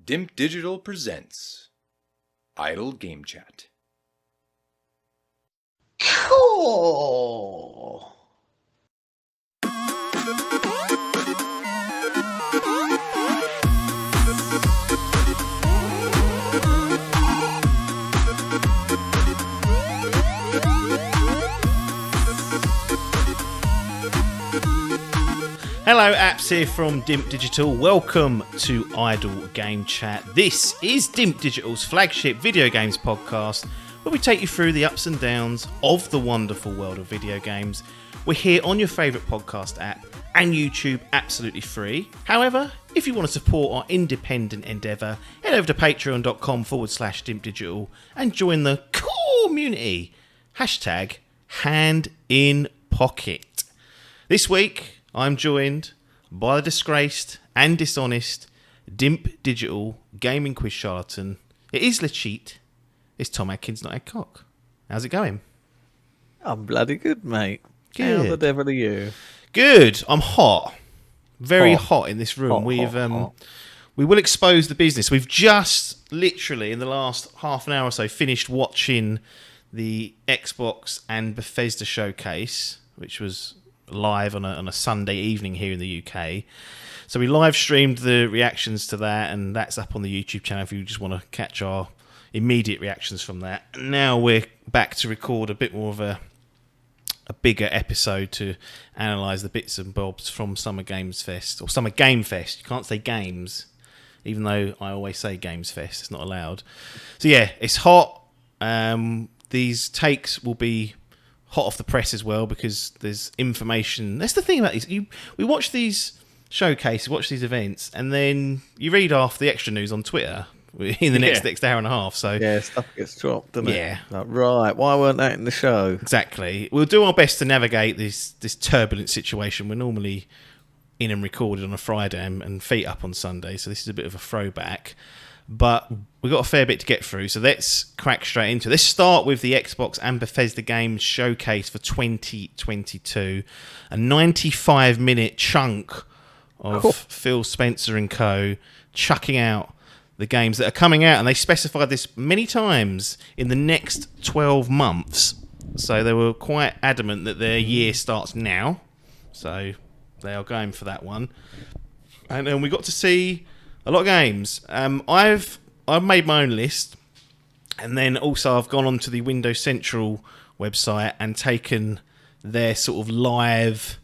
Dimp Digital presents Idle Game Chat. Cool. Hello, apps here from Dimp Digital. Welcome to Idle Game Chat. This is Dimp Digital's flagship video games podcast, where we take you through the ups and downs of the wonderful world of video games. We're here on your favourite podcast app and YouTube absolutely free. However, if you want to support our independent endeavour, head over to patreon.com/Dimp Digital and join the community. Hashtag hand in pocket. This week, I'm joined by the disgraced and dishonest Dimp Digital gaming quiz charlatan. It is Le Cheat. It's Tom Atkins, not Ed Cock. How's it going? I'm bloody good, mate. Good. How the devil are you? Good. I'm hot. Very hot in this room. Hot. We will expose the business. We've just literally in the last half an hour or so finished watching the Xbox and Bethesda showcase, which was live on a Sunday evening here in the UK. So we live streamed the reactions to that, and that's up on the YouTube channel if you just want to catch our immediate reactions from that. Now we're back to record a bit more of a bigger episode to analyse the bits and bobs from Summer Games Fest, or Summer Game Fest. You can't say games, even though I always say Games Fest. It's not allowed. So yeah, it's hot. These takes will be hot off the press as well, because there's information. That's the thing about these. We watch these showcases, watch these events, and then you read off the extra news on Twitter in the next hour and a half. So yeah, stuff gets dropped, doesn't it? Yeah. Like, right, why weren't that in the show? Exactly. We'll do our best to navigate this turbulent situation. We're normally in and recorded on a Friday and feet up on Sunday, so this is a bit of a throwback. But we've got a fair bit to get through, so let's crack straight into it. Let's start with the Xbox and Bethesda Games showcase for 2022. A 95-minute chunk of Phil Spencer and co. chucking out the games that are coming out, and they specified this many times in the next 12 months. So they were quite adamant that their year starts now. So they are going for that one. And then we got to see a lot of games. I've made my own list, and then also I've gone onto the Windows Central website and taken their sort of live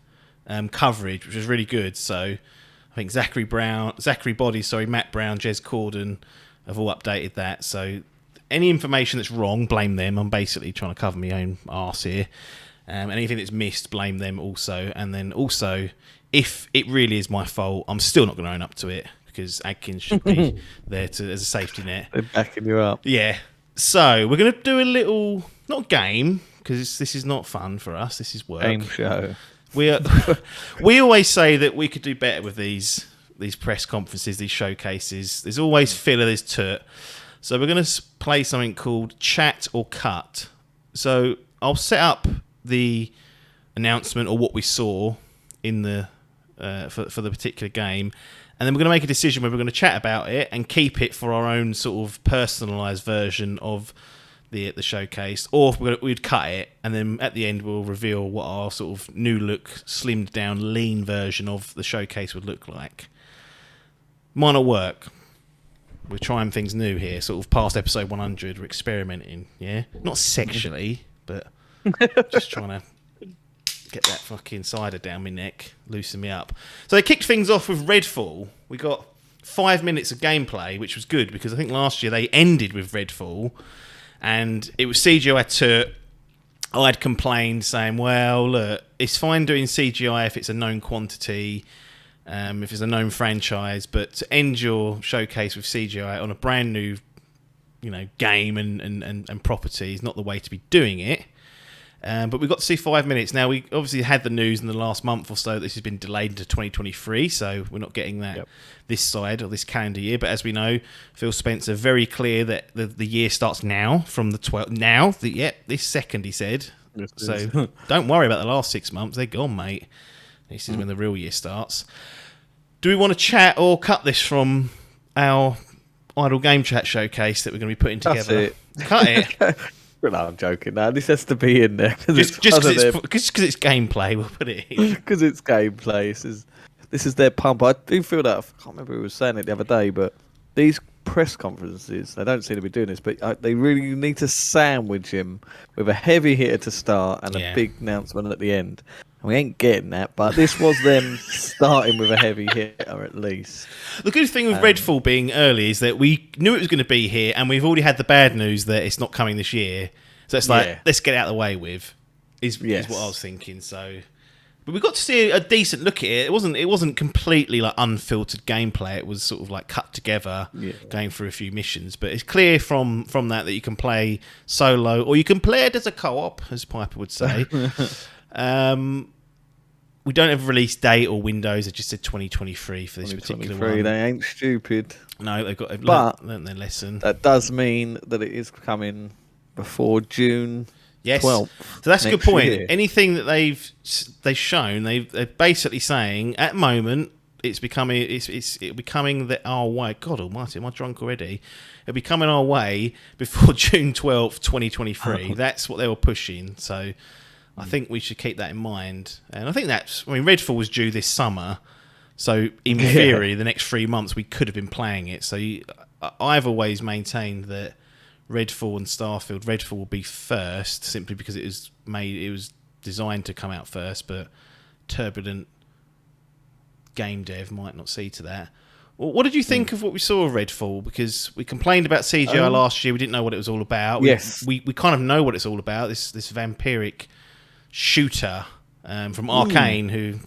coverage, which was really good. So I think Matt Brown, Jez Corden have all updated that. So any information that's wrong, blame them. I'm basically trying to cover my own arse here. Anything that's missed, blame them also. And then also, if it really is my fault, I'm still not going to own up to it, because Adkins should be there as a safety net. They're backing you up. Yeah. So we're going to do a little, not game, because this is not fun for us. This is work. Game show. We always say that we could do better with these press conferences, these showcases. There's always filler, there's tut. So we're going to play something called Chat or Cut. So I'll set up the announcement or what we saw in the for the particular game, and then we're going to make a decision whether we're going to chat about it and keep it for our own sort of personalised version of the showcase, or if we'd cut it, and then at the end we'll reveal what our sort of new look, slimmed down, lean version of the showcase would look like. Might not work. We're trying things new here, sort of past episode 100, we're experimenting, yeah? Not sexually, but just trying to get that fucking cider down my neck, loosen me up. So they kicked things off with Redfall. We got 5 minutes of gameplay, which was good, because I think last year they ended with Redfall, and it was CGI tut. I'd complained saying, well, look, it's fine doing CGI if it's a known quantity, if it's a known franchise, but to end your showcase with CGI on a brand new, game and property is not the way to be doing it. But we got to see 5 minutes. Now, we obviously had the news in the last month or so that this has been delayed into 2023, so we're not getting that this side of this calendar year. But as we know, Phil Spencer very clear that the year starts now, from the 12th. Now, this second, he said. So don't worry about the last 6 months. They're gone, mate. This is when the real year starts. Do we want to chat or cut this from our Idle Game Chat showcase that we're going to be putting That's together. it. Cut it. Well, no, I'm joking. No, this has to be in there. Just because it's gameplay, we'll put it in. Because it's gameplay. This is their pump. I do feel that, I can't remember who was saying it the other day, but these press conferences, they don't seem to be doing this, but they really need to sandwich him with a heavy hitter to start and a big announcement at the end. And we ain't getting that, but this was them starting with a heavy hitter at least. The good thing with Redfall being early is that we knew it was going to be here, and we've already had the bad news that it's not coming this year. So it's like, let's get it out of the way with, is what I was thinking. So, but we got to see a decent look at it. It wasn't completely like unfiltered gameplay. It was sort of like cut together, going through a few missions. But it's clear from that you can play solo, or you can play it as a co-op, as Piper would say. We don't have a release date or windows. It just said 2023 for this particular one. They ain't stupid. No, they've learned their lesson. That does mean that it is coming before June 12th. So that's a good point. Year. Anything that they've shown, they're basically saying at the moment it's becoming that our way. God Almighty, am I drunk already? It'll be coming our way before June 12th, 2023. That's what they were pushing. So I think we should keep that in mind. And I think Redfall was due this summer. So in theory, the next 3 months we could have been playing it. So I've always maintained that Redfall and Starfield, Redfall will be first simply because it was designed to come out first, but turbulent game dev might not see to that. Well, what did you think of what we saw of Redfall? Because we complained about CGI last year. We didn't know what it was all about. We kind of know what it's all about. This vampiric shooter from Arcane, who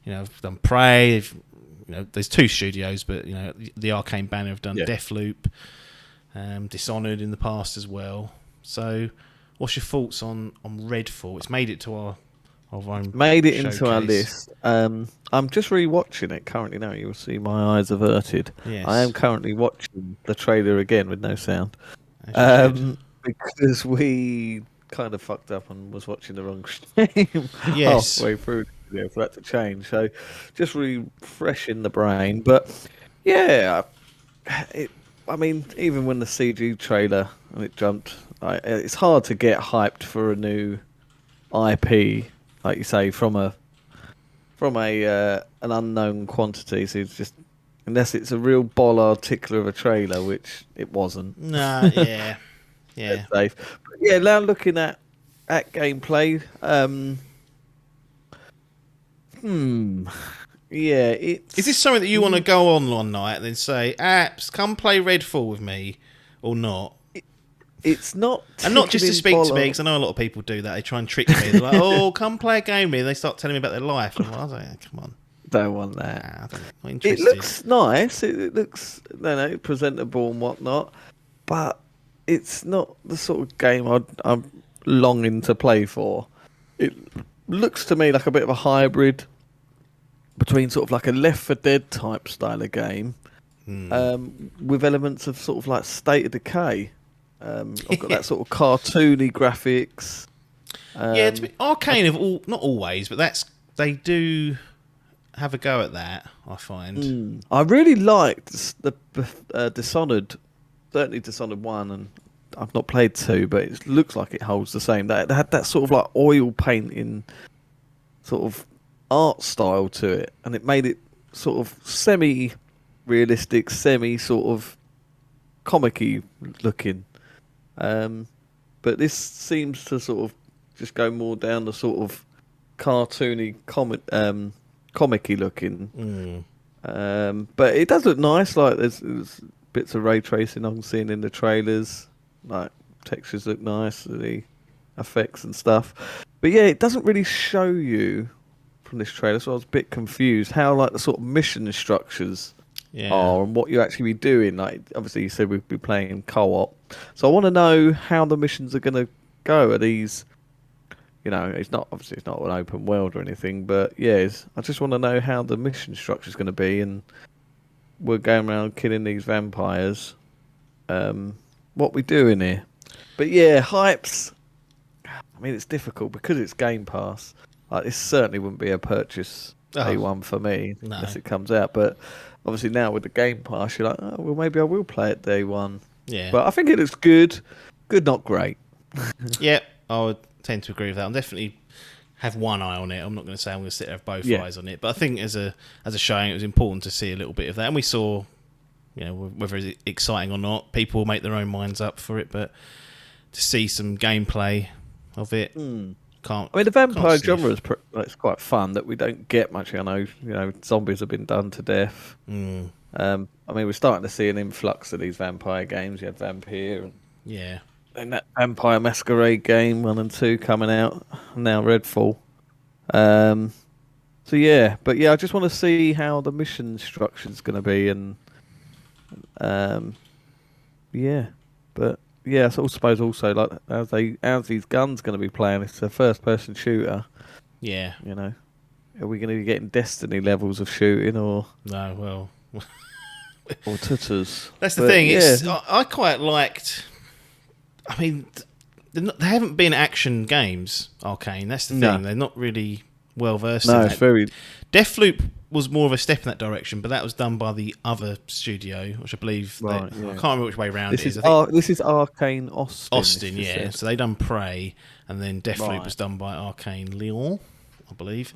have done Prey. There's two studios, but the Arcane banner have done Deathloop, Dishonored in the past as well. So, what's your thoughts on Redfall? It's made it to our own into our list. I'm just rewatching it currently now. You'll see my eyes averted. Yes. I am currently watching the trailer again with no sound, because we kind of fucked up and was watching the wrong stream halfway through for that to change. So just refreshing the brain. But I mean, even when the CG trailer and it jumped, it's hard to get hyped for a new IP, like you say, from an unknown quantity. So it's just, unless it's a real bollard tickler of a trailer, which it wasn't. No, yeah. Safe. But now looking at gameplay, is this something that you want to go on one night and then say, "Apps, come play Redfall with me," or not? It's not, and not just to speak to me, because I know a lot of people do that. They try and trick me. They're like, "Oh, come play a game with me." And they start telling me about their life. And I was like, "Come on." Don't want that. I'm not interested. It looks nice. It looks presentable and whatnot, but it's not the sort of game I'm longing to play for. It looks to me like a bit of a hybrid between sort of like a Left 4 Dead type style of game, with elements of sort of like State of Decay. I've got that sort of cartoony graphics. To be Arcane have not always, but they do have a go at that, I find. I really liked the Dishonored, certainly Dishonored 1, and I've not played 2, but it looks like it holds the same. They had that sort of like oil painting sort of art style to it, and it made it sort of semi-realistic, sort of comic-y looking. But this seems to sort of just go more down the sort of cartoony comic-y looking. But it does look nice. Like there's bits of ray tracing I'm seeing in the trailers. Like textures look nice, the effects and stuff. But it doesn't really show you from this trailer, so I was a bit confused how like the sort of mission structures are and what you actually be doing. Like obviously you said we'd be playing co-op, so I want to know how the missions are going to go. Are these, it's not an open world or anything, but I just want to know how the mission structure is going to be, and we're going around killing these vampires. What we doing here? But hypes. I mean, it's difficult because it's Game Pass. Like, this certainly wouldn't be a purchase A1 for me unless it comes out. But obviously now with the Game Pass, you're like, oh, well, maybe I will play it day one. Yeah. But I think it looks good. Good, not great. Yeah, I would tend to agree with that. I'm definitely have one eye on it. I'm not going to say I'm going to sit there with both eyes on it, but I think as a showing, it was important to see a little bit of that. And we saw, whether it's exciting or not, people will make their own minds up for it. But to see some gameplay of it, can't. I mean, the vampire genre is it's quite fun that we don't get much. I know, zombies have been done to death. I mean, we're starting to see an influx of these vampire games. You had Vampire and that Vampire Masquerade game 1 and 2 coming out now, Redfall. So yeah, but I just want to see how the mission structure is going to be, and but I suppose also like how's these guns going to be playing? It's a first-person shooter. Yeah, are we going to be getting Destiny levels of shooting or no? Well, or tutters? That's the thing. I quite liked. I mean, they haven't been action games, Arcane. That's the thing. No. They're not really well versed in No, that. it's very... Deathloop was more of a step in that direction, but that was done by the other studio, which I believe... I can't remember which way round it is. This is Arcane Austin. Austin, yeah. So they done Prey, and then Deathloop was done by Arcane Lyon, I believe.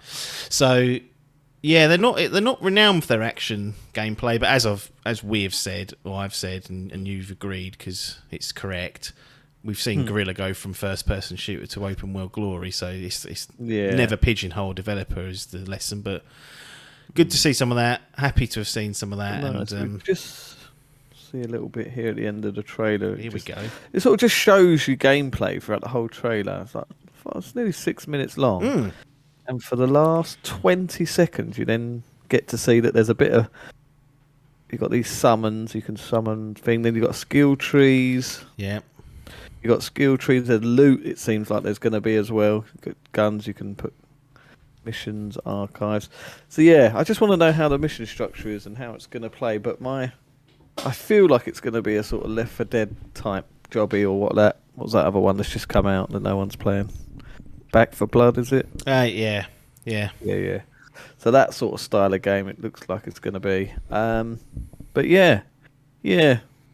So... yeah, they're not renowned for their action gameplay, but as we have said, or I've said, and you've agreed because it's correct, we've seen Guerrilla go from first-person shooter to open-world glory, so it's never pigeonhole developer is the lesson, but good to see some of that. Happy to have seen some of that. And just see a little bit here at the end of the trailer. Here we go. It sort of just shows you gameplay throughout the whole trailer. It's nearly 6 minutes long. And for the last 20 seconds, you then get to see that there's a bit of... You've got these summons, you can summon thing. Then you've got skill trees. Yeah. You've got skill trees. There's loot, it seems like there's going to be as well. You've got guns, you can put missions, archives. So yeah, I just want to know how the mission structure is and how it's going to play. But I feel like it's going to be a sort of Left 4 Dead type jobby, or what was that other one that's just come out that no one's playing? Back for Blood, is it? Yeah. So that sort of style of game it looks like it's going to be. But yeah,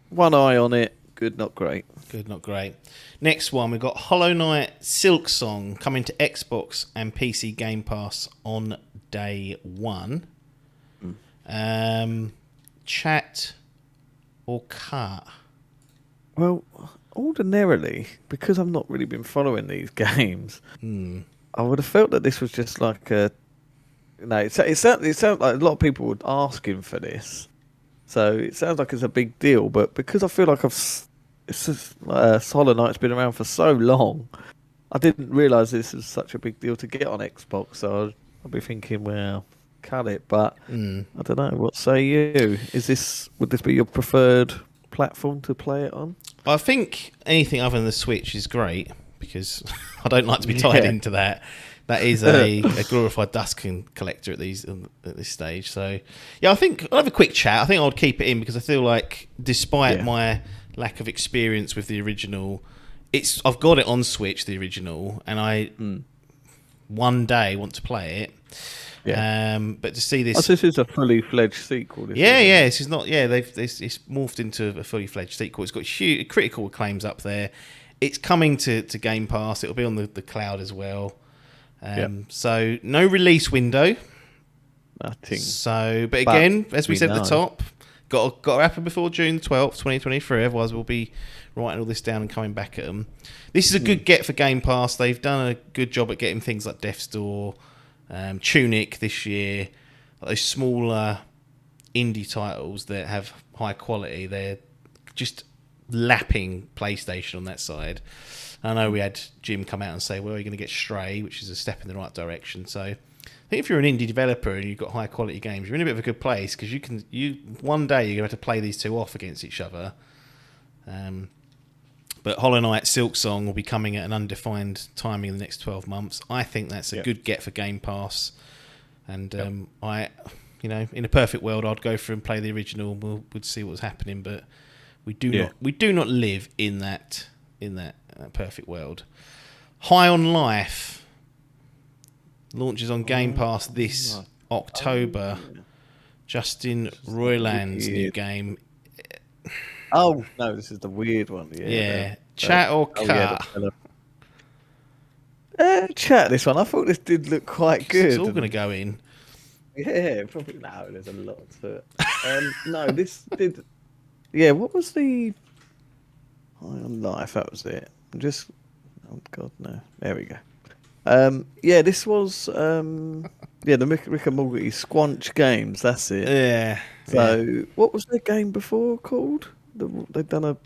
one eye on it. Good, not great. Good, not great. Next one, we've got Hollow Knight Silksong coming to Xbox and PC Game Pass on day one. Chat or cut? Well, ordinarily, because I've not really been following these games, I would have felt that this was just like a... it sounds like a lot of people were asking for this. So it sounds like it's a big deal, but because I feel like Hollow Knight's been around for so long, I didn't realise this was such a big deal to get on Xbox. So I'll be thinking, well, cut it. But I don't know. What say you? Would this be your preferred platform to play it on? I think anything other than the Switch is great because I don't like to be tied into that. That is a glorified dust collector at this stage. So yeah, I think I'll have a quick chat. I think I would keep it in because I feel like despite my lack of experience with the original, I've got it on Switch, the original, and I one day want to play it. Yeah. But to see this, this is a fully fledged sequel. This is not. Yeah, it's morphed into a fully fledged sequel. It's got huge critical acclaims up there. It's coming to Game Pass. It'll be on the cloud as well. So no release window. Nothing. So, but again, as we said at the top, got to happen before June 12th, 2023. Otherwise, we'll be writing all this down and coming back at them. This is a good get for Game Pass. They've done a good job at getting things like Death's Door, Tunic this year, like those smaller indie titles that have high quality. They're just lapping PlayStation on that side. I know we had Jim come out and say, well, you're going to get Stray, which is a step in the right direction. So I think if you're an indie developer and you've got high quality games, you're in a bit of a good place because one day you're going to have to play these two off against each other. But Hollow Knight Silksong will be coming at an undefined timing in the next 12 months. I think that's a good get for Game Pass. And in a perfect world, I'd go through and play the original. We'd see what's happening, but we do not live in that perfect world. High on Life launches on Game Pass this October. Justin Roiland's new weird. game. Oh no, this is the weird one. Yeah. Chat or cut? Chat. This one. I thought this did look quite good. It's all going to go in. Yeah, probably. No, there's a lot to it. No, this did. Yeah, what was the High on Life? That was it. I'm just. Oh God, no. There we go. Yeah, this was. Yeah, the Rick and Morty Squanch Games. That's it. Yeah. So, what was their game before called? They'd done a.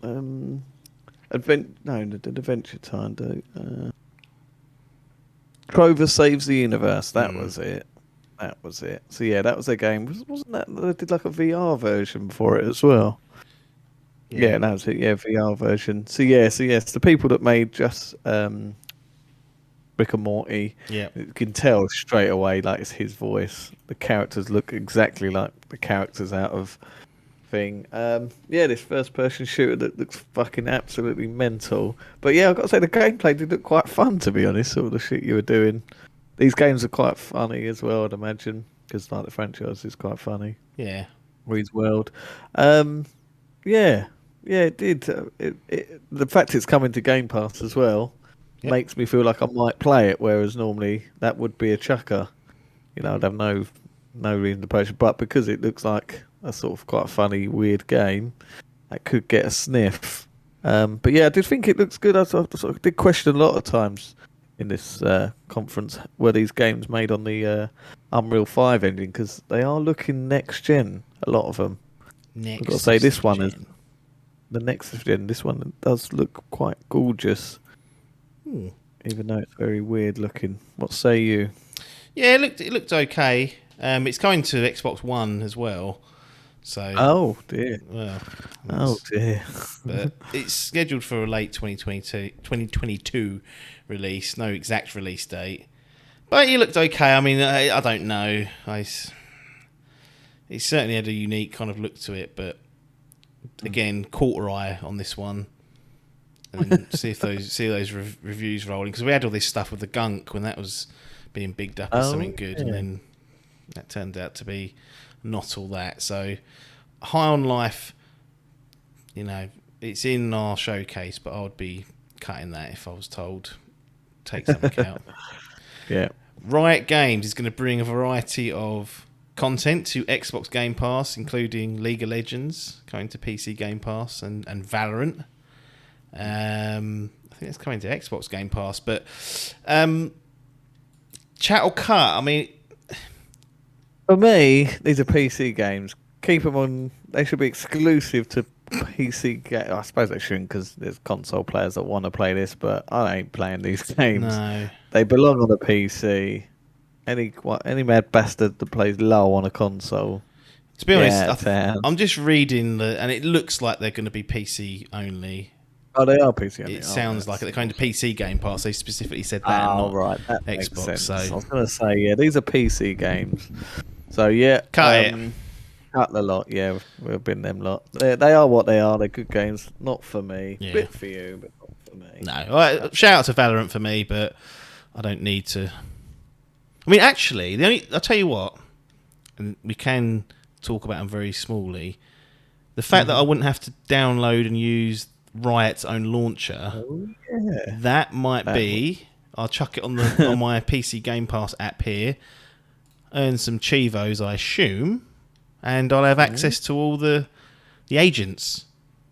No, they did Adventure Time. Trover Saves the Universe. That was it. That was it. So yeah, that was their game. Wasn't that they did like a VR version for it as well? Yeah, that was it. Yeah, VR version. So yes, the people that made just Rick and Morty, Yeah. you can tell straight away like it's his voice. The characters look exactly like the characters out of thing. Yeah, this first person shooter that looks fucking absolutely mental. But yeah, I've got to say the gameplay did look quite fun, to be honest. All the shit you were doing. These games are quite funny as well, I'd imagine, because like the franchise is quite funny. Yeah. Reed's World. Yeah, it did. The fact it's coming to Game Pass as well makes me feel like I might play it, whereas normally that would be a chucker. You know, I'd have no reason to purchase, but because it looks like a sort of quite funny, weird game, that could get a sniff. But yeah, I did think it looks good. I sort of did question a lot of times in this conference were these games made on the Unreal 5 engine, because they are looking next gen, a lot of them. I've got to say this one is the next gen. This one does look quite gorgeous, even though it's very weird looking. What say you? Yeah, it looked okay. It's going to Xbox One as well. So Oh dear. Well, Oh dear. But it's scheduled for a late 2022 release. No exact release date. But it looked okay. I mean, I don't know. It certainly had a unique kind of look to it. But again, quarter eye on this one. And then see those reviews rolling. Because we had all this stuff with the gunk when that was being bigged up as something good. And then that turned out to be not all that. So High on Life, you know, it's in our showcase, but I would be cutting that if I was told take something out. Yeah. Riot Games is going to bring a variety of content to Xbox Game Pass, including League of Legends going to PC Game Pass and Valorant. I think it's coming to Xbox Game Pass, but chat or cut. I mean, for me, these are PC games. Keep them on. They should be exclusive to PC games. I suppose they shouldn't, because there's console players that want to play this, but I ain't playing these games. no. They belong on a PC. Any mad bastard that plays LOL on a console. To be honest, I'm just reading and it looks like they're going to be PC only. Oh, they are PC only. It sounds like they're going to PC Game Pass. They specifically said that. Oh, right. That makes Xbox. sense. So I was going to say, yeah, these are PC games. So, yeah. Cut it. Cut the lot, yeah. We'll bin them lot. They are what they are. They're good games. Not for me. Yeah. Bit for you, but not for me. No. All right, shout out to Valorant for me, but I don't need to. I mean, actually, I'll tell you what, and we can talk about them very smallly. The fact that I wouldn't have to download and use Riot's own launcher, that might be. I'll chuck it on my PC Game Pass app here, earn some Chivos, I assume, and I'll have access to all the agents.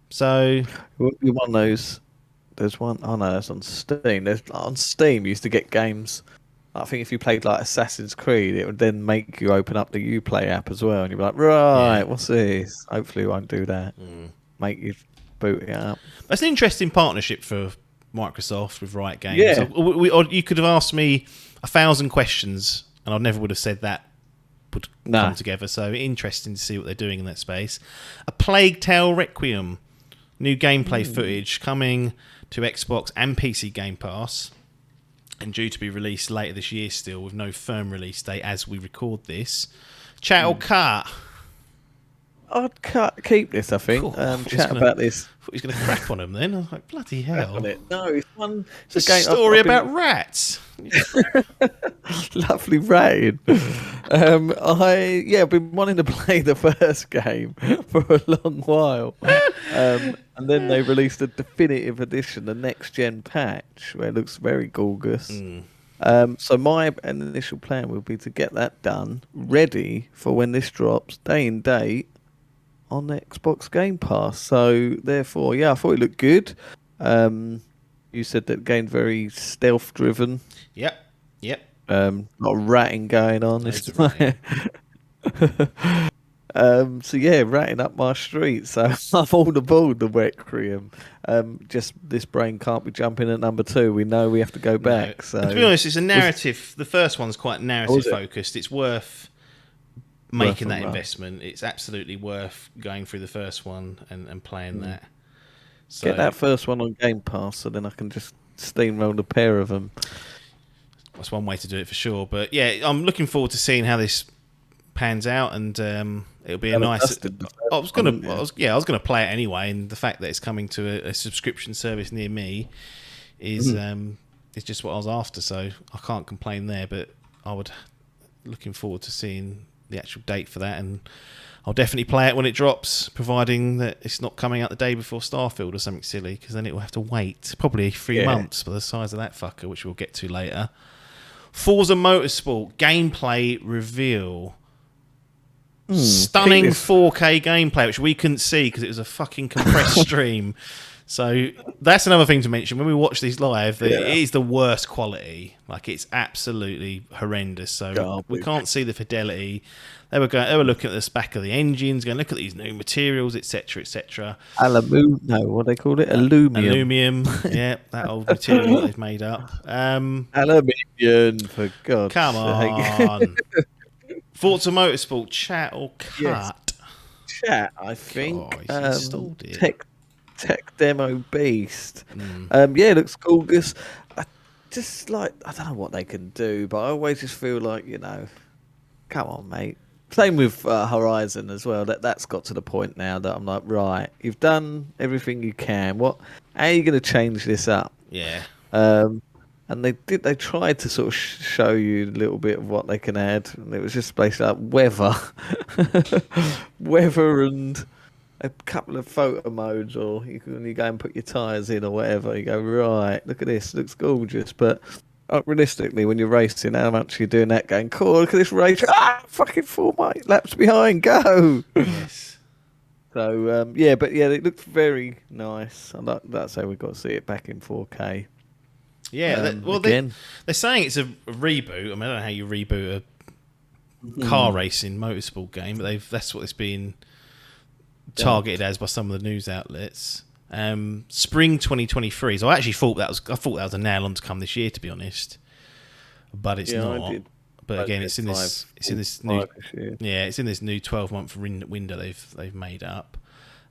So You want those? There's one. Oh no, that's on Steam. On Steam, you used to get games. I think if you played like Assassin's Creed, it would then make you open up the Uplay app as well, and you'd be like, right, what's this? Hopefully, it won't do that. Make you boot it up. That's an interesting partnership for Microsoft with Riot Games. Yeah. Or you could have asked me 1,000 questions, and I never would have said that would come together. So interesting to see what they're doing in that space. A Plague Tale Requiem, new gameplay footage coming to Xbox and PC Game Pass, and due to be released later this year still, with no firm release date as we record this. Chat or cut? keep this. I think. Cool. I thought he was Chat gonna- about this. thought he was going to crap on him then. I was like, bloody hell. On it. No, it's one. It's It's a game story I've been- about rats. Lovely rating. I've been wanting to play the first game for a long while, and then they released a definitive edition, the next gen patch, where it looks very gorgeous. So my initial plan will be to get that done, ready for when this drops, day and date, on the Xbox Game Pass. So therefore, I thought it looked good. You said that game's very stealth driven. Yep. A lot of ratting going on this Loads of time. So ratting up my street. So I'm all aboard the Requiem. Just this brain can't be jumping at number 2. We know we have to go back. No. So And to be honest, it's a narrative. The first one's quite narrative Was it? focused. It's worth making a that run. investment. It's absolutely worth going through the first one and playing that. So get that first one on Game Pass, so then I can just steamroll a pair of them. that's one way to do it for sure. But yeah, I'm looking forward to seeing how this pans out, and it'll be a nice. I was gonna play it anyway, and the fact that it's coming to a subscription service near me is just what I was after. So I can't complain there. But I would looking forward to seeing the actual date for that, and I'll definitely play it when it drops, providing that it's not coming out the day before Starfield or something silly, because then it will have to wait probably 3 months for the size of that fucker, which we'll get to later. Forza Motorsport gameplay reveal. Stunning 4K gameplay, which we couldn't see because it was a fucking compressed stream. So that's another thing to mention. When we watch these live, it is the worst quality. Like, it's absolutely horrendous. So we can't see the fidelity. They were looking at the spec of the engines, going, look at these new materials, etc., etc. What they called it? Aluminum. Yeah, that old material that they've made up. Aluminium, for God's Come sake. on. Forza Motorsport, chat or cut? Yes. Chat, I think. Oh, he's installed it. Tech demo beast. It looks gorgeous. I don't know what they can do, but I always just feel like, come on, mate. Same with Horizon as well. That's got to the point now that I'm like, right, you've done everything you can. How are you going to change this up? Yeah. And they tried to sort of show you a little bit of what they can add, and it was just basically like weather and a couple of photo modes, or when you go and put your tyres in or whatever, you go, right, look at this, looks gorgeous, but realistically, when you're racing, how much you're doing that going, cool, look at this race, fucking 4 laps behind, go! Yes. So, it looks very nice. That's how we've got to see it back in 4K. Yeah, they're saying it's a reboot. I mean, I don't know how you reboot a car racing motorsport game, but that's what it's been targeted as by some of the news outlets. Spring 2023. So I actually thought that was a nail on to come this year, to be honest, but it's not. But again, it's in this new 12-month window they've made up.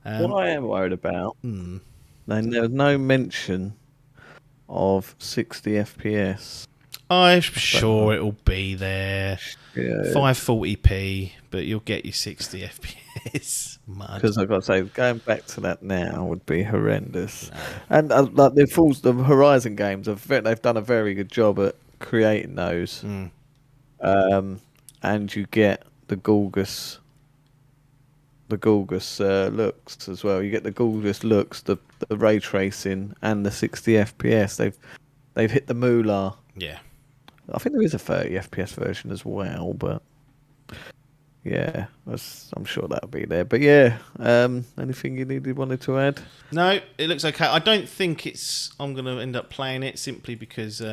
What I am worried about, there's no mention of 60 FPS. I'm sure it'll be there. 540p, but you'll get your 60 FPS. Because I've got to say, going back to that now would be horrendous. No. And the Horizon games, they've done a very good job at creating those. And you get the gorgeous looks as well. You get the gorgeous looks, the ray tracing, and the 60 FPS. They've hit the moolah. Yeah. I think there is a 30 FPS version as well, but yeah, I'm sure that'll be there. But yeah, anything you wanted to add? No, it looks okay. I don't think I'm going to end up playing it simply because for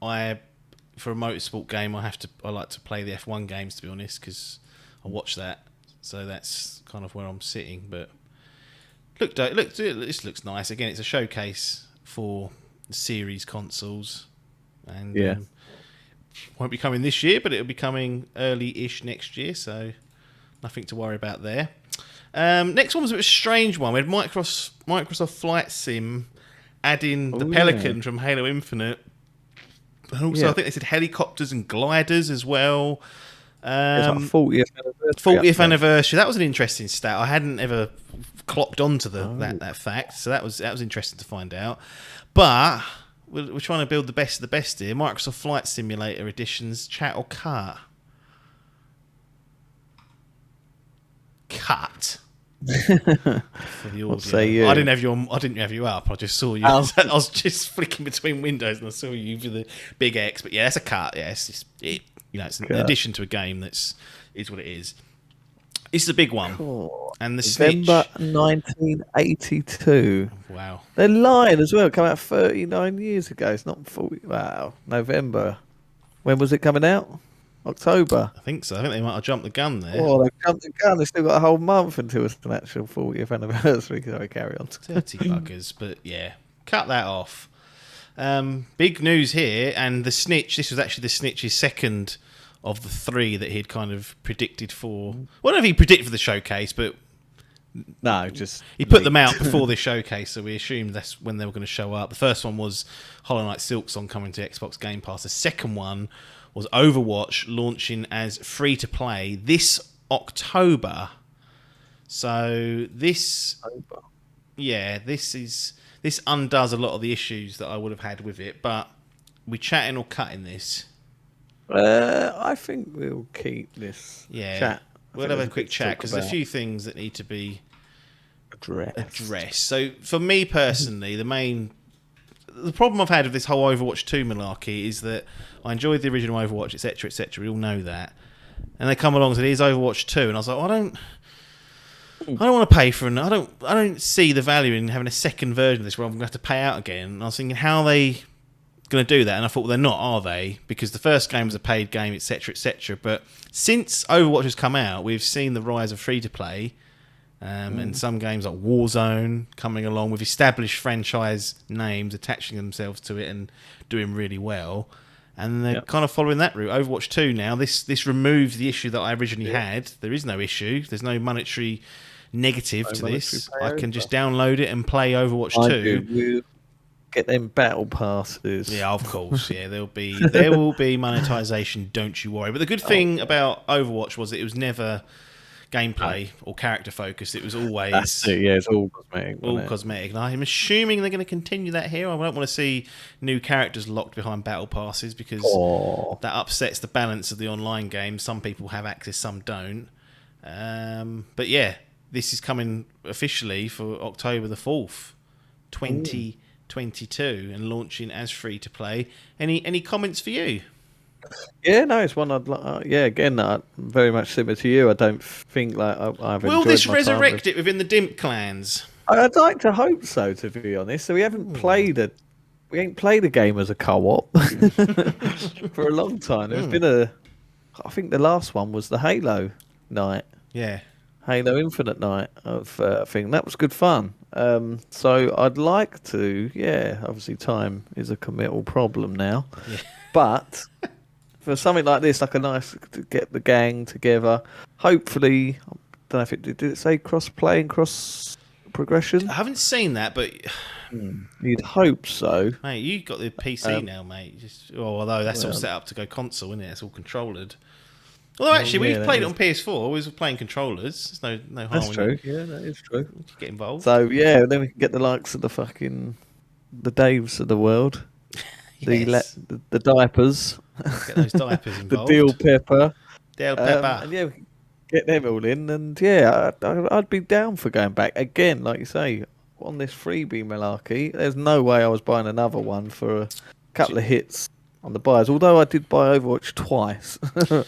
a motorsport game, I like to play the F1 games, to be honest, because I watch that. So that's kind of where I'm sitting. But this looks nice. Again, it's a showcase for series consoles, and won't be coming this year, but it'll be coming early-ish next year. So nothing to worry about there. Next one was a bit of a strange one. We had Microsoft Flight Sim adding the Pelican from Halo Infinite. And also, I think they said helicopters and gliders as well. It's like 40th anniversary. 40th anniversary. That was an interesting stat. I hadn't ever clocked onto that fact, so that was interesting to find out. But we're trying to build the best of the best here. Microsoft Flight Simulator editions, chat or cut? Cut. For the audio. say you? I didn't have you up. I just saw you. Oh. I was just flicking between windows and I saw you with the big X. But yeah, it's a cut. Yeah, it's just it. It's an addition to a game is what it is. This is a big one. Cool. And the November snitch. 1982. Wow. They're lying as well. It came out 39 years ago. It's not 40. Wow. November. When was it coming out? October. I think so. I think they might have jumped the gun there. Oh, they've jumped the gun. They've still got a whole month until it's an actual 40th anniversary. Sorry, carry on. Dirty buggers. But yeah, cut that off. Big news here. And the snitch, this was actually the snitch's second of the three that he'd kind of predicted for. Well, I don't know if he predicted for the showcase, but No, just he put them out before the showcase, so we assumed that's when they were going to show up. The first one was Hollow Knight Silksong coming to Xbox Game Pass. The second one was Overwatch launching as free-to-play this October. So this undoes a lot of the issues that I would have had with it, but we chatting or cutting this? I think we'll keep this chat. We'll have a quick chat because there's a few things that need to be addressed. So for me personally, the problem I've had with this whole Overwatch 2 malarkey is that I enjoyed the original Overwatch, etc., etc. We all know that, and they come along and say here's Overwatch 2, and I was like, well, I don't want to pay for it. I don't see the value in having a second version of this where I'm going to have to pay out again. And I was thinking, how are they going to do that? And I thought, well, they're not, are they? Because the first game was a paid game, etc., etc. But since Overwatch has come out, we've seen the rise of free-to-play, and some games like Warzone coming along with established franchise names attaching themselves to it and doing really well. And they're kind of following that route. Overwatch 2 now, this removes the issue that I originally had. There is no issue. There's no monetary negative to this. I can just download it and play Overwatch 2. Get them battle passes. Yeah, of course. Yeah, there will be monetization. Don't you worry. But the good thing about Overwatch was that it was never gameplay or character focused. It was always it's all cosmetic. All cosmetic. And I'm assuming they're going to continue that here. I don't want to see new characters locked behind battle passes because that upsets the balance of the online game. Some people have access, some don't. But yeah, this is coming officially for October the 4th, 2022, and launching as free to play. Any comments for you? Yeah, no, it's one I'd like. Again, very much similar to you. I don't think I've. Will this resurrect it within the Dimp clans? I'd like to hope so. To be honest, so we haven't played a game as a co-op for a long time. There's been I think the last one was the Halo night. Yeah, Halo Infinite night of thing. That was good fun. So I'd like to. Yeah, obviously time is a committal problem now, but. For something like this, like a nice to get the gang together. Hopefully, I don't know if did it say cross play and cross progression. I haven't seen that, but you'd hope so. Mate, you got the PC now, mate. Although that's all set up to go console, isn't it? It's all controlled. Although actually, we've played it on PS4. We were playing controllers. There's no harm. That's true. Yeah, that is true. Get involved. So yeah, then we can get the likes of the Daves of the world. Yes. The diapers. Get those diapers involved. The dill pepper. And yeah, we can get them all in. And yeah, I'd be down for going back. Again, like you say, on this freebie malarkey, there's no way I was buying another one for a couple of hits on the buys. Although I did buy Overwatch twice. I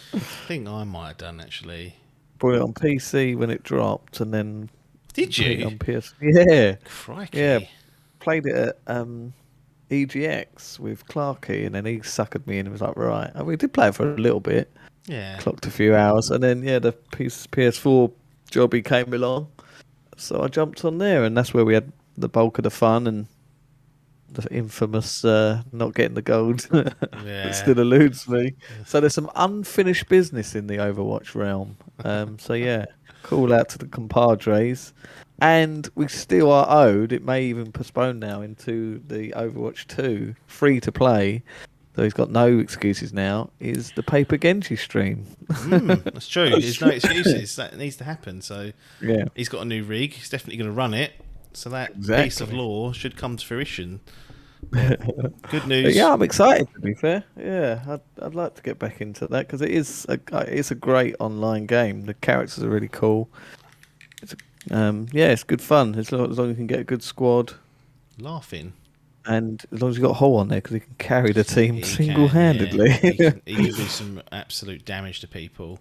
think I might have done, actually. Bought it on PC when it dropped, and then... Did you? It on PS. Yeah. Crikey. Yeah. Played it at... EGX with Clarky, and then he suckered me in and was like, right. And we did play it for a little bit. Yeah. Clocked a few hours. And then, the PS4 jobby came along. So I jumped on there, and that's where we had the bulk of the fun and the infamous not getting the gold that still eludes me. So there's some unfinished business in the Overwatch realm. So yeah, call out to the compadres. And we still are owed, it may even postpone now into the Overwatch 2 free to play, so he's got no excuses now, is the Paper Genji stream. That's true. There's no excuses. That needs to happen. So Yeah. he's got a new rig. He's definitely going to run it. So that piece of Exactly. lore should come to fruition. Good news. But yeah, I'm excited, to be fair. Yeah, I'd like to get back into that because it's a great online game. The characters are really cool. It's good fun as long as you can get a good squad, Laughing. and as long as you've got a hole on there because he can carry the team He single-handedly. Can, yeah. He can do some absolute damage to people.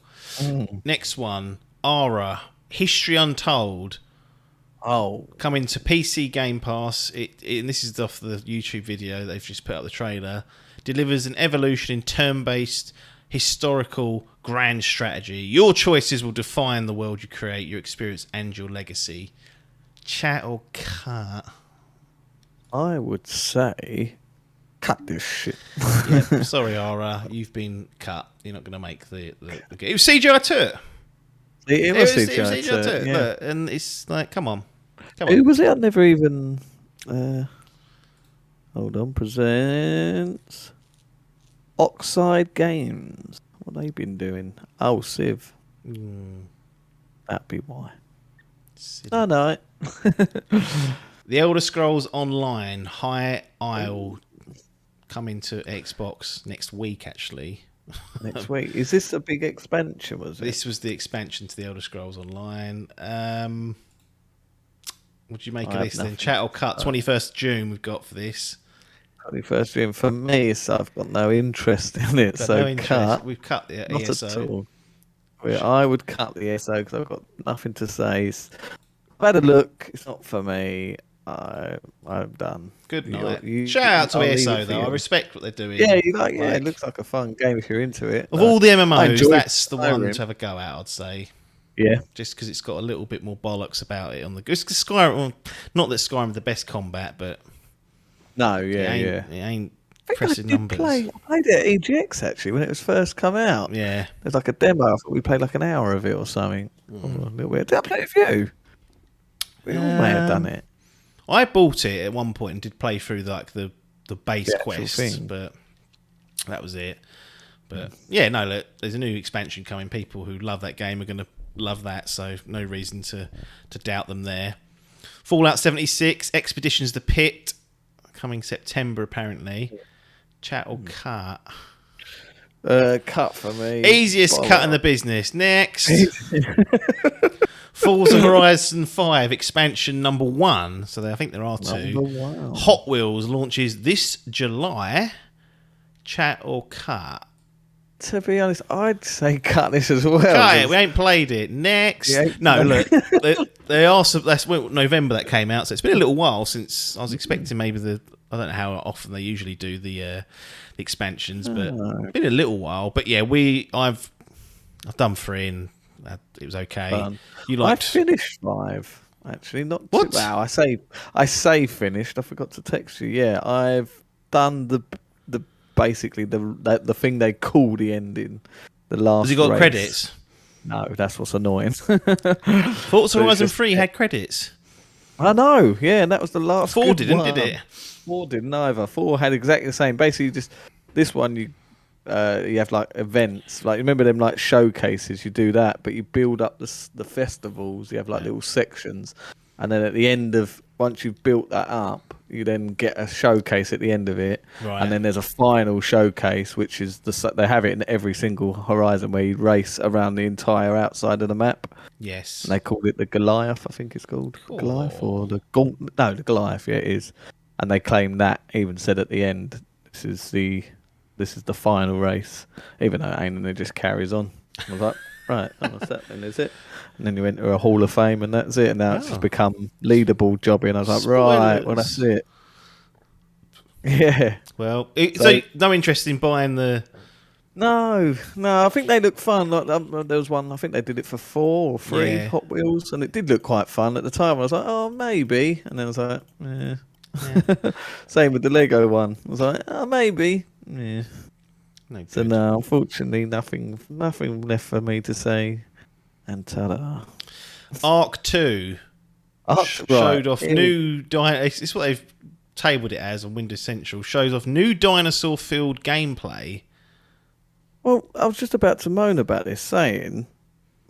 Next one, Ara, History Untold. Oh, Coming to PC Game Pass. And this is off the YouTube video. They've just put up the trailer. Delivers an evolution in turn-based historical grand strategy. Your choices will define the world you create, your experience, and your legacy. Chat or cut? I would say cut this shit. Yeah, sorry, Ara, you've been cut. You're not going to make the game. It was CGI to it. It was CGI to it. yeah. Look, and it's like, come on. Who was it? I never even. Hold on. Presents Oxide Games. What have they been doing? Oh, Civ. That'd be why. Oh, no. The Elder Scrolls Online High Isle coming to Xbox next week, actually. Next week. Is this a big expansion, was it? This was the expansion to the Elder Scrolls Online. What do you make of this then? Chat or cut? 21st June we've got for this. 21st June. For me, I've got no interest in it, so no interest. cut. We've cut the Not ESO. at all. I would cut the ESO because I've got nothing to say. I've had a look. It's not for me. I'm done. Good night. You- Shout out to I'll leave ESO it for though. you. I respect what they're doing. Yeah, it looks like a fun game if you're into it. Of all the I MMOs, enjoyed that's the one Skyrim. to have a go at, I'd say. Yeah. Just because it's got a little bit more bollocks about it on the. It's Skyrim. Well, not that Skyrim is the best combat, but No, it ain't I pressing did numbers. I played it at EGX actually when it was first come out. Yeah. There's like a demo. I thought we played like an hour of it or something. A little bit. Did I play it with you? We all may have done it. I bought it at one point and did play through like the base The actual quests, thing. but that was it. But yeah, no, look, there's a new expansion coming. People who love that game are going to love that, so no reason to doubt them there. Fallout 76, Expeditions: The Pit, coming September apparently. Chat or cut? Cut for me. Easiest cut in the business. Next. Forza Horizon 5 expansion number 1. So I think there are 2. Wow. Hot Wheels launches this July. Chat or cut? To be honest, I'd say cut this as well. Cut it. We ain't played it. Next. Yeah. No, look. They are. That's November that came out, so it's been a little while since I was expecting maybe I don't know how often they usually do the expansions, but it's been a little while. But yeah, I've done 3 and it was okay. Fun. You liked? I finished 5 actually. Not What? Wow, I say finished. I forgot to text you. Yeah, I've done the basically the thing they call the ending. The last. Has he got race. credits? No, that's what's annoying. Forza Horizon 3 had credits. I know, yeah, and that was the last. 4 good didn't, one. did it? 4 didn't either. 4 had exactly the same. Basically, just this one you have like events, like remember them like showcases. You do that, but you build up the festivals. You have like little sections, and then at the end of once you've built that up, you then get a showcase at the end of it, Right. and then there's a final showcase, which is they have it in every single Horizon where you race around the entire outside of the map. Yes. And they called it the Goliath, I think it's called. Goliath or the Gauntlet. No, the Goliath, yeah, it is. And they claim that, even said at the end, this is the final race. Even though it ain't, and it just carries on. I was like, right, what's that then, is it? And then you enter a Hall of Fame and that's it. And now it's just become leaderboard jobbing. I was like, right, well, that's it. Yeah. Well, so no interest in buying the... No, I think they look fun. Like there was one, I think they did it for 4 or 3 Yeah. Hot Wheels, and it did look quite fun at the time. I was like, oh, maybe, and then I was like, yeah. Same with the Lego one. I was like, oh, maybe, yeah. No, So good. no, unfortunately, nothing left for me to say. And ta-da! Arc 2 showed off new... It's what they've tabled it as on Windows Central, shows off new dinosaur-filled gameplay. Well, I was just about to moan about this, saying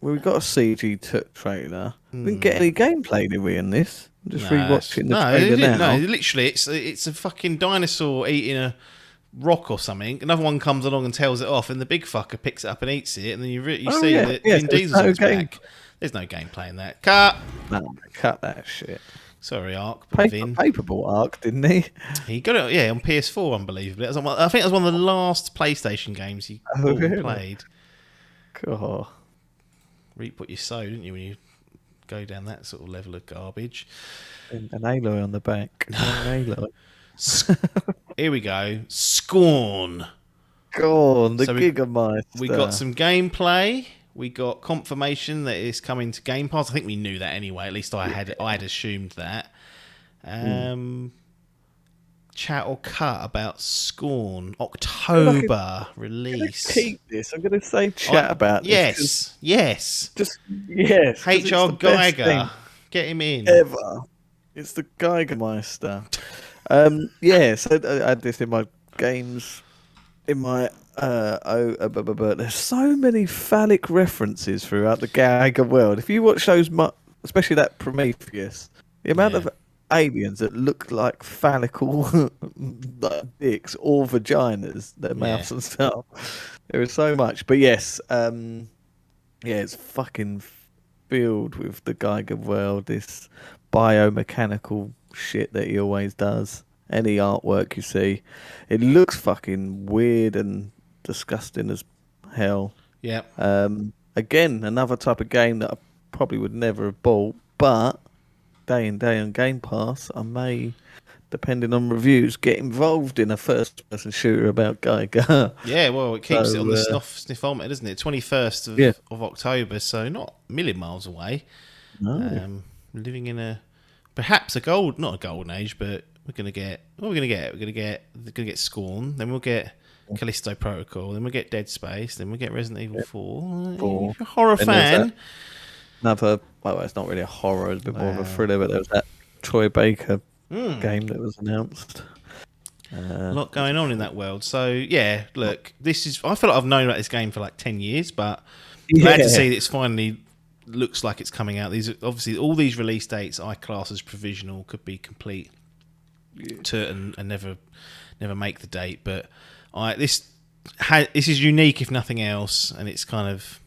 we got a CG trailer. We didn't get any gameplay, did we, in this? I'm just rewatching the trailer now. No, literally, it's a fucking dinosaur eating a rock or something. Another one comes along and tells it off, and the big fucker picks it up and eats it, and then you see that Vin Diesel's back. There's no gameplay in that. Cut! No, cut that shit. Sorry, Ark. Vin. Paper bought Ark, didn't he? He got it, on PS4, unbelievably. I think it was one of the last PlayStation games he played. Cool. Reap what you sow, didn't you, when you go down that sort of level of garbage? And an Aloy on the back. Aloy. Here we go. Scorn. Go on, Gigameister. We got some gameplay. We got confirmation that it's coming to Game Pass. I think we knew that anyway. At least I had assumed that. Chat or cut about Scorn. October release. I'm going to keep this. I'm going to say chat about this. Yes. Just, yes. HR Geiger. Get him in. Ever. It's the Geigermeister. So I had this in my games. In my there's so many phallic references throughout the Geiger world. If you watch those, especially that Prometheus, the amount of aliens that look like phallical like dicks or vaginas, their mouths and stuff. There is so much, but yes, it's fucking filled with the Geiger world. This biomechanical shit that he always does. Any artwork you see, it looks fucking weird and disgusting as hell. Yeah. Again, another type of game that I probably would never have bought, but day in day on Game Pass, I may, depending on reviews, get involved in a first-person shooter about Geiger. Yeah, well, it keeps it on the sniffometer, doesn't it? 21st of October, so not a million miles away. No. Living in perhaps not a golden age, but we're gonna get Scorn, then we'll get Callisto Protocol, then we'll get Dead Space, then we'll get Resident Evil 4. If you're a horror fan, it's not really a horror, it's a bit more of a thriller, but there was that Troy Baker game that was announced. A lot going on in that world. So yeah, look, I feel like I've known about this game for like 10 years, but glad to see that it's finally looks like it's coming out. These obviously all these release dates I class as provisional, could be complete and never make the date, but this is unique if nothing else, and it's kind of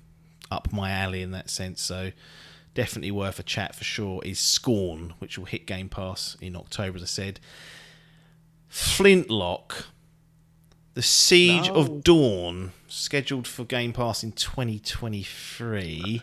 up my alley in that sense, so definitely worth a chat for sure. Is Scorn, which will hit Game Pass in October, as I said. Flintlock, The Siege of Dawn, scheduled for Game Pass in 2023.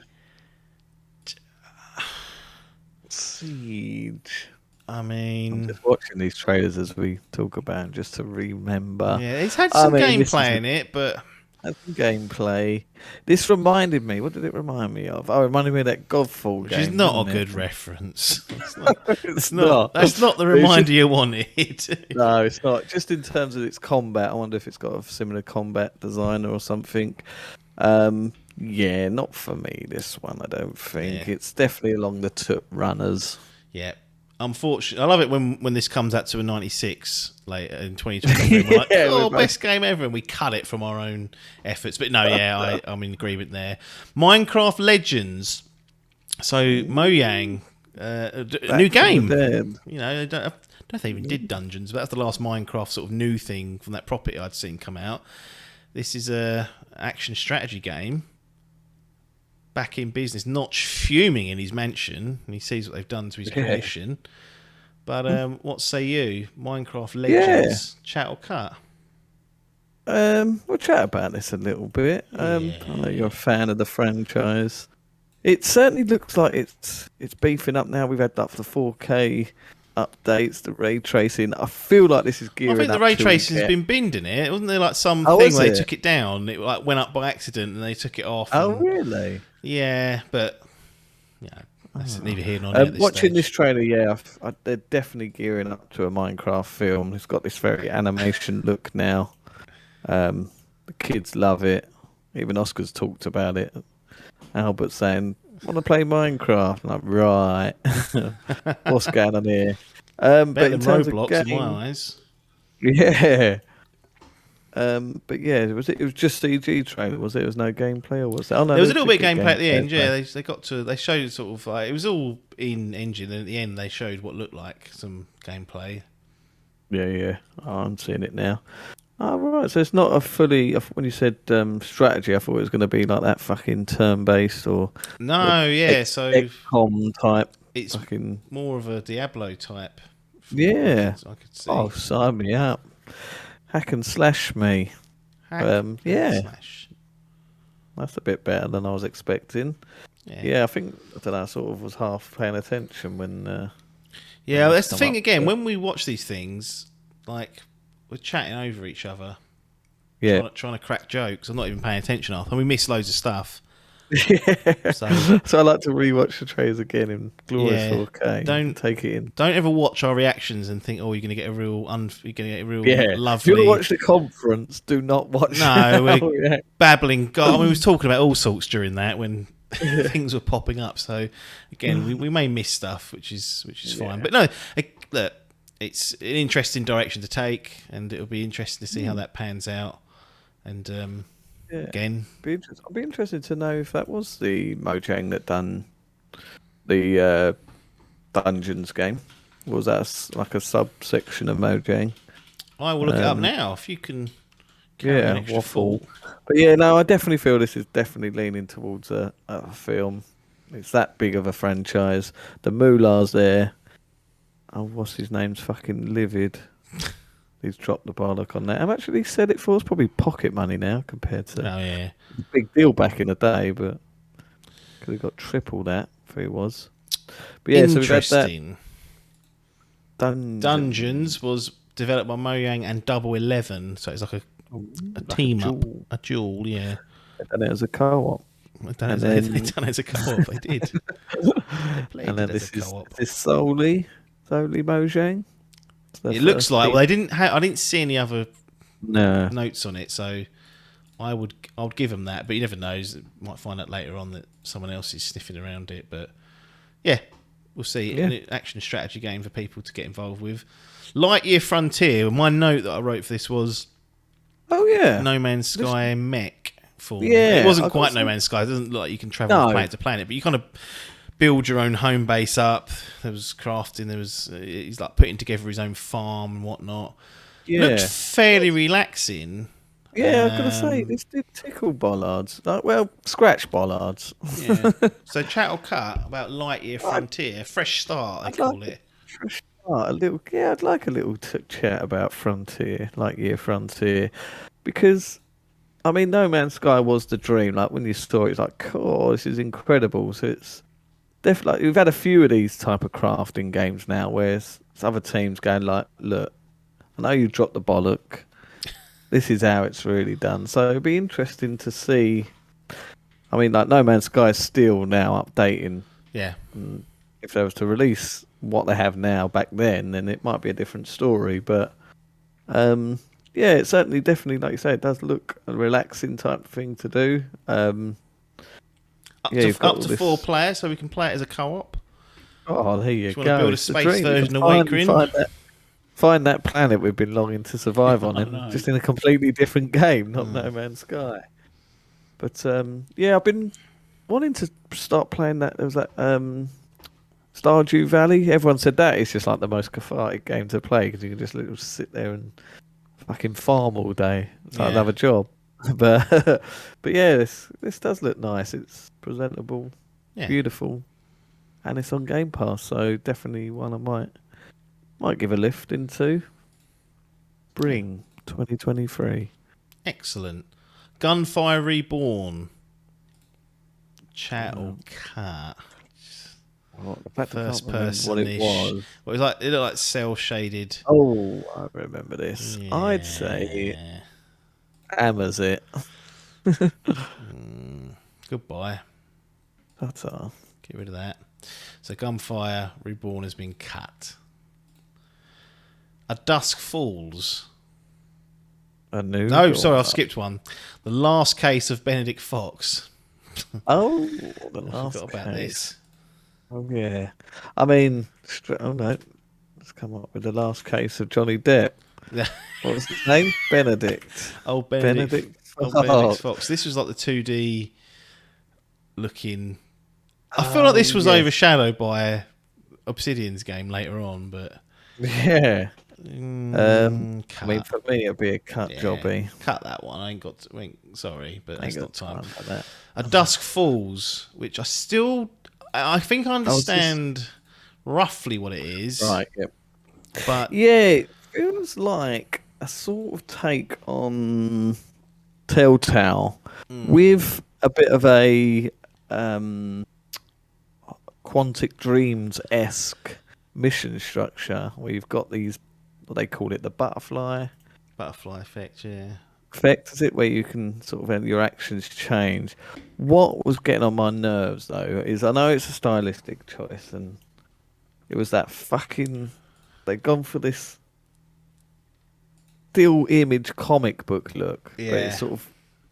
Siege. I mean, I'm just watching these trailers as we talk about them, just to remember. Yeah, it's had some gameplay in it, but had some gameplay. This reminded me. What did it remind me of? Oh, it reminded me of that Godfall game. Which is not a good reference. It's not. That's not the reminder you wanted. No, it's not. Just in terms of its combat, I wonder if it's got a similar combat designer or something. Yeah, not for me, this one, I don't think. Yeah. It's definitely along the Toot runners. Yeah. Unfortunately, I love it when this comes out to a 96 later in 2023. We're like, best game ever, and we cut it from our own efforts. But no, I'm in agreement there. Minecraft Legends. So Mojang, a new game. You know, I don't know if they even did dungeons, but that's the last Minecraft sort of new thing from that property I'd seen come out. This is a action strategy game. Back in business, Notch fuming in his mansion, and he sees what they've done to his creation. But what say you? Minecraft Legends, chat or cut? We'll chat about this a little bit. I know you're a fan of the franchise. It certainly looks like it's beefing up now. We've had up the 4K updates, the ray tracing. I feel like this is gearing up. I think the ray tracing has been binned in it. Wasn't there like some thing where they took it down? It like went up by accident and they took it off. Oh, really? Yeah, but that's neither here nor there. Watching this trailer, they're definitely gearing up to a Minecraft film. It's got this very animation look now. The kids love it. Even Oscar's talked about it. Albert saying, "Want to play Minecraft?" I'm like, right. What's going on here? But Better in than terms of Roblox in game, my eyes. yeah. But yeah, it was just CG trailer, was it? There was no gameplay, or was it? Oh no, There was a there little bit of did get gameplay at the end. Yeah, gameplay. they showed sort of it was all in engine, and at the end they showed what looked like some gameplay. Yeah. Oh, I'm seeing it now. Oh, right. So it's not a fully. When you said strategy, I thought it was going to be like that fucking turn-based or No, yeah, so XCOM type. it's Fucking more of a Diablo type. From yeah. what I could see. Oh, sign me up. Hack and slash me. Hack and Yeah, slash. that's a bit better than I was expecting. Yeah. Yeah, I think I don't know. I sort of was half paying attention when. Yeah, when that's this the come thing up, again. but- When we watch these things, like we're chatting over each other, Yeah. trying to crack jokes. I'm not even paying attention half, and we miss loads of stuff. So, so I like to rewatch the trailers again in glorious Yeah, 4K. don't- Take it in. Don't ever watch our reactions and think, "Oh, you're going to get a real, you're going to get a real Yeah. If you lovely." want to watch the conference, do not watch. No, we're Oh, yeah. babbling. God, I mean, we was talking about all sorts during that when things were popping up. So again, we may miss stuff, which is fine. But no, look, it's an interesting direction to take, and it'll be interesting to see how that pans out. And again, I'd be interested to know if that was the Mojang that done the Dungeons game. Was that like a subsection of Mojang? I will look it up now. If you can, carry an extra waffle. thought. But yeah, no, I definitely feel this is definitely leaning towards a film. It's that big of a franchise. The moolah's there. Oh, what's his name's fucking livid. He's dropped the bollock on that. How much did he said it for? It's probably pocket money now compared to Oh yeah, big deal back in the day, but could have got triple that if it was. But yeah, so we've had that. interesting. Dungeons Dungeons was developed by Mojang and Double 11, so it's like a like team up, duel. a duel. Yeah, And it was a co-op. I don't know. And They then- done it as a co-op. They did. They played And then it as this a is co-op. solely Mojang. It's the It looks first like. big- Well, I didn't see any other no. notes on it, so I would give them that. But you never know. You might find out later on that someone else is sniffing around it. But yeah, we'll see. Yeah. An action strategy game for people to get involved with. Lightyear Frontier. My note that I wrote for this was Oh yeah. No Man's Sky mech form. Yeah, it wasn't I got quite No some- Man's Sky. It doesn't look like you can travel No. from planet to planet, but you kind of build your own home base up. There was crafting. There was he's like putting together his own farm and whatnot. Yeah. Looked fairly relaxing. Yeah, I was gonna say this did tickle bollards. Scratch bollards. Yeah. So chat or cut about Lightyear Frontier, fresh start they I'd call like it. I'd like a little chat about Frontier, like Year Frontier, because I mean, No Man's Sky was the dream. Like when you saw it, it's like, oh, this is incredible. So it's definitely we've had a few of these type of crafting games now, where it's other teams going like, look, I know you dropped the bollock. This is how it's really done. So it'd be interesting to see. I mean, like No Man's Sky is still now updating. Yeah. If they was to release what they have now back then it might be a different story. But yeah, it certainly, definitely, like you say, it does look a relaxing type of thing to do. Up you've got to all this- 4 players, so we can play it as a co-op. Oh, there you If you go. want to build a It's the space dream. version of Finally Wakering. find that planet we've been longing to survive on, I know. just in a completely different game, not No Man's Sky. But yeah, I've been wanting to start playing that. There was that Stardew Valley. Everyone said that it's just like the most cathartic game to play because you can just literally sit there and fucking farm all day. It's like Yeah. another job. But but yeah, this does look nice. It's presentable, Yeah. beautiful, and it's on Game Pass. So definitely one I might give a lift into. Bring 2023. Excellent. Gunfire Reborn. Chat or cat. The fact I First can't remember person what it ish. was. Well, it looked like cell shaded. Oh, I remember this. I'd say hammers it. Goodbye. That's all. Get rid of that. So Gunfire Reborn has been cut. A Dusk Falls. A new. No, sorry, I've skipped one. The Last Case of Benedict Fox. Oh, the I last forgot about case. this. Oh yeah. I mean, oh no, it's come up with the last case of Johnny Depp. What was his name? Benedict. Old Benedict Fox. Fox. This was like the 2D looking. I feel like this was overshadowed by Obsidian's game later on, but yeah. cut. I mean, for me, it'd be a cut jobby. Cut that one. I ain't got. Sorry, but that's not time. For that. A Dusk Falls, which I think I understand roughly what it is. Right. Yep. But yeah, it feels like a sort of take on Telltale with a bit of a Quantic Dreams-esque mission structure where you've got these, what they call it, the butterfly effect, yeah. Effect, is it, where you can sort of your actions change. What was getting on my nerves, though, is I know it's a stylistic choice, and it was that fucking... They've gone for this still image comic book look, but it's sort of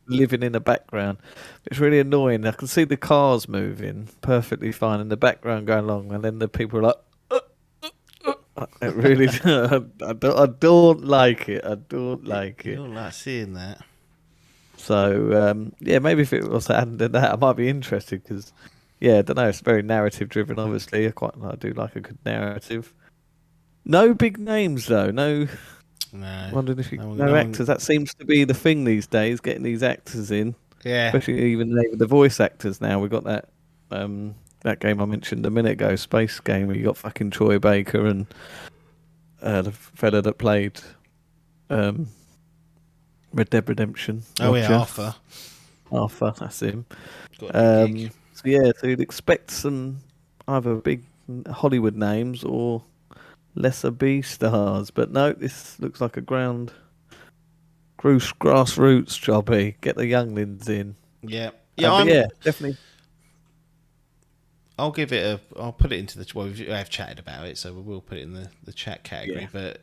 living in the background. It's really annoying. I can see the cars moving perfectly fine in the background going along, and then the people are like, it really, I don't like it. I don't like it. You don't like seeing that. So maybe if it was added that, I might be interested because, I don't know. It's very narrative driven. Obviously, I do like a good narrative. No big names though. No. Wondering if no actors. That seems to be the thing these days. Getting these actors in. Yeah. Especially even the voice actors now. We've got that that game I mentioned a minute ago, Space Game, where you got fucking Troy Baker and the fella that played Red Dead Redemption. Oh yeah, Arthur. Arthur, that's him. So you'd expect some either big Hollywood names or lesser B stars, but no, this looks like a grassroots jobby. Get the younglings in. Yeah, definitely. I'll give it I'll put it into the. Well, we have chatted about it, so we will put it in the chat category. Yeah. But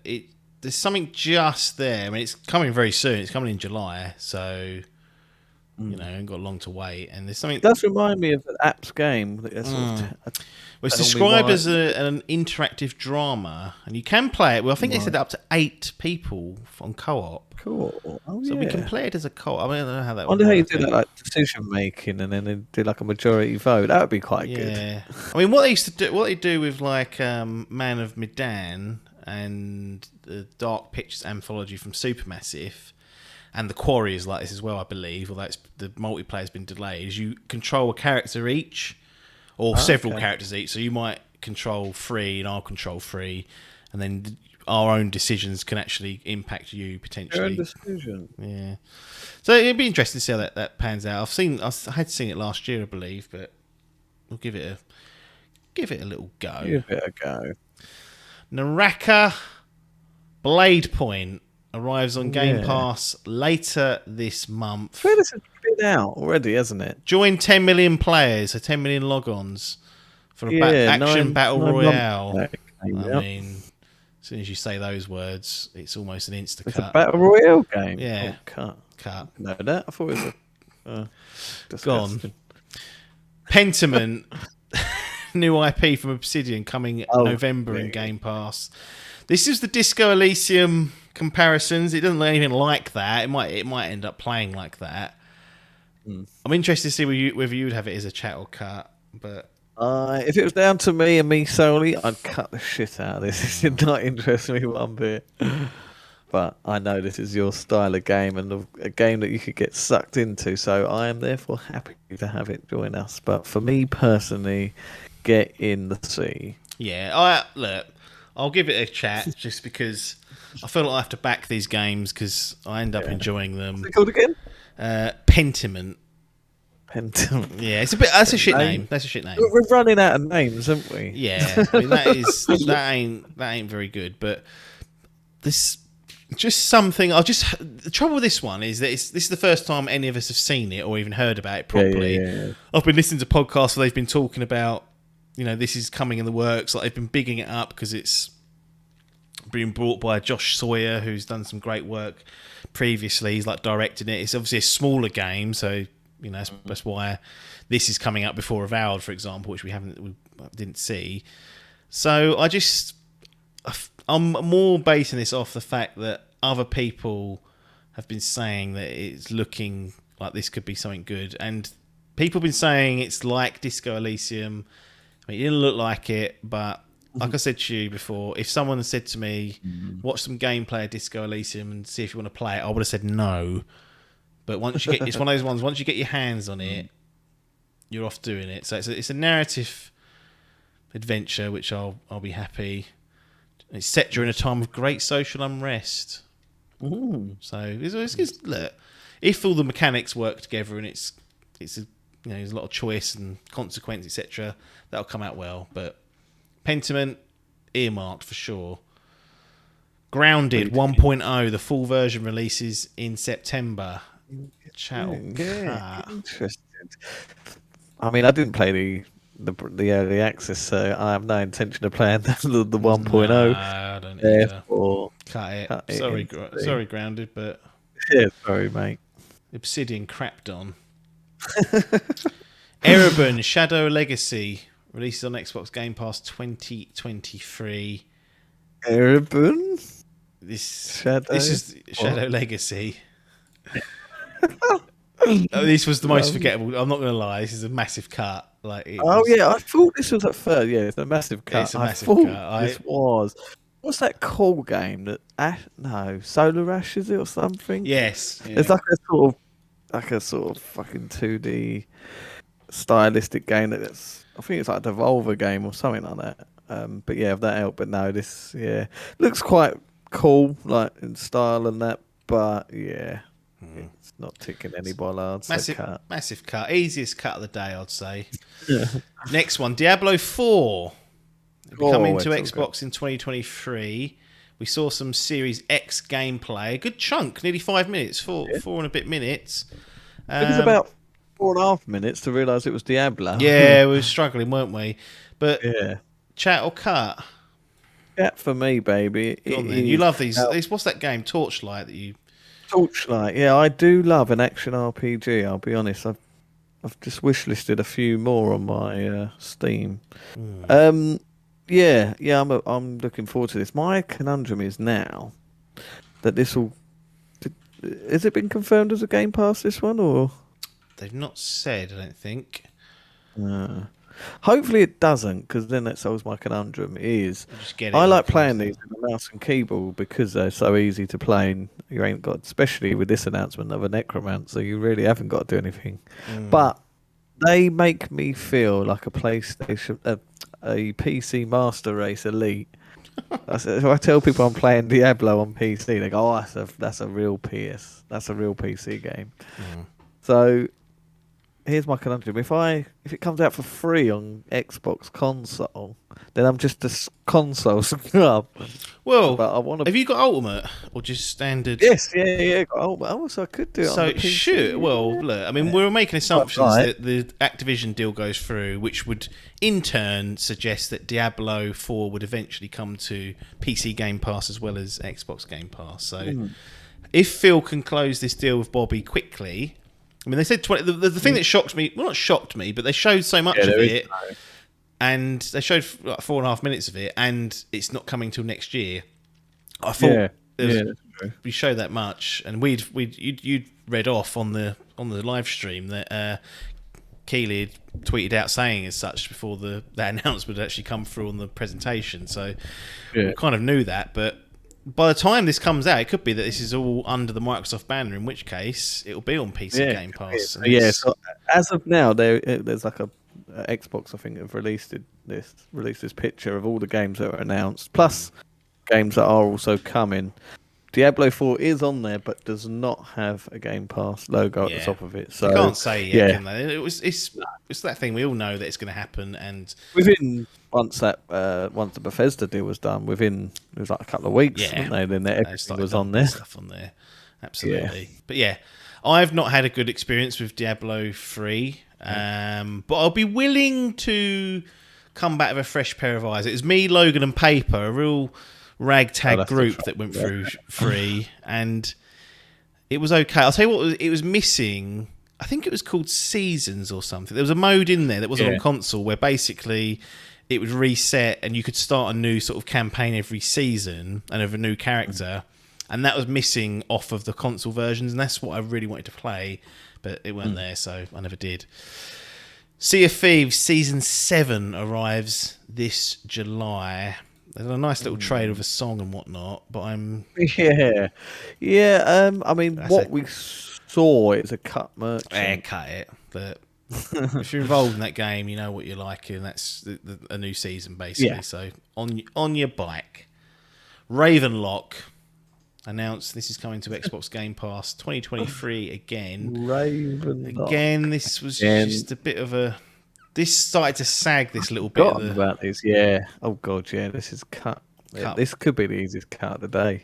there's something just there. I mean, it's coming very soon. It's coming in July, so ain't got long to wait. And there's something. It does remind me of an Apps game. It's described as an interactive drama, and you can play it. Well, I think they said up to 8 people on co-op. Cool. So we can play it as a co-op. I mean, I don't know how that. I wonder how you do that, like decision making, and then do like a majority vote. That would be quite good. Yeah. I mean, what they do with like Man of Medan and the Dark Pictures anthology from Supermassive, and The Quarry is like this as well, I believe. Although the multiplayer's been delayed, is you control a character each, or several characters each. So you might control 3, and I'll control 3, and then our own decisions can actually impact you potentially. Your own decision. Yeah. So it'd be interesting to see how that pans out. I had seen it last year, I believe, but we'll give it a little go. Give it a go. Naraka Blade Point arrives on Game Pass later this month. I feel this has been out already, hasn't it? Join 10 million players, so 10 million logons for a action battle royale. I mean, as soon as you say those words, it's almost an Instacut. It's a battle royale game. Yeah, cut. No, that I thought it was gone. Pentiment, new IP from Obsidian coming November in Game Pass. This is the Disco Elysium comparisons. It doesn't look anything like that. It might end up playing like that. I'm interested to see whether you would have it as a chat or cut, but. If it was down to me and me solely, I'd cut the shit out of this. This did not interest me one bit. But I know this is your style of game and a game that you could get sucked into, so I am therefore happy to have it join us. But for me personally, get in the sea. Yeah, I'll give it a chat just because I feel like I have to back these games because I end up enjoying them. What's it called again? Pentiment. Yeah, it's a bit. That's a shit name. That's a shit name. We're running out of names, aren't we? Yeah, I mean, that ain't very good. But this just something. The trouble with this one is that this is the first time any of us have seen it or even heard about it properly. Yeah. I've been listening to podcasts where they've been talking about, this is coming in the works. Like they've been bigging it up because it's being brought by Josh Sawyer, who's done some great work previously. He's like directing it. It's obviously a smaller game, so. That's why this is coming out before Avowed, for example, which we didn't see. So I I'm more basing this off the fact that other people have been saying that it's looking like this could be something good, and people have been saying it's like Disco Elysium. I mean, it didn't look like it, but like I said to you before, if someone said to me, watch some gameplay of Disco Elysium and see if you want to play it, I would have said no. But once you get, it's one of those ones, once you get your hands on it, you're off doing it. So it's a narrative adventure, which I'll be happy. It's set during a time of great social unrest. Ooh. So it's look, if all the mechanics work together and it's a, there's a lot of choice and consequence, etc., that'll come out well. But Pentiment, earmarked for sure. Grounded 1.0, the full version releases in September. Chat. Interesting. I mean, I didn't play the early access, so I have no intention of playing the 1.0. No, I don't either. Cut it. Sorry, sorry, Grounded, but yeah, sorry, mate. Obsidian crapped on. Erebon Shadow Legacy releases on Xbox Game Pass 2023. Erebon? This Shadow? This is Shadow Legacy. This was the most forgettable. I'm not going to lie. This is a massive cut. Yeah, I thought this was at first. Yeah, it's a massive cut. It's a massive cut. This was. What's that cool game that Solar Ash, is it, or something? Yes. Yeah. It's like a sort of fucking 2D stylistic game that's, I think it's like a Devolver game or something like that. But yeah, if that helped. But no, this looks quite cool, like in style and that. But yeah, it's not ticking any bollards. Massive cut. Easiest cut of the day, I'd say. Next one, Diablo 4. Coming to Xbox in 2023. We saw some Series X gameplay. A good chunk, nearly 5 minutes, four and a bit minutes. It was about 4.5 minutes to realise it was Diablo. Yeah, we were struggling, weren't we? But yeah. Chat or cut? Chat for me, baby. You love these. What's that game, Torchlight, that you... Torchlight, yeah, I do love an action RPG, I'll be honest. I've just wishlisted a few more on my Steam. Yeah, I'm looking forward to this. My conundrum is now that this will... Has it been confirmed as a Game Pass, this one, or...? They've not said, I don't think. Hopefully it doesn't, because then that solves my conundrum. I like playing these with a mouse and keyboard because they're so easy to play, and you ain't got, especially with this announcement of a Necromancer, you really haven't got to do anything. But they make me feel like a PlayStation, a PC Master Race Elite. So I tell people I'm playing Diablo on PC, they go, "Oh, that's a real PS, that's a real PC game." So here's my conundrum: if it comes out for free on Xbox console, then I'm just a console scrub. Well, but I want to. Have you got Ultimate or just standard? Yes, yeah. Got Ultimate. Oh, so I could do it. So on the PC. sure. Well, look. I mean, we're making assumptions that the Activision deal goes through, which would in turn suggest that Diablo 4 would eventually come to PC Game Pass as well as Xbox Game Pass. So if Phil can close this deal with Bobby quickly. I mean, they said 20. The thing that shocked me, well, not shocked me, but they showed so much of it, and they showed like 4.5 minutes of it, and it's not coming till next year. I thought we showed that much, and you'd read off on the live stream that Keeley had tweeted out saying as such before that announcement had actually come through on the presentation. So we kind of knew that, but. By the time this comes out, it could be that this is all under the Microsoft banner, in which case it'll be on PC Game Pass. So as of now, there's like a Xbox, I think, have released this picture of all the games that are announced, plus games that are also coming. Diablo 4 is on there, but does not have a Game Pass logo at the top of it. So you can't say yet, can they? It's that thing we all know that it's going to happen, and once the Bethesda deal was done, it was like a couple of weeks, weren't they? Then everything was on there. Stuff on there, absolutely. But yeah, I've not had a good experience with Diablo 3, but I'll be willing to come back with a fresh pair of eyes. It was me, Logan, and Paper, a real ragtag group that went through 3, and it was okay. I'll tell you what, it was missing. I think it was called Seasons or something. There was a mode in there that wasn't on console where basically it would reset and you could start a new sort of campaign every season and of a new character. And that was missing off of the console versions, and that's what I really wanted to play, but it weren't there, so I never did. Sea of Thieves Season 7 arrives this July. There's a nice little trailer of a song and whatnot, but I'm... Yeah. I mean, we saw is a cut merchant. Cut it. But if you're involved in that game, you know what you're like, and that's a new season, basically. Yeah. So, on your bike. Ravenlock announced this is coming to Xbox Game Pass 2023 again. Ravenlock. Again, this was just a bit of a... This started to sag this little bit. About this, yeah. Oh, God, yeah, this is cut. Yeah, this could be the easiest cut of the day.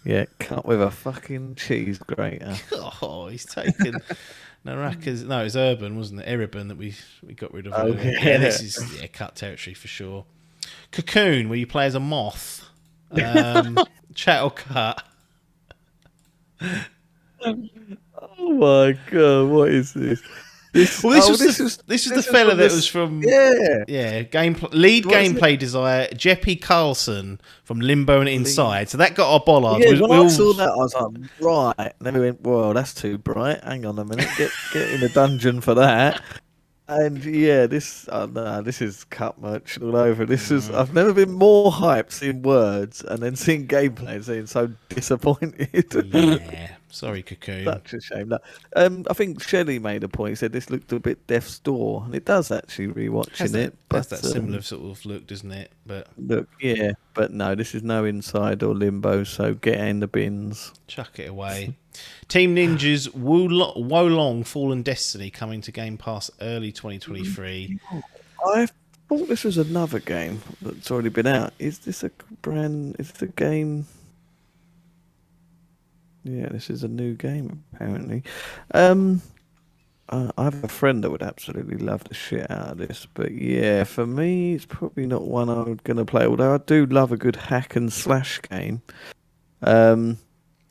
Yeah, cut with a fucking cheese grater. Oh, he's taken... Naraka's... No, it was Urban, wasn't it? Erebin that we got rid of. Oh, yeah, this is cut territory for sure. Cocoon, where you play as a moth. Chat or cut? Oh my God, what is this? This is the fella that was from lead gameplay designer Jeppy Carlson from Limbo and Inside. So that got our bollards. Yeah, when I saw that, I was like, right. And then we went, well, that's too bright. Hang on a minute, get in the dungeon for that. And yeah, this is cut merchant all over. I've never been more hyped seeing words and then seeing gameplay and seeing so disappointed. Yeah, sorry, Cocoon. Such a shame. No, I think Shelley made a point. He said this looked a bit Death's Door, and it does actually rewatching it. That's that similar sort of look, doesn't it? But look, yeah, but no, this is no Inside or Limbo, so get it in the bins. Chuck it away. Team Ninja's Wolong Fallen Destiny coming to Game Pass early 2023. I thought this was another game that's already been out. Is this a brand? Is the game? Yeah, this is a new game apparently. I have a friend that would absolutely love the shit out of this, but yeah, for me, it's probably not one I'm gonna play. Although I do love a good hack and slash game.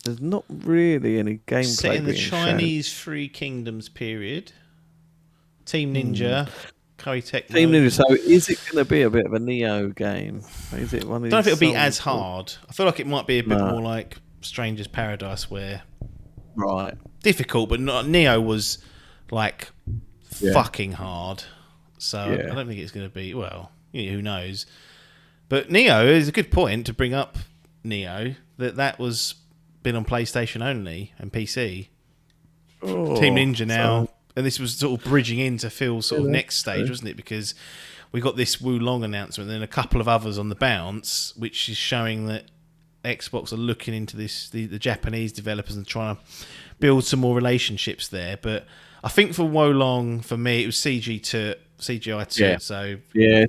There's not really any gameplay. Set in the Chinese Three Kingdoms period. Team Ninja, Koei Tecmo. Team Ninja. So is it going to be a bit of a Neo game? Is it one of I don't know if it'll be as hard. I feel like it might be a bit more like Stranger's Paradise, where difficult, but not. Neo was like fucking hard. So I don't think it's going to be. Well, who knows? But Neo is a good point to bring up. Neo that was. Been on PlayStation only and PC. Team Ninja now, and this was sort of bridging into Phil's sort of next stage, wasn't it? Because we got this Wulong announcement, and then a couple of others on the bounce, which is showing that Xbox are looking into this, the Japanese developers, and trying to build some more relationships there. But I think for Wolong, for me, it was CGI too. Yeah. So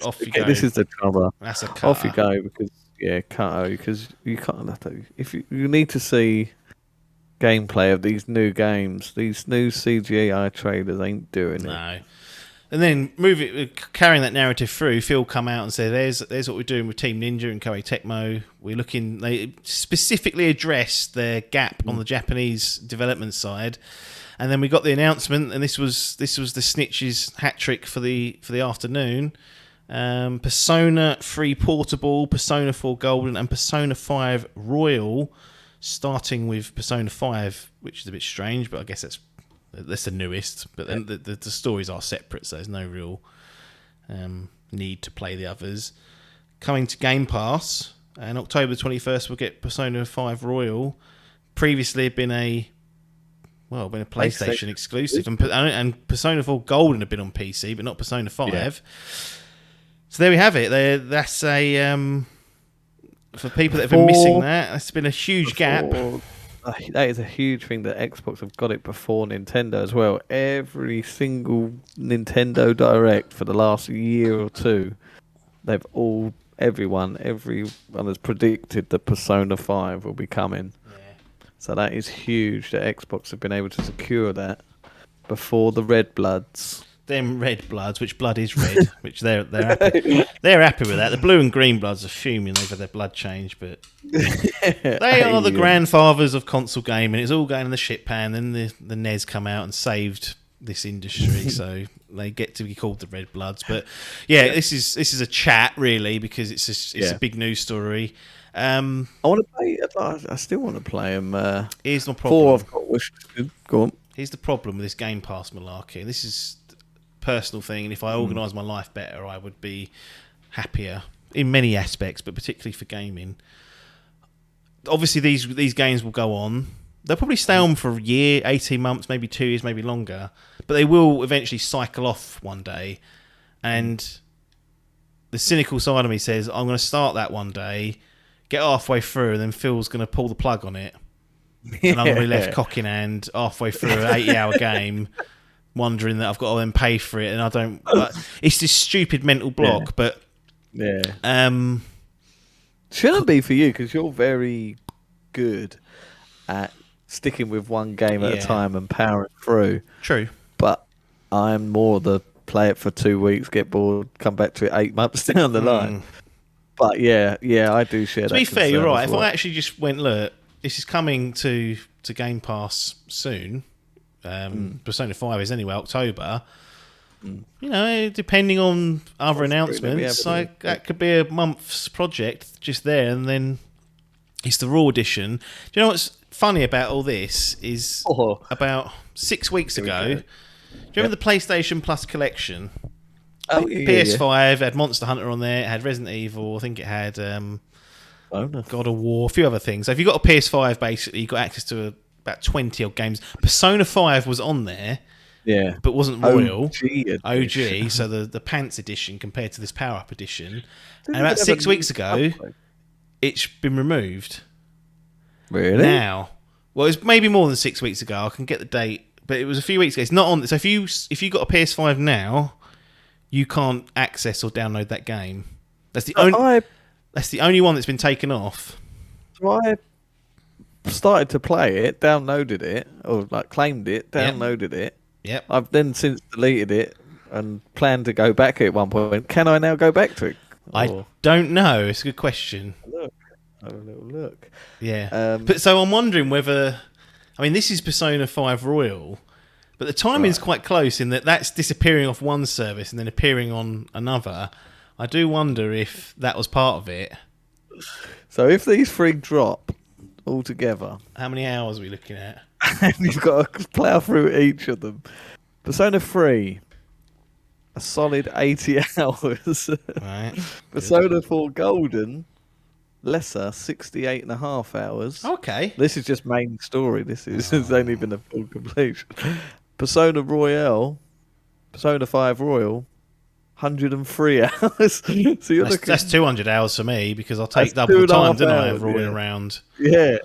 off you go. This is the trouble. That's a cutter. Off you go because. Yeah, cut because you can't. If you need to see gameplay of these new games, these new CGI trailers ain't doing it. No. And then carrying that narrative through, Phil come out and said, "There's what we're doing with Team Ninja and Koei Tecmo. We're looking." They specifically addressed their gap on the Japanese development side, and then we got the announcement, and this was the Snitches hat trick for the afternoon. Persona 3 Portable, Persona 4 Golden, and Persona 5 Royal, starting with Persona 5, which is a bit strange, but I guess that's the newest. But then the stories are separate, so there's no real need to play the others. Coming to Game Pass, and October 21st we'll get Persona 5 Royal. Previously had been a PlayStation exclusive, and Persona 4 Golden had been on PC, but not Persona 5. Yeah. So there we have it. That's a for people that have been missing that. That's been a huge gap. That is a huge thing that Xbox have got it before Nintendo as well. Every single Nintendo Direct for the last year or two, everyone has predicted that Persona 5 will be coming. Yeah. So that is huge that Xbox have been able to secure that before the Red Bloods. Them red bloods, which blood is red, which they're happy. They're happy with that. The blue and green bloods are fuming over their blood change, but they are the grandfathers of console gaming. It's all going in the shit pan. Then the NES come out and saved this industry, so they get to be called the Red Bloods. But yeah, this is a chat really because it's a big news story. I want to play. I still want to play them. Here's my problem. 4 I've got wished. Go on. Here's the problem with this Game Pass malarkey. This is a personal thing, and if I organise my life better, I would be happier in many aspects, but particularly for gaming. Obviously, these games will go on. They'll probably stay on for a year, 18 months, maybe 2 years, maybe longer. But they will eventually cycle off one day. And the cynical side of me says, I'm going to start that one day, get halfway through, and then Phil's going to pull the plug on it. And I'm going to be left cock in hand halfway through an 80-hour game, wondering that I've got to then pay for it. And I don't... It's this stupid mental block, but... Yeah. Shouldn't be for you, because you're very good at sticking with one game at a time and powering through. True. But I'm more the play it for 2 weeks, get bored, come back to it 8 months down the line. But yeah, I do share that. To be fair, you're right. If well. I actually just went, look, this is coming to Game Pass soon. Persona 5 is anyway, October. You know, depending on other announcements, that could be a month's project just there, and then it's the Raw edition. Do you know what's funny about all this is about 6 weeks ago, do you remember the PlayStation Plus collection? PS5 had Monster Hunter on there, it had Resident Evil, I think it had God of War, a few other things. So if you got a PS5, basically, you got access to about 20 odd games. Persona 5 was on there. Yeah, but wasn't Royal. OG, so the pants edition compared to this Power Up edition. And about 6 weeks ago, it's been removed. Really? Now, well, it's maybe more than 6 weeks ago. I can get the date, but it was a few weeks ago. It's not on. So if you got a PS5 now, you can't access or download that game. That's the only. That's the only one that's been taken off. So I started to play it, downloaded it, or claimed it, downloaded it. Yep. I've then since deleted it and planned to go back at one point. Can I now go back to it? I don't know. It's a good question. Have a little look. Yeah. But so I'm wondering whether... I mean, this is Persona 5 Royal, but the timing's quite close in that that's disappearing off one service and then appearing on another. I do wonder if that was part of it. So if these 3 drop all together... How many hours are we looking at? You've got to plough through each of them. Persona 3, a solid 80 hours. Right. Persona 4 Golden, lesser, 68.5 hours. Okay. This is just main story. This is it's only been a full completion. Persona Royale, Persona 5 Royal, 103 hours. So you're that's 200 hours for me because I'll take double the time, didn't I, of rolling around. Yeah.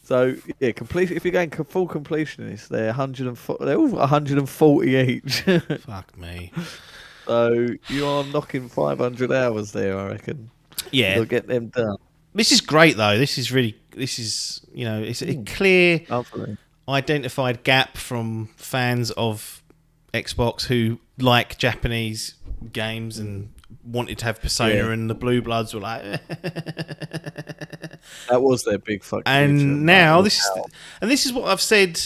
So yeah, if you're going full completionist, they're 140. They're all 140 each. Fuck me. So you are knocking 500 hours there, I reckon. Yeah, you'll get them done. This is great though. This is it's a clear, identified gap from fans of Xbox who like Japanese games and wanted to have Persona, and the Blue Bloods were like that was their big fuck. And now this is what I've said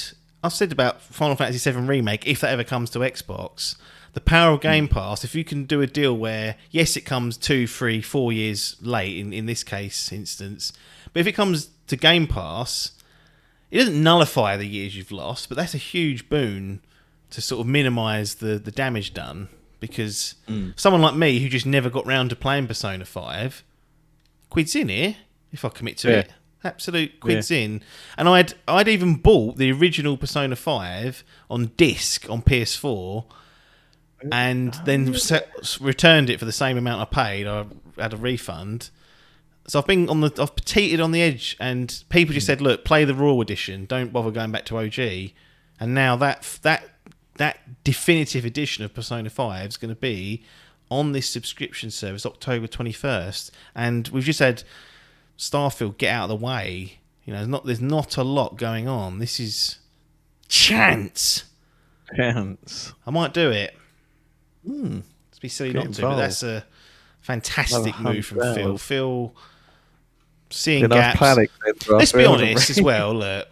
about Final Fantasy VII Remake. If that ever comes to Xbox, the power of Game Pass. If you can do a deal where yes, it comes 2, 3, 4 years late in this instance, but if it comes to Game Pass, it doesn't nullify the years you've lost, but that's a huge boon to sort of minimise the damage done. Because someone like me who just never got round to playing Persona 5, quid's in here if I commit to it. Absolute quid's in. And I'd even bought the original Persona 5 on disc on PS4 and then returned it for the same amount I paid. I had a refund. So I've teetered on the edge, and people just said, look, play the Raw edition, don't bother going back to OG. And now that definitive edition of Persona 5 is going to be on this subscription service October 21st, and we've just had Starfield get out of the way. You know, there's not a lot going on. This is chance. I might do it. It's be silly not to, but that's a fantastic move from Phil. Phil seeing gaps. Let's be honest as well. Look,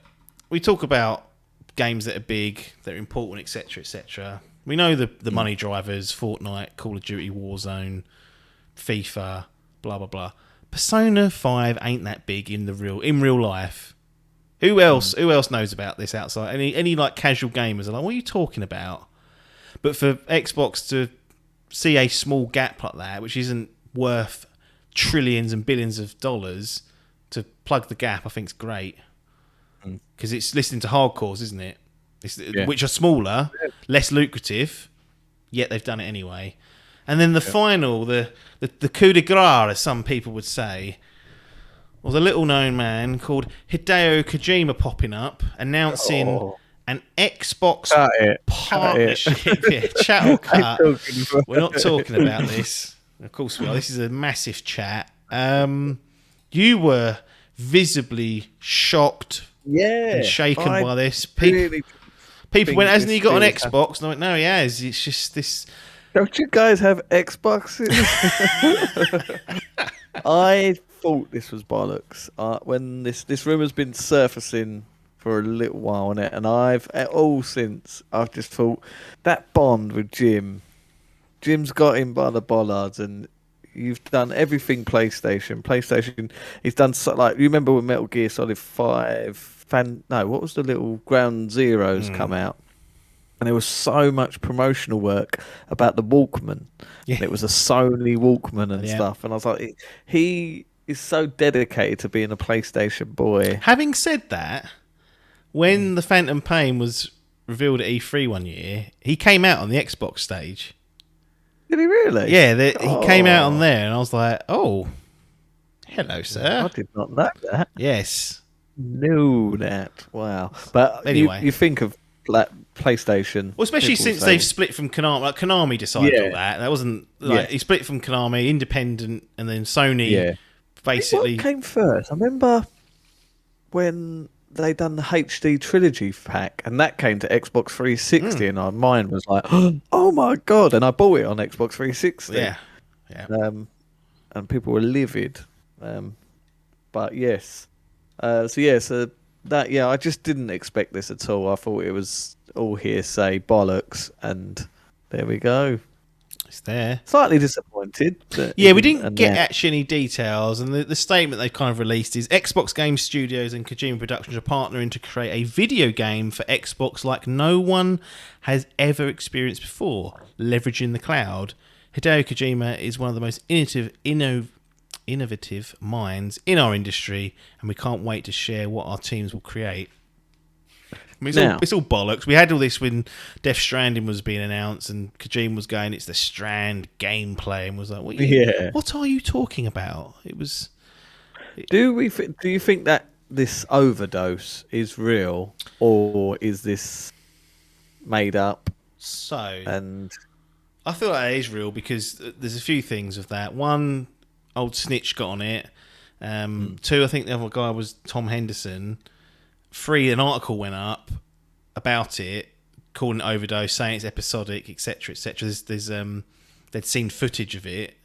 we talk about games that are big, that are important, etc., etc. We know the money drivers: Fortnite, Call of Duty, Warzone, FIFA, blah blah blah. Persona 5 ain't that big in real life. Who else knows about this outside? Any like casual gamers are like, what are you talking about? But for Xbox to see a small gap like that, which isn't worth trillions and billions of dollars, to plug the gap, I think is great. Because it's listening to hardcores, isn't it? Which are smaller, less lucrative, yet they've done it anyway. And then the final, the coup de grace, as some people would say, was a little-known man called Hideo Kojima popping up, announcing an Xbox partnership. Yeah, chat or cut. We're not talking about this. Of course we are. This is a massive chat. You were visibly shocked and shaken by this. People went, hasn't he got an Xbox? And I went, no, he has. It's just this... Don't you guys have Xboxes? I thought this was bollocks. When this rumour's been surfacing for a little while on it, and I've just thought that bond with Jim's got him by the bollards, and you've done everything PlayStation. He's done you remember when Metal Gear Solid 5 what was the little Ground Zeroes come out? And there was so much promotional work about the Walkman. Yeah. And it was a Sony Walkman and stuff. And I was like, he is so dedicated to being a PlayStation boy. Having said that, when the Phantom Pain was revealed at E3 one year, he came out on the Xbox stage. Did he really? Yeah, he came out on there, and I was like, oh, hello, sir. I did not know that. Yes. Knew that. Wow. But anyway, you think of PlayStation. Well, especially since they've split from Konami. Like, Konami decided all that. That wasn't... he split from Konami, independent, and then Sony basically... What came first? I remember when they done the HD Trilogy pack, and that came to Xbox 360, and our mind was like, oh my God, and I bought it on Xbox 360. Yeah. And people were livid. But yes. So I just didn't expect this at all. I thought it was all hearsay, bollocks, and there we go. It's there. Slightly disappointed. Yeah, we didn't get actually any details, and the statement they kind of released is Xbox Game Studios and Kojima Productions are partnering to create a video game for Xbox like no one has ever experienced before, leveraging the cloud. Hideo Kojima is one of the most innovative minds in our industry, and we can't wait to share what our teams will create. I mean, it's all bollocks. We had all this when Death Stranding was being announced, and Kojima was going, "It's the Strand gameplay," and was like, "What are you talking about?" It was. Do you think that this overdose is real, or is this made up? And I feel like it is real because there's a few things of that. One, old Snitch got on it. Two, I think the other guy was Tom Henderson. 3, an article went up about it, calling it overdose, saying it's episodic, etc., etc. They'd seen footage of it,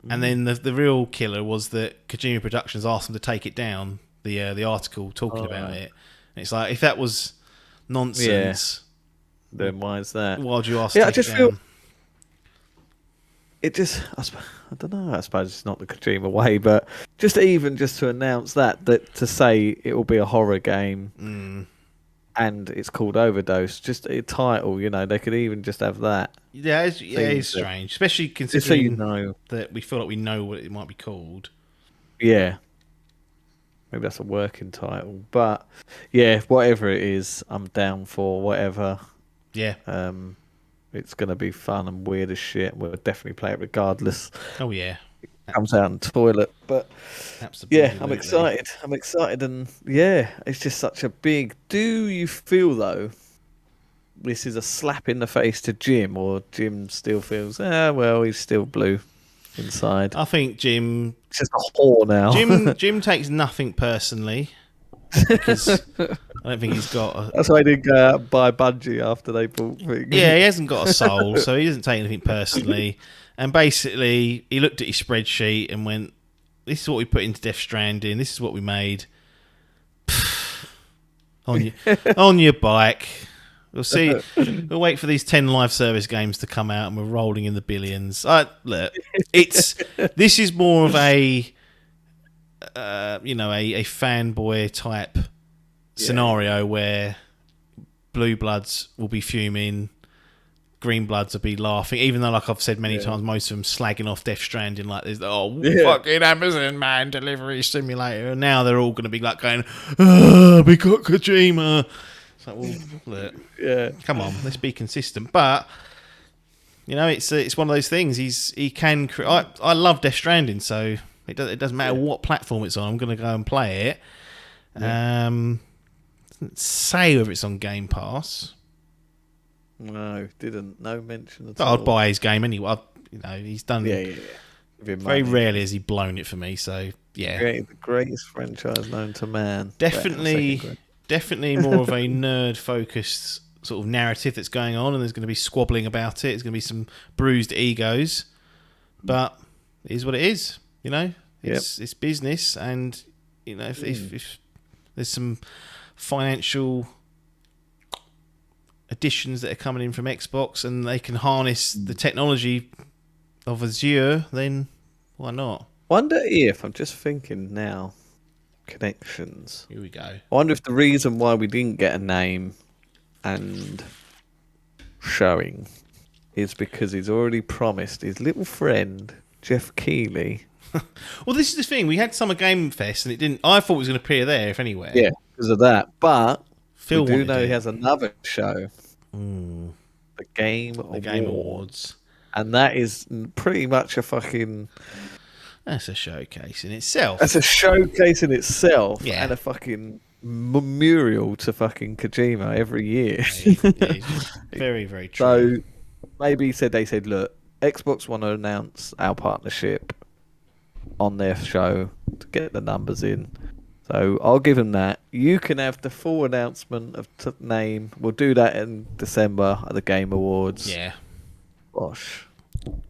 and then the real killer was that Kojima Productions asked them to take it down. The article talking about it, and it's like, if that was nonsense, then why is that? Why would you ask? I just feel it just. I don't know. I suppose it's not the Kojima way, but just to announce that to say it will be a horror game, and it's called Overdose, just a title. They could even just have that. Yeah, it's strange, especially considering that we feel like we know what it might be called. Yeah, maybe that's a working title, but yeah, whatever it is, I'm down for whatever. Yeah. It's going to be fun and weird as shit. We'll definitely play it regardless. Oh, yeah. It comes out in the toilet. But absolutely. Yeah, I'm excited. And yeah, it's just such a big... Do you feel, though, this is a slap in the face to Jim, or Jim still feels, he's still blue inside? I think Jim... It's just a whore now. Jim takes nothing personally. Because I don't think he's got that's why he didn't go out and buy Bungie after they bought things. Yeah, he hasn't got a soul, so he doesn't take anything personally. And basically, he looked at his spreadsheet and went, "This is what we put into Death Stranding. This is what we made." On your bike. We'll see. We'll wait for these 10 live service games to come out, and we're rolling in the billions. Look, this is more of a a fanboy type scenario where blue bloods will be fuming, green bloods will be laughing, even though, like I've said many times, most of them slagging off Death Stranding like this. Fucking Amazon Man delivery simulator, and now they're all going to be like going, we got Kojima. It's like, well, look, come on, let's be consistent. But it's one of those things. He can. I love Death Stranding, so it doesn't matter what platform it's on. I'm going to go and play it. Doesn't say whether it's on Game Pass. No, didn't. No mention at all. I'd buy his game anyway. He's done. Very rarely has he blown it for me. So the greatest franchise known to man. Definitely more of a nerd-focused sort of narrative that's going on, and there's going to be squabbling about it. There's going to be some bruised egos, but it is what it is. It's business, and if there's some financial additions that are coming in from Xbox and they can harness the technology of Azure, then why not? Wonder if, I'm just thinking now, connections. Here we go. I wonder if the reason why we didn't get a name and showing is because he's already promised his little friend, Jeff Keighley. Well, this is the thing. We had Summer Game Fest and it didn't. I thought it was going to appear there, if anywhere. Yeah, because of that. But Phil we do know he has another show. The Game Awards. And that is pretty much a fucking... That's a showcase in itself. That's a showcase in itself. Yeah. And a fucking memorial to fucking Kojima every year. Very, very true. So maybe they said, look, Xbox want to announce our partnership on their show to get the numbers in. So I'll give them that. You can have the full announcement of name. We'll do that in December at the Game Awards. Yeah. Bosh.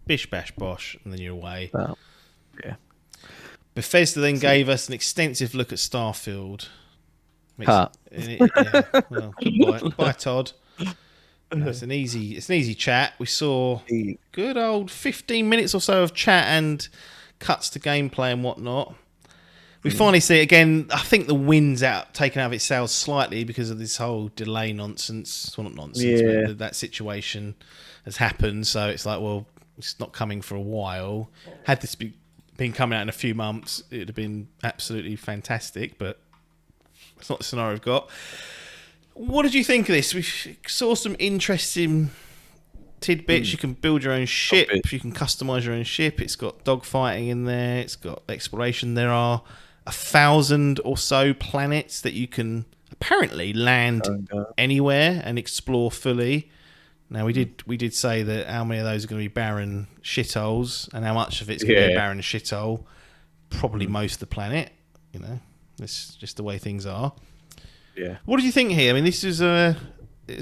Bish, bash, bosh, and then you're away. Yeah. Bethesda then gave us an extensive look at Starfield. Cut. Bye, Todd. No, it's an easy chat. We saw good old 15 minutes or so of chat and cuts to gameplay and whatnot. We finally see it again. I think the wind's taken out of its sails slightly because of this whole delay nonsense. Well, not nonsense, but that situation has happened. So it's like, well, it's not coming for a while. Had this been coming out in a few months, it would have been absolutely fantastic. But it's not the scenario we've got. What did you think of this? We saw some interesting tidbits. You can build your own ship. You can customize your own ship. It's got dogfighting in there. It's got exploration. There are 1,000 or so planets that you can apparently land anywhere and explore fully. Now we did say that how many of those are going to be barren shitholes and how much of it's going to be a barren shithole. Probably most of the planet. It's just the way things are. Yeah. What did you think here? I mean, this is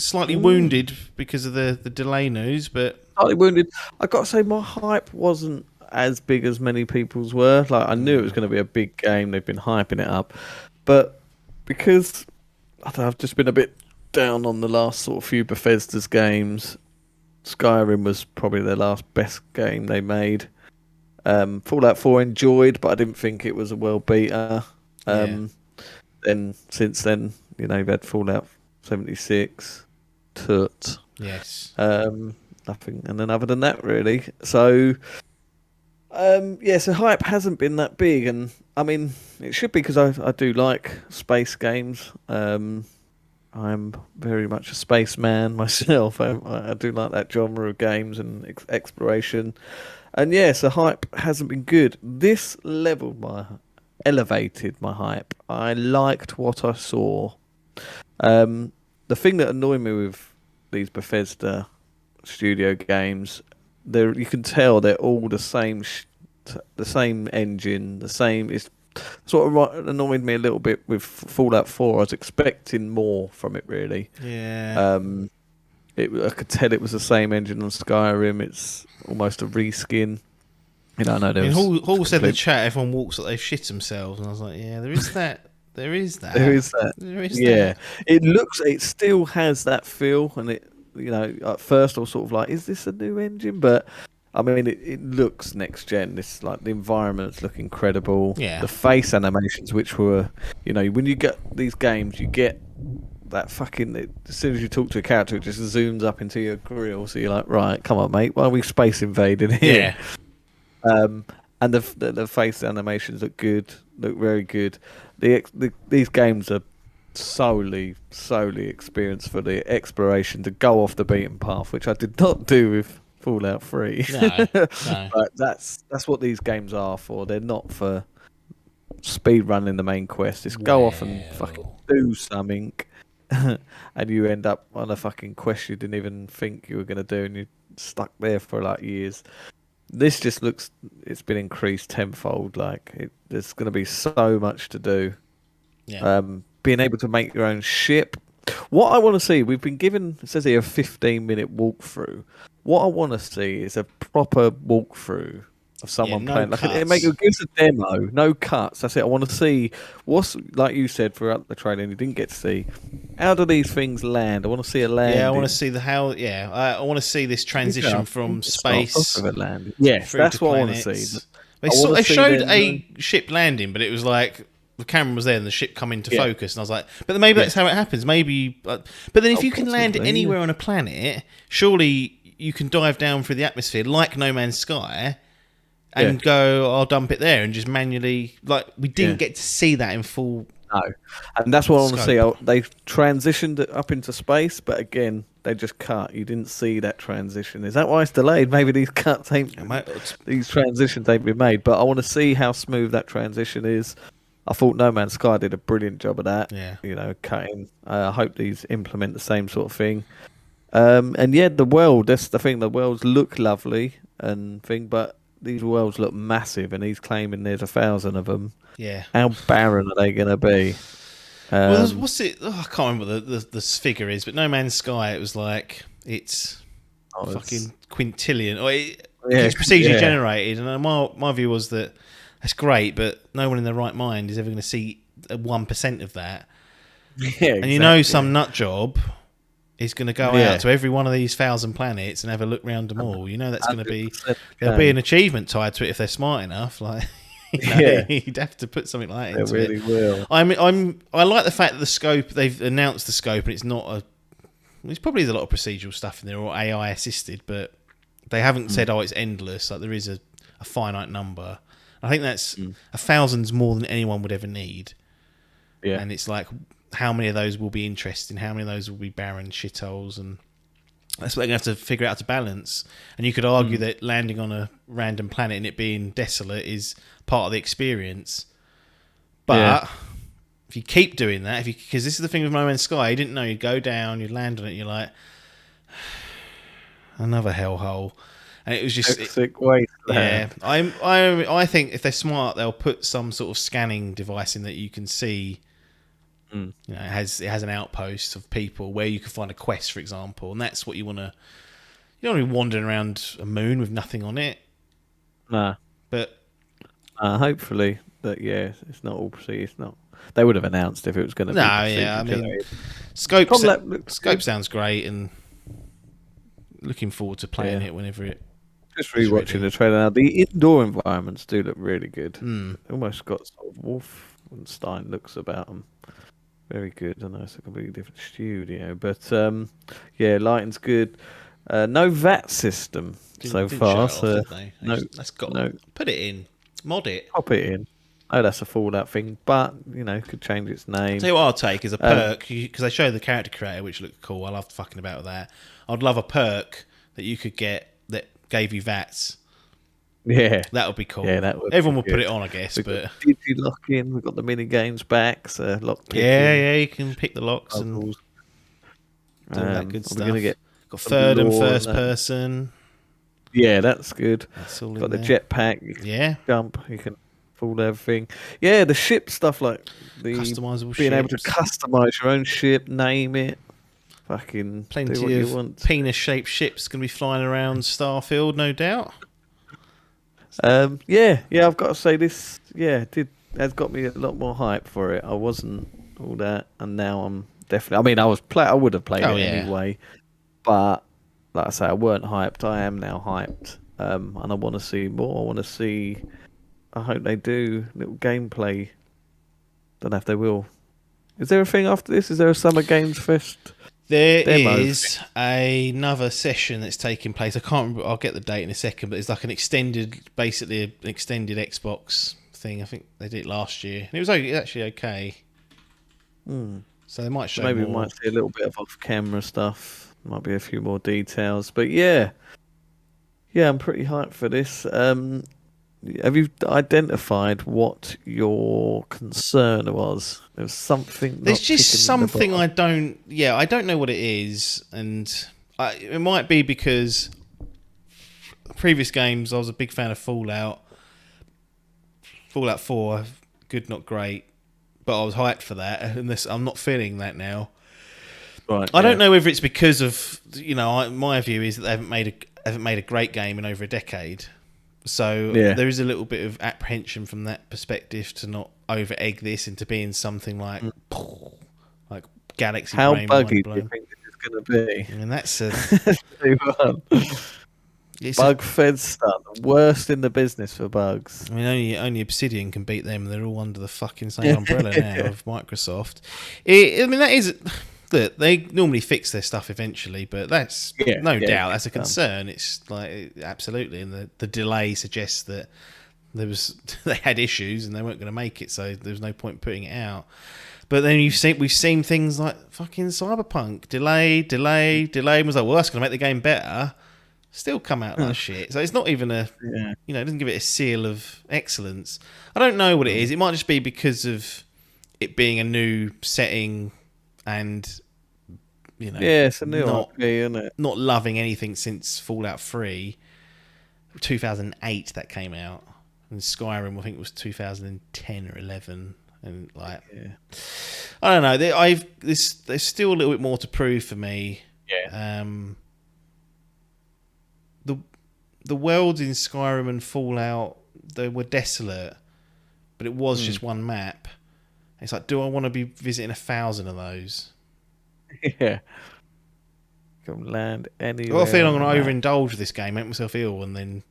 slightly wounded because of the delay news, but slightly wounded. I got to say, my hype wasn't as big as many people's were. Like, I knew it was going to be a big game. They've been hyping it up, but because I've just been a bit down on the last sort of few Bethesda's games. Skyrim was probably their last best game they made. Fallout 4 enjoyed, but I didn't think it was a world beater. Then since then, you've had Fallout 76, Tut. Yes. Nothing, and then other than that, really. So, so hype hasn't been that big, and I mean, it should be because I do like space games. I'm very much a spaceman myself. I do like that genre of games and exploration, and so hype hasn't been good. This elevated my hype. I liked what I saw. The thing that annoyed me with these Bethesda studio games, you can tell they're all the same, the same engine, the same. It's sort of annoyed me a little bit with Fallout 4. I was expecting more from it, really. Yeah. I could tell it was the same engine on Skyrim. It's almost a reskin. I know there was... Hall said in the chat, everyone walks like they've shit themselves, and I was like, yeah, there is that There is that. There is that. There is Yeah, that. it still has that feel, and it, at first I was sort of like, is this a new engine? But I mean, it looks next gen. This, like, the environments look incredible. Yeah. The face animations, which were, when you get these games, you get that fucking, as soon as you talk to a character, it just zooms up into your grill. So you're like, right, come on, mate, why are we space invading here? Yeah. And the face animations look good, look very good. These games are solely experienced for the exploration, to go off the beaten path, which I did not do with Fallout 3. No. But that's what these games are for. They're not for speed running the main quest. It's go off and fucking do something, and you end up on a fucking quest you didn't even think you were going to do, and you're stuck there for like years. This just looks, it's been increased tenfold. Like, there's going to be so much to do. Yeah. Being able to make your own ship. What I want to see, we've been given, it says here, a 15-minute walkthrough. What I want to see is a proper walkthrough of someone playing. Like, it gives a demo, no cuts. That's it. I want to see what's, like you said throughout the trailer, and you didn't get to see. How do these things land? I want to see a land. Yeah, I want to see I want to see this transition from space. Yes, that's what I want to see. They showed a ship landing, but it was like the camera was there and the ship come into focus, and I was like, but then maybe that's how it happens. Maybe, but then if you can land anywhere on a planet, surely you can dive down through the atmosphere like No Man's Sky. And go, I'll dump it there, and just manually, like, we didn't get to see that in full. No, and that's what I want to see. They transitioned it up into space, but again, they just cut. You didn't see that transition. Is that why it's delayed? Maybe these cuts these transitions ain't been made. But I want to see how smooth that transition is. I thought No Man's Sky did a brilliant job of that. Yeah, cutting. I hope these implement the same sort of thing. And yeah, the world. That's the thing. The worlds look lovely and thing, but these worlds look massive, and he's claiming there's 1,000 of them. Yeah. How barren are they going to be? Well, what's it? I can't remember what the figure is, but No Man's Sky, it was like, it's fucking quintillion. Or it's procedurally generated, and my view was that that's great, but no one in their right mind is ever going to see 1% of that. Yeah, exactly. And some nut job is going to go out to every one of these 1,000 planets and have a look round them all. That's going to be, there'll be an achievement tied to it if they're smart enough. Like, you'd have to put something like that into it. They really will. I like the fact that the scope, they've announced the scope, and it's not there's probably a lot of procedural stuff in there, or AI assisted, but they haven't said, it's endless. Like, there is a finite number. I think that's 1,000's more than anyone would ever need. Yeah. And it's like, how many of those will be interesting? How many of those will be barren shitholes? And that's what they're going to have to figure out to balance. And you could argue that landing on a random planet and it being desolate is part of the experience. But if you keep doing that, because this is the thing with No Man's Sky, you didn't know you'd go down, you'd land on it, you're like, another hellhole. And it was just sick waste. Yeah, I think if they're smart, they'll put some sort of scanning device in that you can see. It has an outpost of people where you can find a quest, for example, and that's what you want to. You don't want to be wandering around a moon with nothing on it. Nah, but hopefully that it's not all proceed. It's not. They would have announced if it was going to. No, I mean, scope sounds great, and looking forward to playing it whenever it. Just rewatching the trailer now. The indoor environments do look really good. Almost got sort of Wolfenstein looks about them. Very good. I know it's a completely different studio, but lighting's good. No VAT system so far. So put it in, mod it, pop it in. Oh, that's a Fallout thing, but could change its name. Tell you what I'll take is a perk, because they showed the character creator, which looked cool. I loved fucking about with that. I'd love a perk that you could get that gave you VATs. Yeah, that would be cool. Yeah, that would. Everyone will put it on, I guess. But lock in. We've got the mini games back, so lock. You can pick the locks and do all that good stuff. Got third and first person. Yeah, that's good. That's all got the there. jetpack. You can jump. You can fool everything. Yeah, the ship stuff, like the customizable being able to customize your own ship, name it. Fucking plenty of penis-shaped ships going to be flying around Starfield, no doubt. I've got to say this. Did has got me a lot more hype for it. I wasn't all that, and now I'm definitely. I mean, I would have played Oh, it yeah. anyway, but like I say, I weren't hyped. I am now hyped, and I want to see more. I want to see. I hope they do little gameplay. Don't know if they will. Is there a thing after this? Is there a Summer Games Fest? There Demo is another session that's taking place. I can't remember. I'll get the date in a second, but it's like basically an extended Xbox thing. I think they did it last year, and it was actually okay. So they might show Maybe more. we might see a little bit of off-camera stuff. Might be a few more details, but yeah, I'm pretty hyped for this. Have you identified what your concern was? There was something. There's not just ticking the something box. I don't. Yeah, I don't know what it is, and it might be because previous games I was a big fan of Fallout. Fallout 4, good not great, but I was hyped for that, and I'm not feeling that now. Right, I don't know whether it's because of my view is that they haven't made a great game in over a decade. So there is a little bit of apprehension from that perspective to not over egg this into being something like Galaxy How Brain. buggy do you think this is going to be? I mean, that's a bug-fed stuff, the worst in the business for bugs. I mean, only Obsidian can beat them. They're all under the fucking same umbrella now of Microsoft. That is. Look, they normally fix their stuff eventually, but that's no doubt that's a concern. It's like absolutely, and the delay suggests that they had issues and they weren't going to make it, so there's no point putting it out. But then we've seen things like fucking Cyberpunk delay, and was like, well, that's going to make the game better. Still come out like shit. So it's not even it doesn't give it a seal of excellence. I don't know what it is. It might just be because of it being a new setting. And it's a new IP, isn't it? Not loving anything since Fallout 3, 2008 that came out, and Skyrim I think it was 2010 or 11, and I don't know. There's still a little bit more to prove for me. The worlds in Skyrim and Fallout, they were desolate, but it was just one map. It's like, do I want to be visiting 1,000 of those? Yeah. Can land anywhere. Well, I feel I'm going to overindulge with this game, make myself ill, and then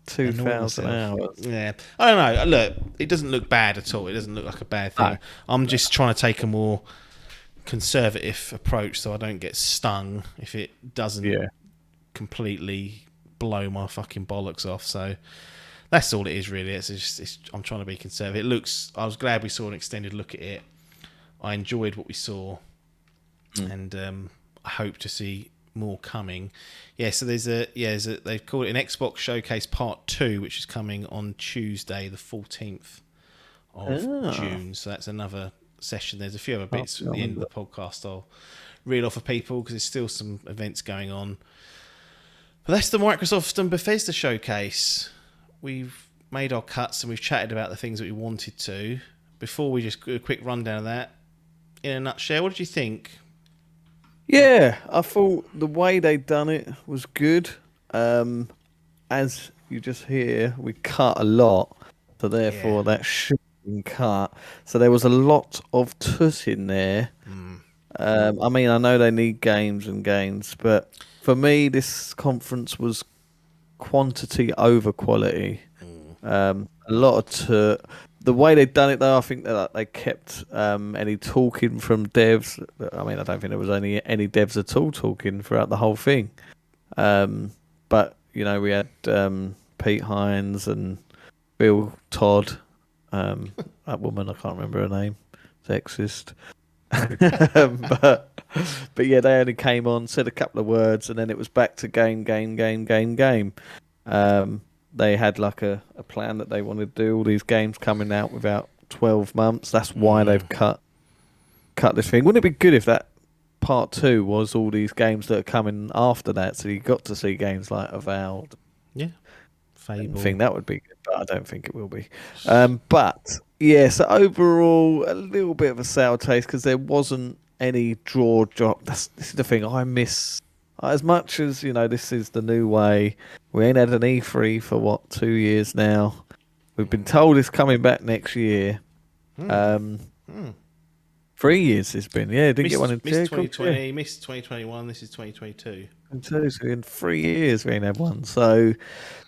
2,000 hours. Yeah, I don't know. Look, it doesn't look bad at all. It doesn't look like a bad thing. I'm just trying to take a more conservative approach so I don't get stung if it doesn't completely blow my fucking bollocks off. So that's all it is, really. I'm trying to be conservative. I was glad we saw an extended look at it. I enjoyed what we saw, and I hope to see more coming. Yeah, so they've called it an Xbox Showcase Part 2, which is coming on Tuesday, the 14th of June. So that's another session. There's a few other bits at the end of the podcast I'll read off for people because there's still some events going on. But that's the Microsoft and Bethesda Showcase. We've made our cuts and we've chatted about the things that we wanted to. Before we just do a quick rundown of that, in a nutshell, what did you think? Yeah, I thought the way they done it was good. As you just hear, we cut a lot, so therefore that should be cut. So there was a lot of tut in there. I mean, I know they need games and games, but for me, this conference was quantity over quality. A lot of tut. The way they've done it, though, I think that they kept any talking from devs. I mean, I don't think there was any devs at all talking throughout the whole thing. But, we had Pete Hines and Bill Todd. That woman, I can't remember her name. Sexist. But yeah, they only came on, said a couple of words, and then it was back to game. They had like a plan that they wanted to do all these games coming out without 12 months. That's why they've cut this thing. Wouldn't it be good if that part 2 was all these games that are coming after that? So you got to see games like Avowed. Yeah. Fable. I think that would be good, but I don't think it will be. But yeah, so overall, a little bit of a sour taste because there wasn't any draw drop. This is the thing I miss. As much as, this is the new way. We ain't had an E3 for, 2 years now. We've been told it's coming back next year. 3 years it's been. Yeah, didn't get one in missed 2020, missed 2021. This is 2022. So in 3 years we ain't had one. So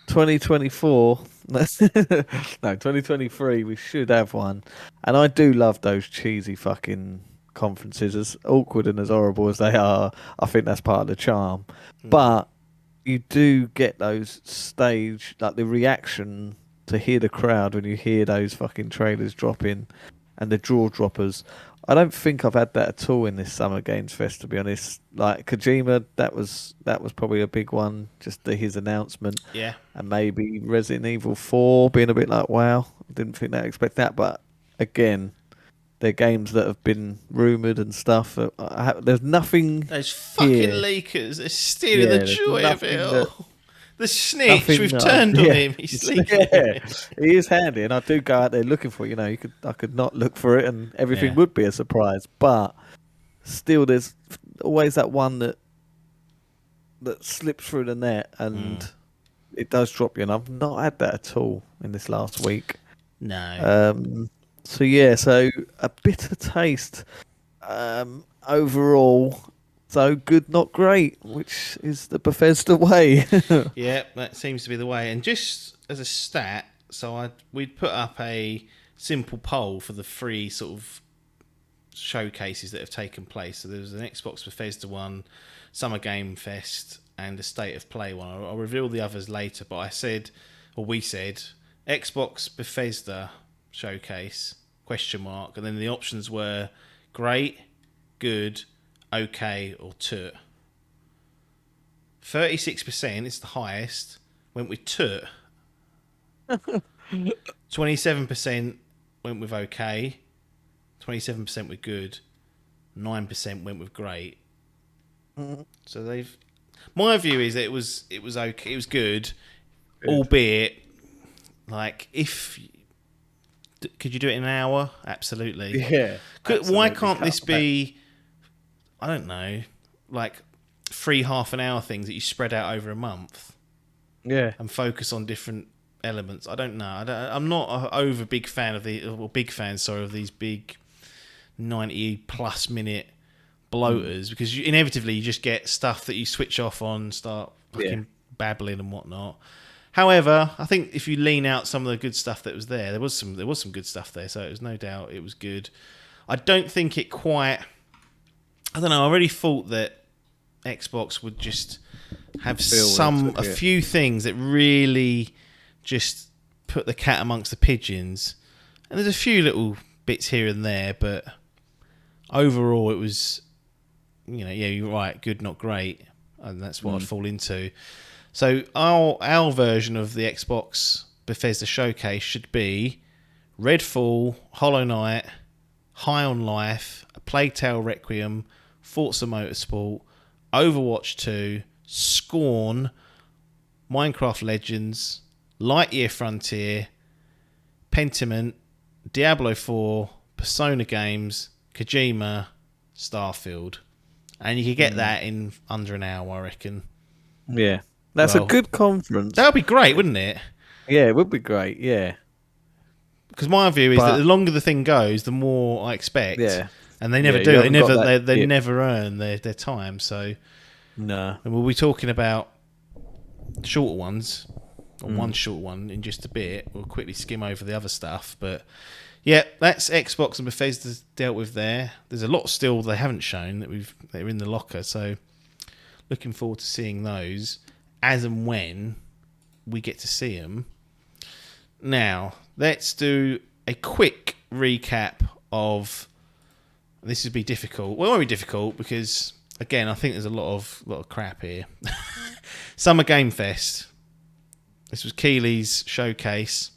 2024, no, 2023 we should have one. And I do love those cheesy fucking conferences, as awkward and as horrible as they are. I think that's part of the charm. But you do get those stage, like the reaction to hear the crowd when you hear those fucking trailers dropping and the jaw droppers. I don't think I've had that at all in this Summer Games Fest, to be honest. Like Kojima, that was probably a big one, just his announcement. Yeah. And maybe Resident Evil 4 being a bit like, wow, didn't think that, expect that. But again, they're games that have been rumoured and stuff. There's nothing. Those fucking leakers, they're stealing the joy of it all. The snitch, we've turned on him. He's leaking. Yeah, he is handy, and I do go out there looking for it. I could not look for it, and everything would be a surprise. But still, there's always that one that slips through the net, and it does drop you. And I've not had that at all in this last week. No. So a bitter taste overall. So good, not great, which is the Bethesda way. Yeah, that seems to be the way. And just as a stat, we'd put up a simple poll for the 3 sort of showcases that have taken place. So there was an Xbox Bethesda one, Summer Game Fest, and a State of Play one. I'll reveal the others later, but we said Xbox Bethesda showcase, ? And then the options were great, good, okay, or toot. 36% is the highest, went with toot. 27% went with okay. 27% were good. 9% went with great. So my view is that it was okay. It was good. Albeit, like, could you do it in an hour? Absolutely. Yeah. Why can't this be? I don't know, like 3 half-an-hour things that you spread out over a month. Yeah. And focus on different elements. I don't know. I'm not a big fan of these big 90-plus minute bloaters, because inevitably you just get stuff that you switch off on, start fucking babbling and whatnot. However, I think if you lean out some of the good stuff that was there was some good stuff there, so it was no doubt it was good. I don't think it quite... I don't know. I really thought that Xbox would just have a few things that really just put the cat amongst the pigeons. And there's a few little bits here and there, but overall it was, you're right, good, not great. And that's what I'd fall into. So our version of the Xbox Bethesda showcase should be Redfall, Hollow Knight, High on Life, A Plague Tale Requiem, Forza Motorsport, Overwatch 2, Scorn, Minecraft Legends, Lightyear Frontier, Pentiment, Diablo 4, Persona games, Kojima, Starfield. And you could get that in under an hour, I reckon. Yeah. That's a good conference. That would be great, wouldn't it? Yeah, it would be great, yeah. Because my view is that the longer the thing goes, the more I expect. Yeah. And they never do. They never earn their time. So no. And we'll be talking about shorter ones, or one short one in just a bit. We'll quickly skim over the other stuff. But yeah, that's Xbox and Bethesda's dealt with there. There's a lot still they haven't shown that are in the locker. So looking forward to seeing those as and when we get to see them. Now, let's do a quick recap of... This would be difficult. Well, it won't be difficult because, again, I think there's a lot of crap here. Summer Game Fest. This was Keighley's showcase,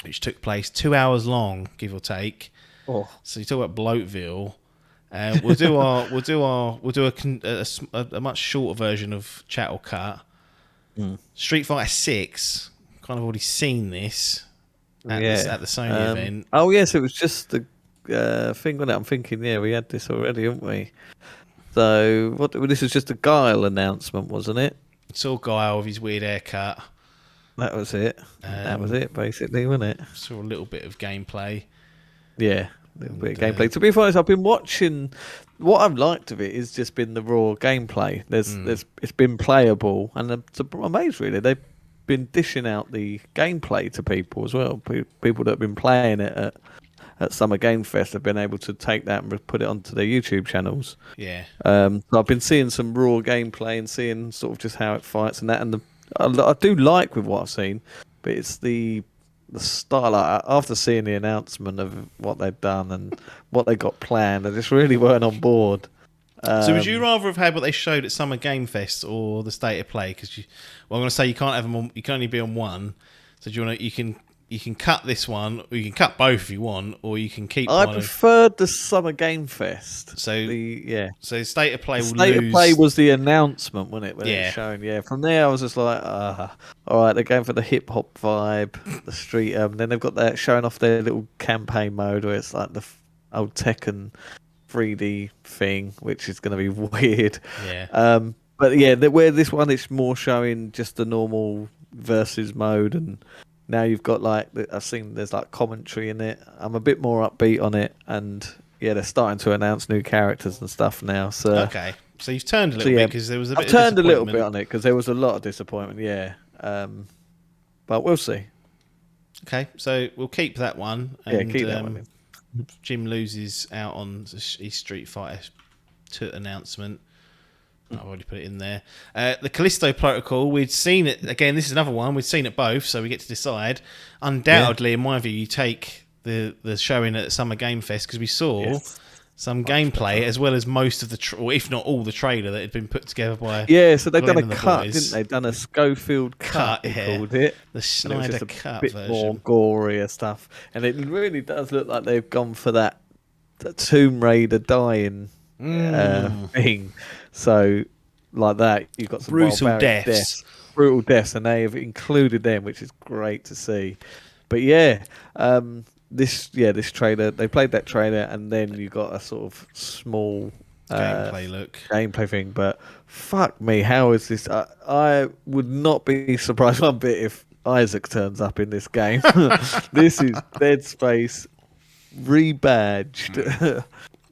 which took place 2 hours long, give or take. Oh. So you talk about Bloatville. We'll do a much shorter version of Chat or Cut. Street Fighter 6. Kind of already seen this at the Sony event. Oh yes, it was just the thing on it. I'm thinking, we had this already, haven't we? So this was just a Guile announcement, wasn't it? Saw Guile with his weird haircut. That was it. That was it, basically, wasn't it? Saw a little bit of gameplay. Yeah, a little bit of gameplay. To be honest, I've been watching. What I've liked of it is just been the raw gameplay. It's been playable, and I'm amazed really. They've been dishing out the gameplay to people as well. People that have been playing it at Summer Game Fest have been able to take that and put it onto their YouTube channels. Yeah. So I've been seeing some raw gameplay and seeing sort of just how it fights and that. And I do like with what I've seen, but it's the style. After seeing the announcement of what they've done and what they got planned, I just really weren't on board. So would you rather have had what they showed at Summer Game Fest or the State of Play? Because I'm going to say you can't have them on, you can only be on one. So do you want to? You can cut this one, or you can cut both if you want, or you can keep. I preferred the Summer Game Fest. So So State of Play will lose. State of Play was the announcement, wasn't it? When it was Yeah. shown. Yeah. From there, I was just like, all right, they're going for the hip hop vibe, the street. Then they've got that showing off their little campaign mode where it's like the old Tekken 3D thing, which is going to be weird. Yeah. But yeah, where this one it's more showing just the normal versus mode, and now you've got like I've seen there's like commentary in it. I'm a bit more upbeat on it, and yeah, they're starting to announce new characters and stuff now. So okay, so you've turned a little bit because there was a bit. I've turned a little bit on it because there was a lot of disappointment. Yeah, but we'll see. Okay, so we'll keep that one. And, yeah, keep that one. Jim loses out on his Street Fighter 2 announcement. I've already put it in there. The Callisto Protocol, we'd seen it again. This is another one we'd seen it both, so we get to decide. Undoubtedly, in my view, you take the showing at Summer Game Fest because we saw some gameplay as well as most of the, or if not all, the trailer that had been put together by. Yeah, so they've Glenn done and a the cut, boys. didn't they? Done a Schofield cut, they called it. The And it was Snyder just a cut bit version. more gorier stuff, and it really does look like they've gone for that Tomb Raider dying thing. So. Like that, you've got some brutal deaths, and they have included them, which is great to see. But yeah, this trailer, they played that trailer, and then you got a sort of small gameplay thing. But fuck me, how is this? I would not be surprised one bit if Isaac turns up in this game. This is Dead Space rebadged.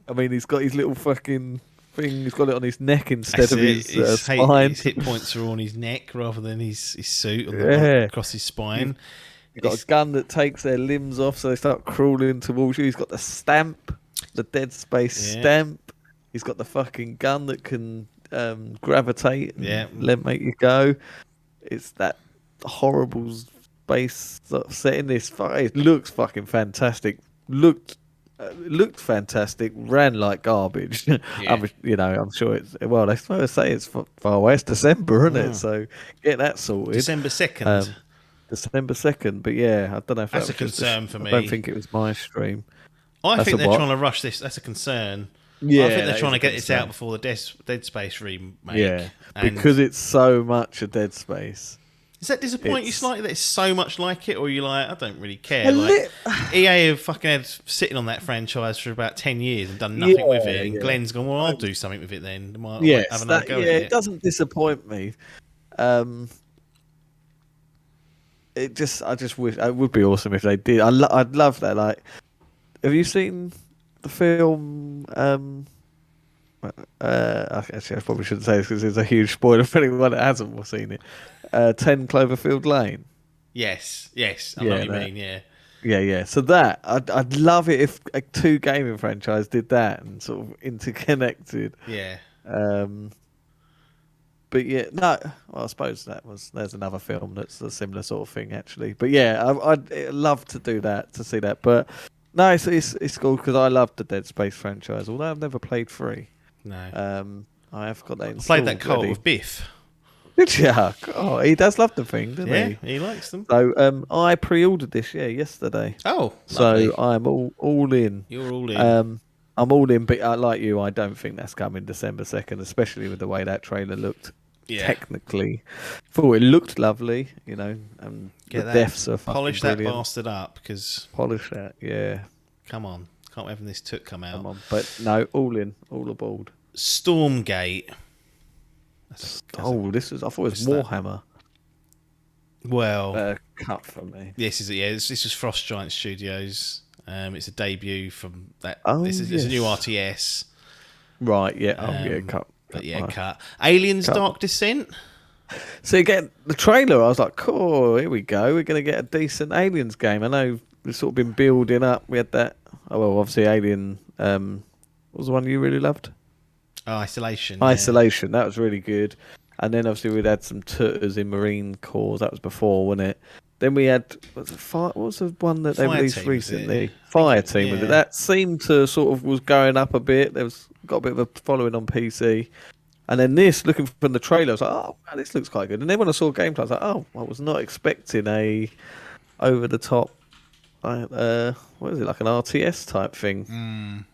I mean, he's got his little fucking thing. He's got it on his neck instead of his spine. His hit points are on his neck rather than his suit across his spine. He's got a gun that takes their limbs off, so they start crawling towards you. He's got the stamp, the Dead Space stamp. He's got the fucking gun that can gravitate and make you go. It's that horrible space sort of setting. It looks fucking fantastic. Looked fantastic, ran like garbage. I'm sure it's they supposed to say it's far west December, isn't it? So get that sorted. December 2nd. December 2nd, but yeah, I don't know if that's a concern for me. I don't think it was my stream. I think they're trying to rush this. That's a concern. Yeah, I think they're trying to get this out before the Dead Space remake. Yeah, because it's so much a Dead Space. Does that disappoint you slightly that it's so much like it, or are you like, I don't really care? Like, EA have fucking had sitting on that franchise for about 10 years and done nothing with it, and Glenn's gone, well, I'll do something with it then. It doesn't disappoint me. I just wish it would be awesome if they did. I'd love that. Like, have you seen the film? Actually, I probably shouldn't say this because it's a huge spoiler for anyone that hasn't seen it. 10 Cloverfield Lane. Yes, I know what you mean. Yeah. So that I'd love it if a 2 gaming franchise did that and sort of interconnected. Yeah. But yeah, no. Well, I suppose there's another film that's a similar sort of thing actually. But yeah, I'd love to do that, to see that. But no, it's cool because I love the Dead Space franchise. Although I've never played 3. No. I have got that installed. I played that co-op with Biff. Did you? Oh, he does love the thing, doesn't he? Yeah, he likes them. So I pre-ordered this yesterday. Oh, lovely. So I'm all in. You're all in. I'm all in, but like you, I don't think that's coming December 2nd, especially with the way that trailer looked. Yeah. Technically, thought it looked lovely, and the deaths are polish that bastard up because polish that, yeah. Come on, can't wait when this come out. Come on, but no, all in, all aboard. Stormgate. I thought it was Warhammer. Well, cut for me. this was Frost Giant Studios. It's a debut from that. Oh, It's a new yes. RTS. Right, yeah. Oh, yeah, cut. But yeah, cut. Aliens Cut. Dark Descent. So again, the trailer, I was like, cool, here we go. We're going to get a decent Aliens game. I know we've sort of been building up. We had that, obviously Alien, what was the one you really loved? Oh, Isolation. Isolation, that was really good. And then obviously we'd had some tutters in Marine Corps. That was before, wasn't it? Then we had, what was the one that they Fire released Team, recently? Fire Team, was it? yeah. That seemed to sort of was going up a bit. Got a bit of a following on PC. And then this, looking from the trailer, I was like, oh, man, this looks quite good. And then when I saw gameplay, I was like, oh, I was not expecting a over-the-top, what is it, like an RTS type thing.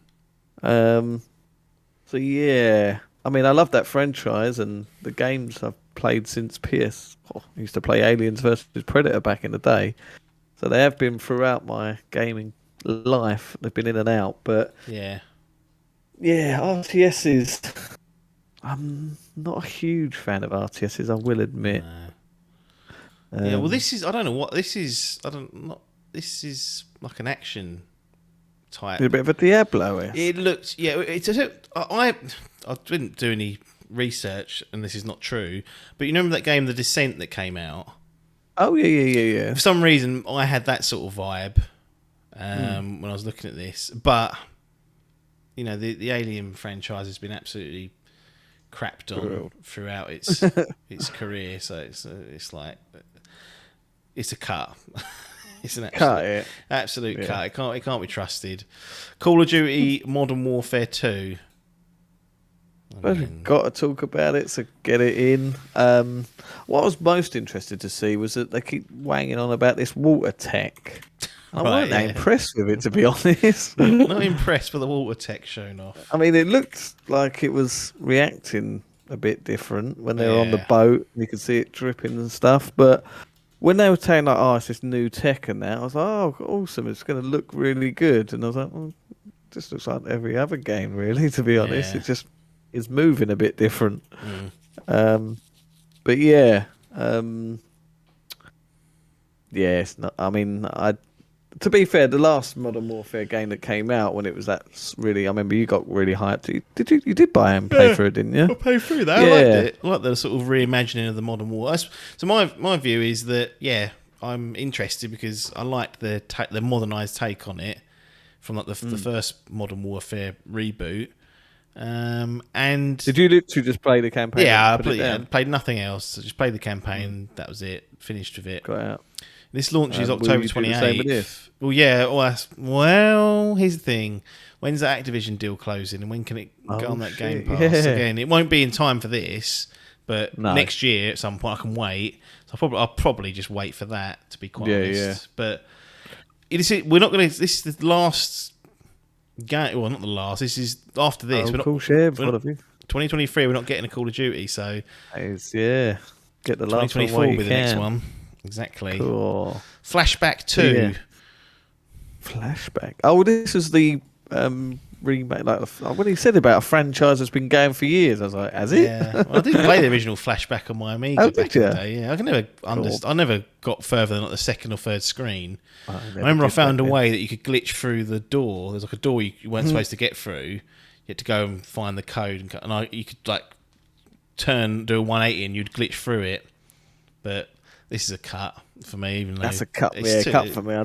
So, yeah. I mean, I love that franchise and the games I've played since PS. I used to play Aliens versus Predator back in the day. So they have been throughout my gaming life. They've been in and out. But, Yeah. RTS's... I'm not a huge fan of RTSs, I will admit. Yeah, well, this is. I don't know what this is. This is like an action type. A bit of a Diablo. It looks. Yeah, it's. I didn't do any research, and this is not true. But you remember that game, The Descent, that came out? Oh yeah. For some reason, I had that sort of vibe when I was looking at this. But you know, the Alien franchise has been absolutely crapped on throughout its career, so it's like it's a cut. It's an absolute cut. It can't be trusted. Call of Duty Modern Warfare 2. We've got to talk about it, so get it in. What I was most interested to see was that they keep wanging on about this water tech. I wasn't that impressed with it, to be honest. Not impressed with the water tech shown off. I mean, it looked like it was reacting a bit different when they were on the boat. You could see it dripping and stuff. But when they were saying, like, oh, it's this new tech and that, I was like, oh, awesome. It's going to look really good. And I was like, well, it just looks like every other game, really, to be honest. It just is moving a bit different. But yeah. It's not. I mean, to be fair, the last Modern Warfare game that came out when it was that really, I remember you got really hyped. You did buy and play through it, didn't you? I paid through that. I liked it. I like the sort of reimagining of the Modern War. So my view is that I'm interested because I liked the modernised take on it from like the first Modern Warfare reboot. And did you literally just play the campaign? Yeah, I played nothing else. I just played the campaign. That was it. Finished with it. Got out. This launches October 28th. Well, yeah. Well, here's the thing. When's the Activision deal closing, and when can it go on that Game Pass? Again, it won't be in time for this, but next year at some point I can wait. So I'll probably just wait for that, to be quite honest. Yeah. But we're not going to. This is the last game. Well, not the last. This is after this. Oh, cool. Share, 2023. We're not getting a Call of Duty, so get the last 2024 one will be the next one. Exactly. Cool. Flashback 2. Yeah. Flashback. Oh, this is the remake. Like when he said about a franchise that's been going for years, I was like, has it? Yeah. Well, I didn't play the original Flashback on my Amiga back in the day. Yeah, I never got further than like the second or third screen. I remember I found a way that you could glitch through the door. There's like a door you weren't supposed to get through. You had to go and find the code, you could like do a 180 and you'd glitch through it. But this is a cut for me, even though that's a cut. Yeah, cut for me.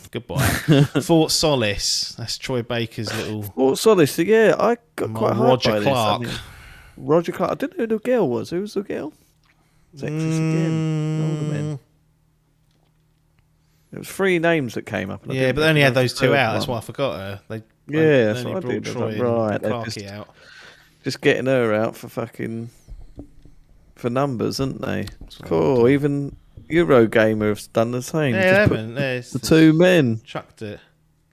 Goodbye. Fort Solace. That's Troy Baker's little. Fort Solace. Yeah, I got quite hyped Roger by Clark. This. Roger Clark. I didn't know who the girl was. Who was the girl? It was actress again. Older men. There was 3 names that came up. But they only had those 2 out. That's why I forgot her. That's what I did. Troy right, Clarky out. Just getting her out for numbers, aren't they? Cool. Even Eurogamer have done the same. Yeah, the 2 men. Chucked it.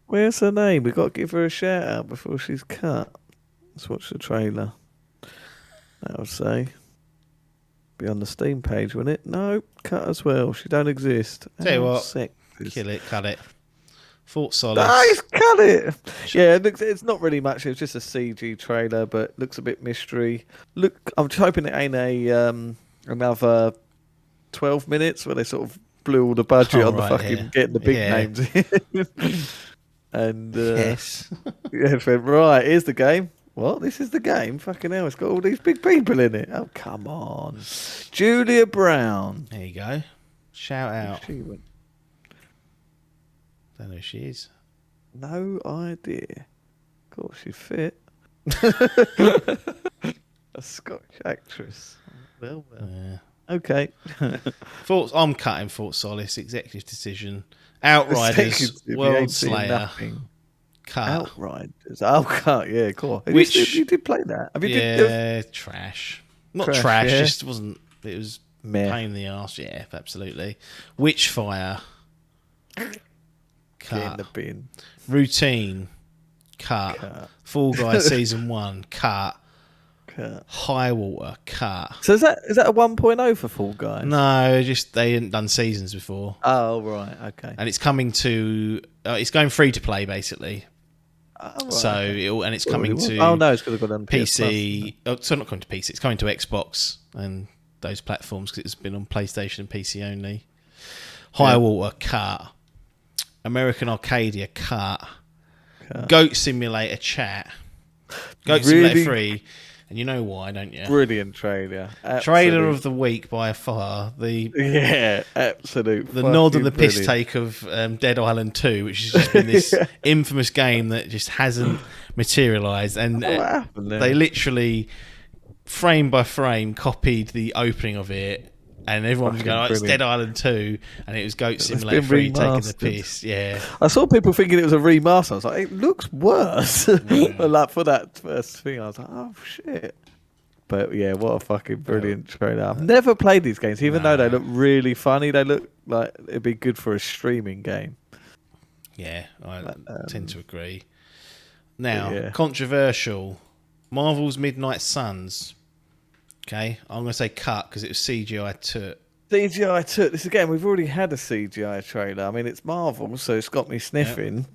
Where's her name? We've got to give her a shout out before she's cut. Let's watch the trailer. That would say. Be on the Steam page, wouldn't it? No, cut as well. She don't exist. Tell you what. Kill it, cut it. Fort Solace. Nice, cut it. Yeah, it's not really much. It's just a CG trailer, but looks a bit mystery. I'm just hoping it ain't another 12 minutes where they sort of blew all the budget on the fucking getting the big names in. And yes. yeah, went, right, here's the game. What? This is the game? Fucking hell, it's got all these big people in it. Oh, come on. Julia Brown. There you go. Shout out. She went, Don't know who she is. no idea. Of course, she's fit. A Scottish actress. Well. Yeah. Okay. I'm cutting Fort Solace. Executive decision. Outriders. World Slayer. Nothing. Cut. Outriders. Oh, cut. Yeah, cool. You did play that? Have you? Trash. Not trash. Yeah. Just wasn't. It was pain in the arse. Yeah, absolutely. Witchfire. Cut. Get in the bin. Routine. Cut. Fall Guys season 1. Cut. High Water. Cut. So is that a 1.0 for Fall Guys? No, just they hadn't done seasons before. Oh right, okay. And it's coming to. It's going free to play basically. Oh, right, so okay. it's coming to. Oh no, it's going to go on PC. So not coming to PC. It's coming to Xbox and those platforms because it's been on PlayStation and PC only. High Water. Cut. American Arcadia. Cut. Goat Simulator. Chat. Goat Simulator 3. And you know why, don't you? Brilliant trailer. Trailer of the week by far. Absolute. The nod and the piss take of Dead Island 2, which has just been this infamous game that just hasn't materialised. And they literally, frame by frame, copied the opening of it. And everyone was going, it's Dead Island 2. And it was Goat Simulator 3 taking the piss. Yeah. I saw people thinking it was a remaster. I was like, it looks worse. Like for that first thing, I was like, oh shit. But yeah, what a fucking brilliant trailer. I've never played these games, even though they look really funny. They look like it'd be good for a streaming game. Yeah, I tend to agree. Now, controversial. Marvel's Midnight Suns. Okay, I'm going to say cut because it was CGI took. CGI took. This again, we've already had a CGI trailer. I mean, it's Marvel, so it's got me sniffing,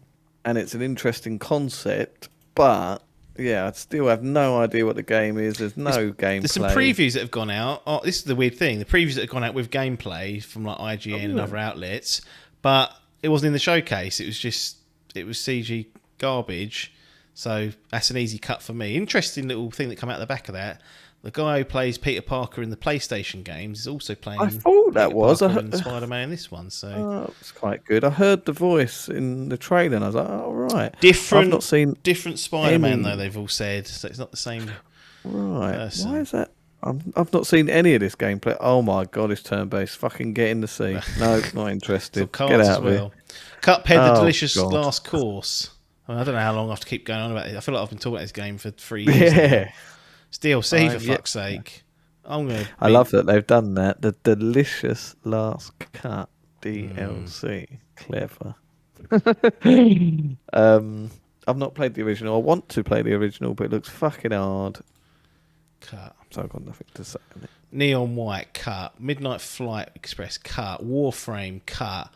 and it's an interesting concept. But yeah, I still have no idea what the game is. There's no gameplay. There's some previews that have gone out. Oh, this is the weird thing. The previews that have gone out with gameplay from like IGN and other outlets, but it wasn't in the showcase. It was CG garbage. So that's an easy cut for me. Interesting little thing that come out the back of that. The guy who plays Peter Parker in the PlayStation games is also playing. I thought that was Spider-Man in this one. So it's quite good. I heard the voice in the trailer, and I was like, "Oh right." I've not seen different Spider-Man though. They've all said so. It's not the same. Right? Person. Why is that? I've not seen any of this gameplay. Oh my god, it's turn-based. Fucking get in the sea. No, not interested. Get out of here. Cuphead, the delicious last course. I don't know how long I have to keep going on about it. I feel like I've been talking about this game for 3 years. Yeah. It's DLC for fuck's sake. I love that they've done that. The delicious last cut DLC. Clever. I've not played the original. I want to play the original, but it looks fucking hard. Cut. So I've got nothing to say on it. Neon White, cut. Midnight Flight Express, cut. Warframe, cut.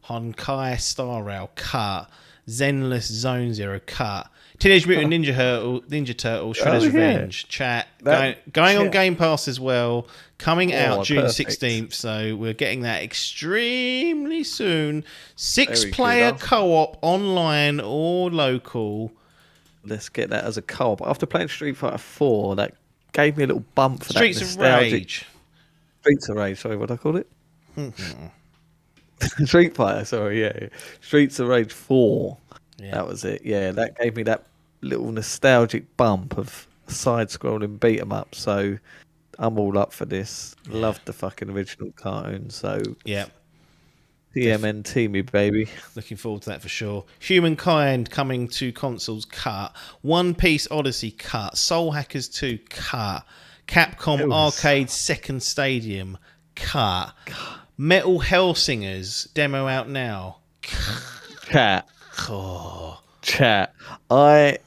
Honkai Star Rail, cut. Zenless Zone Zero, cut. Teenage Mutant Ninja Turtle, Shredder's Revenge, chat. Going on Game Pass as well. Coming out June 16th, so we're getting that extremely soon. 6-player co-op, online or local. Let's get that as a co-op. After playing Street Fighter 4, that gave me a little bump for Streets that of Rage. Streets of Rage, sorry, what did I call it? Street Fighter, sorry, yeah. Streets of Rage 4. Yeah. That was it. Yeah, that gave me that little nostalgic bump of side-scrolling beat-em-up. So I'm all up for this. Yeah. Loved the fucking original cartoon. So yeah, TMNT me, baby. Looking forward to that for sure. Humankind coming to consoles, cut. One Piece Odyssey, cut. Soul Hackers 2, cut. Capcom Arcade Second Stadium, cut. Metal Hellsingers demo out now. Chat. Chat. I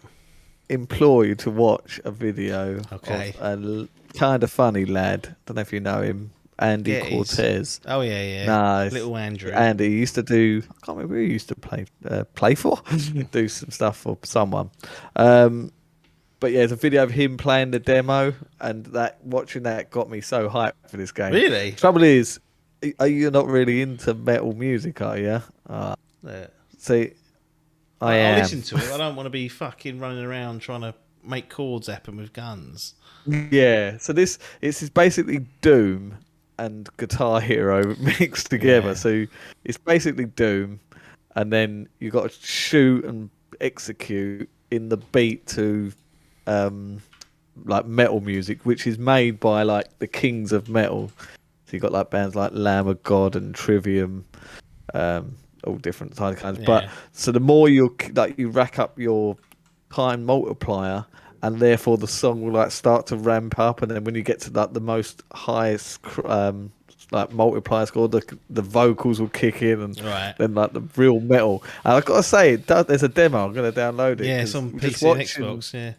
implore you to watch a video of a kind of funny lad. Don't know if you know him, Andy Cortez. Oh yeah. Nah, little Andrew. Andy used to do. I can't remember who he used to play for. Do some stuff for someone. But yeah, there's a video of him playing the demo, and watching that got me so hyped for this game. Really? Trouble is, Are you not really into metal music? Are you? Yeah. See, I I'll am. listen to it. I don't want to be fucking running around trying to make chords happen with guns. Yeah. So this is basically Doom and Guitar Hero mixed together. Yeah. So it's basically Doom, and then you got to shoot and execute in the beat to like metal music, which is made by like the kings of metal. So you got like bands like Lamb of God and Trivium, all different kind of kinds. Yeah. But so the more you rack up your time multiplier, and therefore the song will like start to ramp up, and then when you get to like the most highest like multiplier score, the vocals will kick in, and then like the real metal. And I've got to say, there's a demo. I'm going to download it. Yeah, it's on PC and Xbox. Yeah.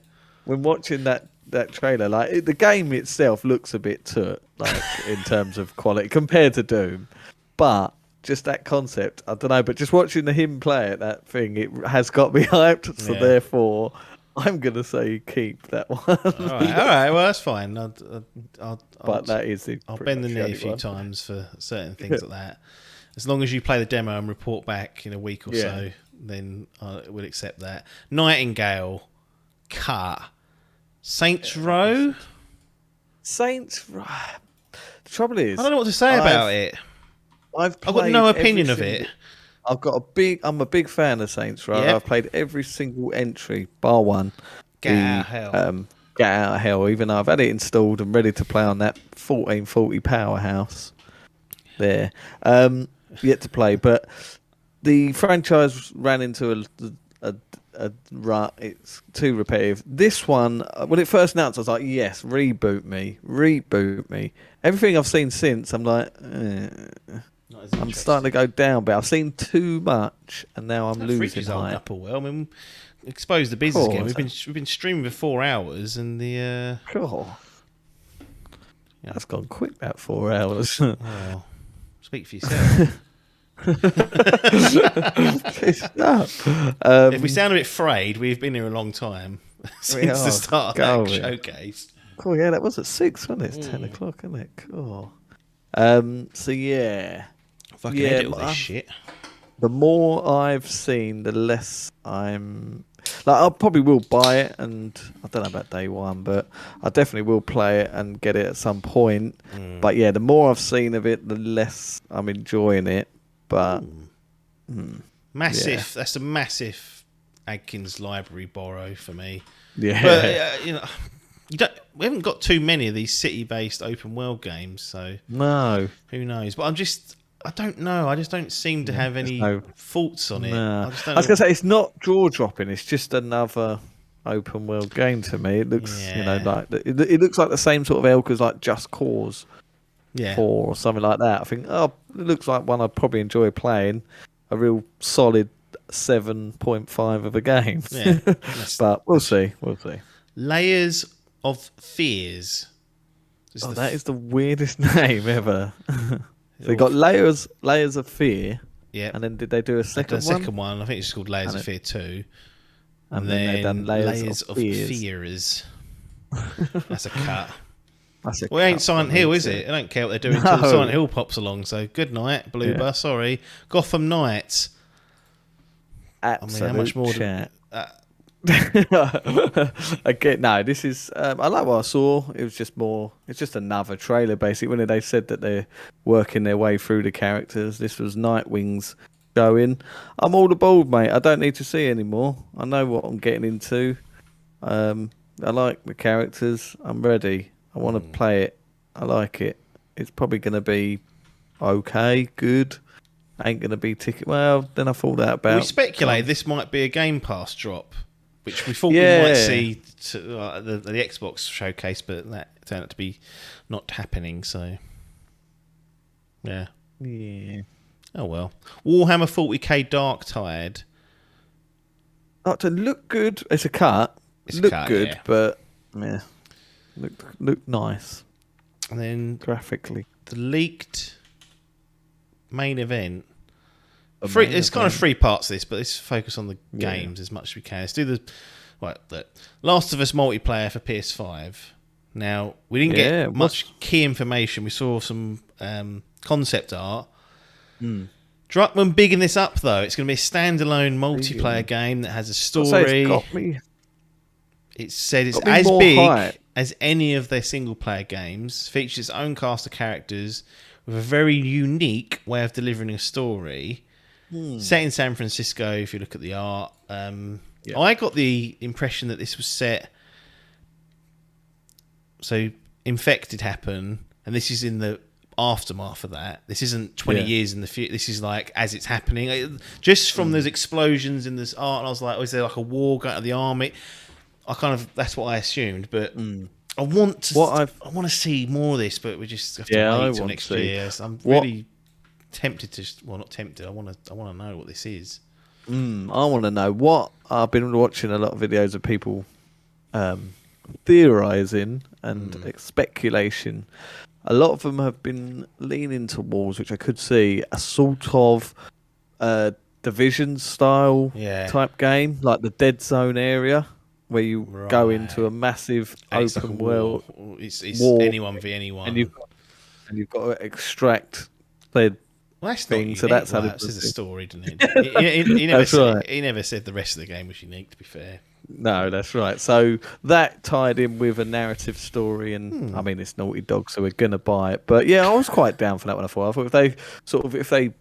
When watching that trailer, like the game itself looks a bit toot, like in terms of quality compared to Doom, but just that concept, I don't know. But just watching him play it, that thing, it has got me hyped. So therefore, I'm gonna say keep that one. All right. Well, that's fine. I'll bend the knee a few times for certain things like that. As long as you play the demo and report back in a week or so, then I will accept that. Nightingale, cut. Saints Row. Saints Row. The trouble is, I don't know what to say about it. I've got no opinion of it. I'm a big fan of Saints Row. Yep. I've played every single entry bar one. Get out of hell. Get out of hell. Even though I've had it installed and ready to play on that 1440 powerhouse. There, yet to play, but the franchise ran into a rut. It's too repetitive. This one, when it first announced, I was like, yes, reboot me. Everything I've seen since, I'm like, I'm starting to go down, but I've seen too much, and now I'm losing hype. Up all well. I mean, expose the business again. We've been streaming for 4 hours, and the that's gone quick. That 4 hours. Well, speak for yourself. If we sound a bit frayed, we've been here a long time since the start of that showcase. Cool, yeah, that was at 6, wasn't it? It's 10 o'clock, isn't it? Cool. So yeah, fucking edit all this shit. The more I've seen, the less I'm like. I probably will buy it, and I don't know about day one, but I definitely will play it and get it at some point. But yeah, the more I've seen of it, the less I'm enjoying it. But massive. Yeah. That's a massive Adkins library borrow for me. Yeah, but we haven't got too many of these city-based open world games, so no, who knows? But I don't know. I just don't seem to have any thoughts on it. No. I was gonna say it's not jaw dropping. It's just another open world game to me. It looks, like it looks like the same sort of ilk as like Just Cause 4 or something like that. I think, it looks like one I'd probably enjoy playing. A real solid 7.5 of a game. Yeah, but we'll see. Layers of Fears. That is the weirdest name ever. So they got layers of fear. Yeah. And then did they do a second one? The second one, I think it's called Layers of Fear 2. And then they've done Layers of Fears. That's a cut. Well, it ain't Silent Hill, is it? I don't care what they're doing until Silent Hill pops along. So good night, Bloober. Sorry. Gotham Knights. Absolute how much more chat. Again, no, this is I like what I saw. It was just more, it's just another trailer basically. When they said that they're working their way through the characters, this was Nightwing's showing. I'm all aboard, mate. I don't need to see anymore. I know what I'm getting into. I like the characters. I'm ready. I want to play it. I like it. It's probably going to be okay, good. Ain't going to be ticket. Well, then I thought that about. We speculated this might be a Game Pass drop, which we thought we might see to, the Xbox showcase, but that turned out to be not happening. So, yeah. Oh well. Warhammer 40k Dark Tide. To look good. It's a cut. It's look a cut, good, but yeah, look nice. And then graphically, the leaked main event. It's kind of 3 parts of this, but let's focus on the games as much as we can. Let's do the Last of Us multiplayer for PS5. Now, we didn't get much key information. We saw some concept art. Druckmann bigging this up though. It's going to be a standalone multiplayer game that has a story. It's got me. It said it's got me as more big hype. as any of their single player games. Features its own cast of characters with a very unique way of delivering a story. Set in San Francisco, if you look at the art. I got the impression that this was set. So Infected happened, and this is in the aftermath of that. This isn't 20 years in the future. This is like as it's happening. Just from those explosions in this art, and I was like, is there like a war going to the army? That's what I assumed, but I want to see more of this, but we just have to wait till next year. So I'm really tempted to. Well, not tempted. I want to know what this is. I want to know what. I've been watching a lot of videos of people theorizing and speculation. A lot of them have been leaning towards, which I could see, a sort of Division style type game, like the Dead Zone area, where you go into a massive open world. It's war, anyone v anyone, and you've got to extract said that's thing. not So that's how this is a story, didn't it? He never that's said, right. He never said the rest of the game was unique. To be fair, no, that's right. So that tied in with a narrative story, and I mean it's Naughty Dog, so we're gonna buy it. But yeah, I was quite down for that one. I thought if they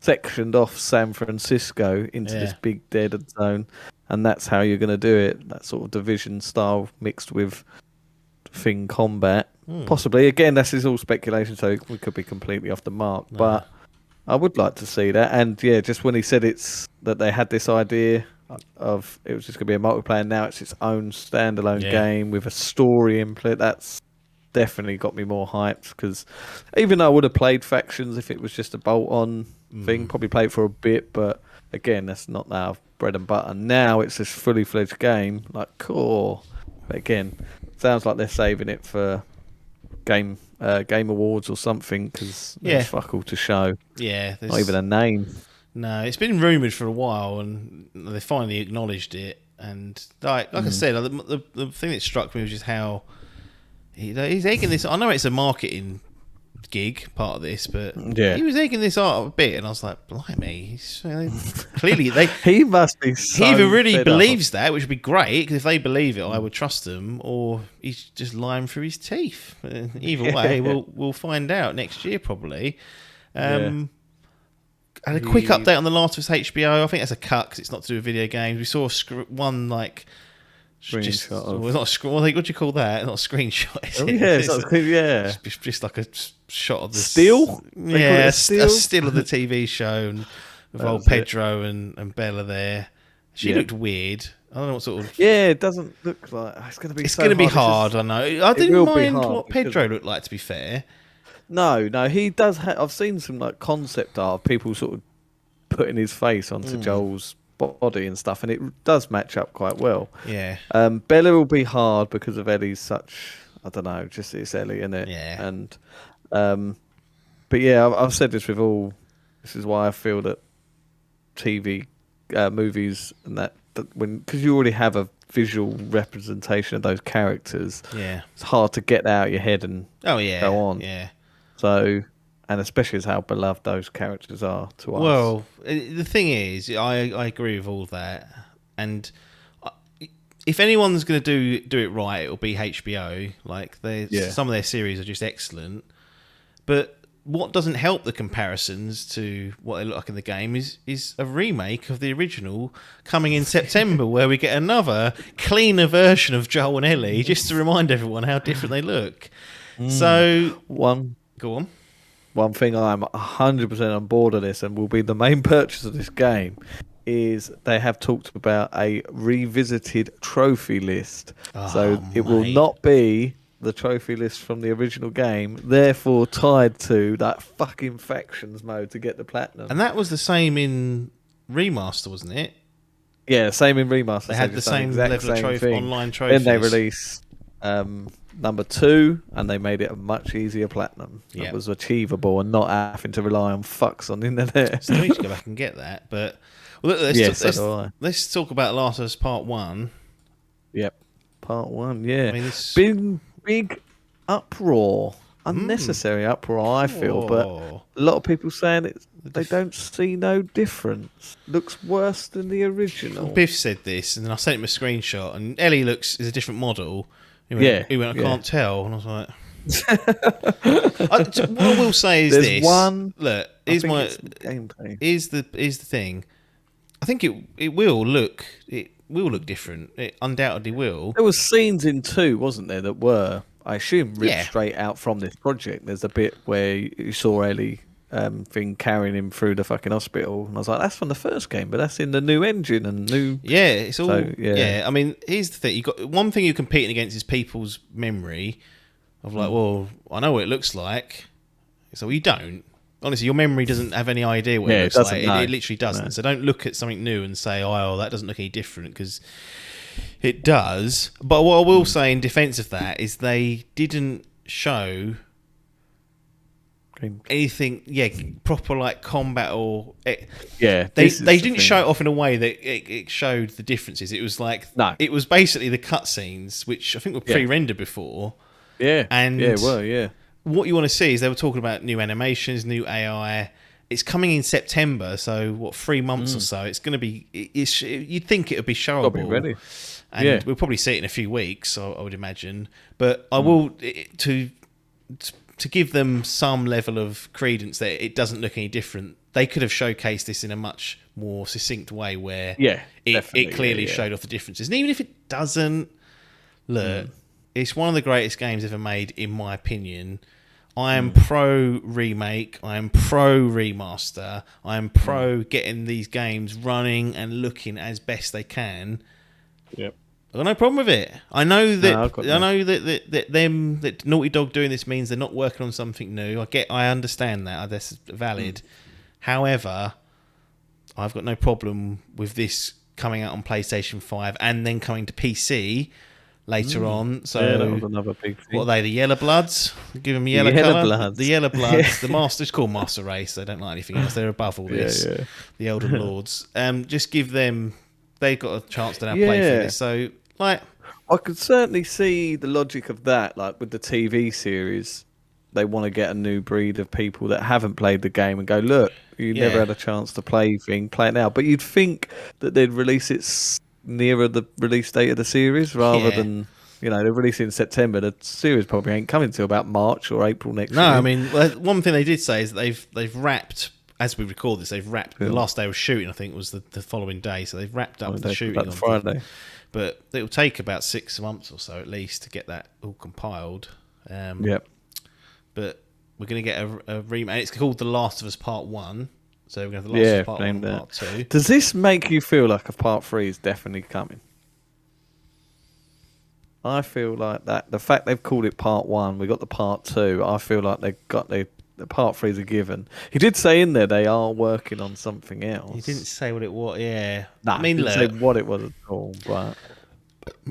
sectioned off San Francisco into this big dead zone, and that's how you're going to do it, that sort of Division style mixed with thing combat, possibly. Again, this is all speculation, so we could be completely off the mark, but I would like to see that. And yeah, just when he said that they had this idea of it was just going to be a multiplayer, now it's its own standalone game with a story input, that's definitely got me more hyped, because even though I would have played Factions if it was just a bolt-on thing, probably played for a bit, but again, that's not our bread and butter. Now it's this fully fledged game, like cool. But again, sounds like they're saving it for game awards or something, because there's fuck all to show. Yeah, not even a name. No, it's been rumoured for a while, and they finally acknowledged it. And like I said, the thing that struck me was just how he's egging this. I know it's a marketing gig part of this, but he was egging this art a bit, and I was like, blimey, clearly he must be so he either really believes that, which would be great, because if they believe it, I would trust them, or he's just lying through his teeth. Either way, we'll find out next year probably. And a quick update on the Last of Us Hbo. I think that's a cut because it's not to do with video games. We saw one like screenshot of... Well, not a screen. What do you call that? Not a screenshot. It's just like a shot of the still. A still of the TV show and with old Pedro and Bella there. She looked weird. I don't know what sort of. Yeah, it doesn't look like it's going to be. It's going to be hard. I know. I didn't mind what Pedro looked like. To be fair. No, he does. I've seen some like concept art of people sort of putting his face onto Joel's body and stuff, and it does match up quite well. Yeah. Bella will be hard because of Ellie's such. I don't know, just it's Ellie, isn't it? Yeah. And, but yeah, I've said this with all. This is why I feel that TV, movies, and that because you already have a visual representation of those characters. Yeah. It's hard to get that out of your head and go on. Yeah. So, and especially as how beloved those characters are to us. Well, the thing is, I agree with all that, and if anyone's going to do it right, it'll be HBO. Like some of their series are just excellent, but what doesn't help the comparisons to what they look like in the game is a remake of the original coming in September, where we get another cleaner version of Joel and Ellie, just to remind everyone how different they look. So go on. One thing I'm 100% on board of this, and will be the main purchase of this game, is they have talked about a revisited trophy list. So it will not be the trophy list from the original game, therefore tied to that fucking Factions mode to get the platinum. And that was the same in Remaster, wasn't it? Yeah, same in Remaster. They had the same level of online trophies. Then they released number 2, and they made it a much easier platinum. It was achievable and not having to rely on fucks on the internet. So we need to go back and get that. But let's talk about Last of Us Part 1. Yep, Part 1. Yeah, I mean, big uproar unnecessary uproar, I feel. But Oh. a lot of people saying they don't see no difference. Looks worse than the original. Biff said this, and then I sent him a screenshot, and Ellie is a different model. He went, I can't tell, and I was like. What I will say is There's one. Look, Here's gameplay. Here's the thing. I think it will look different. It undoubtedly will. There was scenes in 2, wasn't there, that were, I assume, ripped straight out from this project. There's a bit where you saw Ellie thing carrying him through the fucking hospital, and I was like, that's from the first game, but that's in the new engine and new. Yeah, it's all. Yeah, I mean, here's the thing. You got one thing you're competing against is people's memory of like, well, I know what it looks like, so you don't. Honestly, your memory doesn't have any idea what it looks like. It literally doesn't. No. So don't look at something new and say, oh, that doesn't look any different, because it does. But what I will say in defence of that is they didn't show anything, proper like combat or... they didn't show it off in a way that it showed the differences. It was like... No. It was basically the cutscenes, which I think were pre-rendered before. Yeah. And yeah. What you want to see is they were talking about new animations, new AI. It's coming in September, so 3 months or so. It's going to be. You'd think it would be showable. Got to be ready. And we'll probably see it in a few weeks, I would imagine. But I will to give them some level of credence that it doesn't look any different. They could have showcased this in a much more succinct way, where it clearly showed off the differences. And even if it doesn't, look. It's one of the greatest games ever made, in my opinion. I am pro remake. I am pro remaster. I am pro getting these games running and looking as best they can. Yep. I've got no problem with it. I know that that Naughty Dog doing this means they're not working on something new. I understand that. That's valid. However, I've got no problem with this coming out on PlayStation 5 and then coming to PC later on. So that was another big thing. What are they? The Yellow Bloods? Give them yellow colour. The Yellow Bloods. The Masters called Master Race. They don't like anything else. They're above all this. The Elden Lords. Just give them. They've got a chance to now play through this. So like, I could certainly see the logic of that. Like with the TV series, they want to get a new breed of people that haven't played the game and go, look, you never had a chance to play it now. But you'd think that they'd release it nearer the release date of the series rather than they're releasing in September. The series probably ain't coming till about March or April next year. I mean, one thing they did say is that they've wrapped, as we record this, the last day of shooting, I think, was the following day, so they've wrapped up the shooting on Friday. But it'll take about 6 months or so at least to get that all compiled. But we're going to get a remake. It's called The Last of Us Part 1. So we're going to have The Last of Us Part 1 and Part 2. Does this make you feel like a Part 3 is definitely coming? I feel like that. The fact they've called it Part 1, we got the Part 2, I feel like they've got the Part 3 is a given. He did say in there they are working on something else. He didn't say what it was, I mean, he didn't say what it was at all, but...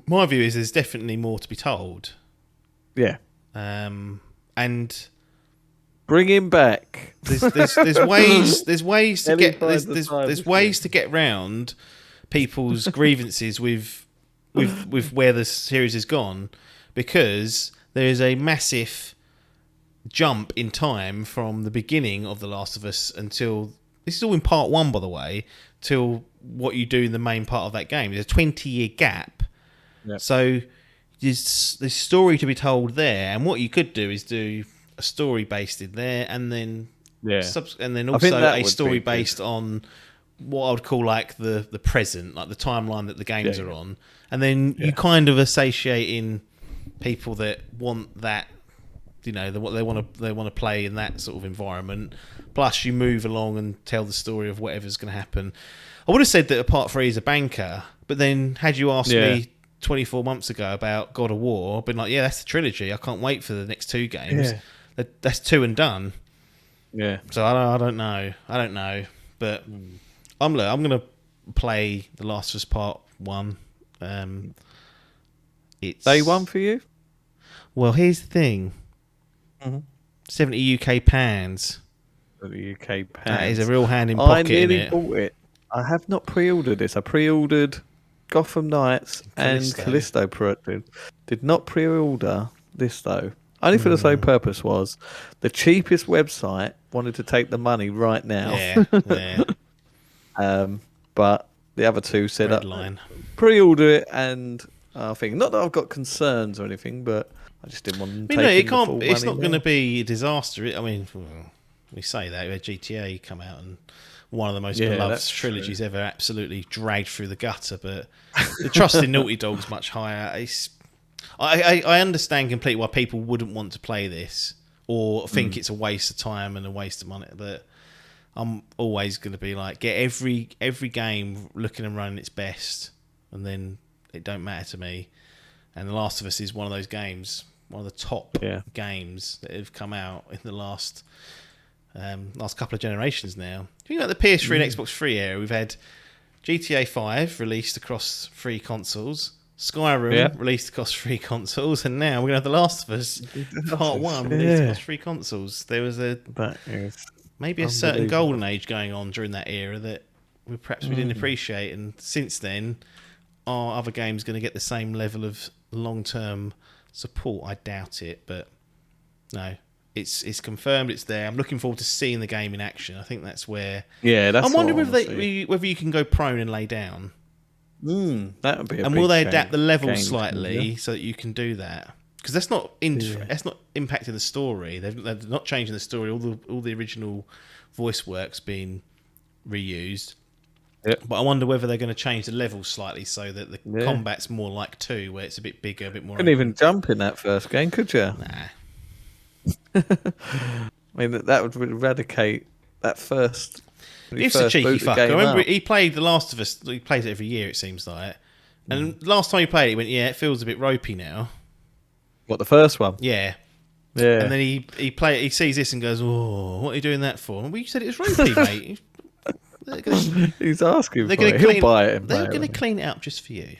My view is there's definitely more to be told. Yeah. And... Bring him back. There's ways to get round people's grievances with where the series has gone, because there is a massive jump in time from the beginning of The Last of Us until this is all in Part 1, by the way, till what you do in the main part of that game. There's a 20-year gap. Yep. So there's story to be told there, and what you could do is do a story based in there, and then also a story based on what I would call like the present, like the timeline that the games are on, and then you kind of associating people that want that, what they want to play in that sort of environment. Plus, you move along and tell the story of whatever's going to happen. I would have said that a Part 3 is a banker, but then had you asked me 24 months ago about God of War, I've been like, that's the trilogy. I can't wait for the next 2 games. Yeah. That's 2 and done. Yeah. So I don't know, but I'm gonna play The Last of Us Part 1. It's Day 1 for you. Well, here's the thing. 70 UK pounds. 70 UK pounds. That is a real hand in pocket. I nearly bought it. I have not pre-ordered this. I pre-ordered Gotham Knights and Callisto Protected. Did not pre-order this though. Only for the same purpose was the cheapest website wanted to take the money right now. Yeah. But the other two said Red line. pre-order it, and I think not that I've got concerns or anything, but I just didn't want them taking it the can't. full It's money not going to now. be a disaster. I mean, we say that we had GTA come out and one of the most beloved that's trilogies true. ever, absolutely dragged through the gutter. But the trust in Naughty Dog's much higher. I understand completely why people wouldn't want to play this or think it's a waste of time and a waste of money, but I'm always going to be like, get every game looking and running its best, and then it don't matter to me. And The Last of Us is one of those games, one of the top games that have come out in the last couple of generations now. If you think about the PS3 and Xbox 3 era, we've had GTA 5 released across 3 consoles, Skyrim released across 3 consoles, and now we're going to have The Last of Us Part 1 released across 3 consoles. There was maybe a certain golden age going on during that era that we didn't appreciate, and since then, are other games going to get the same level of long-term support? I doubt it, but no. It's confirmed. It's there. I'm looking forward to seeing the game in action. I think that's where. Yeah, that's. I'm wondering whether you can go prone and lay down. That would be. And will they adapt the level slightly so that you can do that? Because that's not impacting the story. They're not changing the story. All the original voice work's been reused. Yep. But I wonder whether they're going to change the level slightly so that the combat's more like 2, where it's a bit bigger, a bit more. Couldn't even jump in that first game, could you? Nah. I mean, that would eradicate that first. He's a cheeky fucker. I remember he played The Last of Us. He plays it every year, it seems like. And last time he played it, he went, "Yeah, it feels a bit ropey now." What, the first one? Yeah. Yeah. And then he sees this and goes, "Oh, what are you doing that for?" Well, you said it was ropey, mate. He's asking for it. He'll buy it. They're going to clean it up just for you.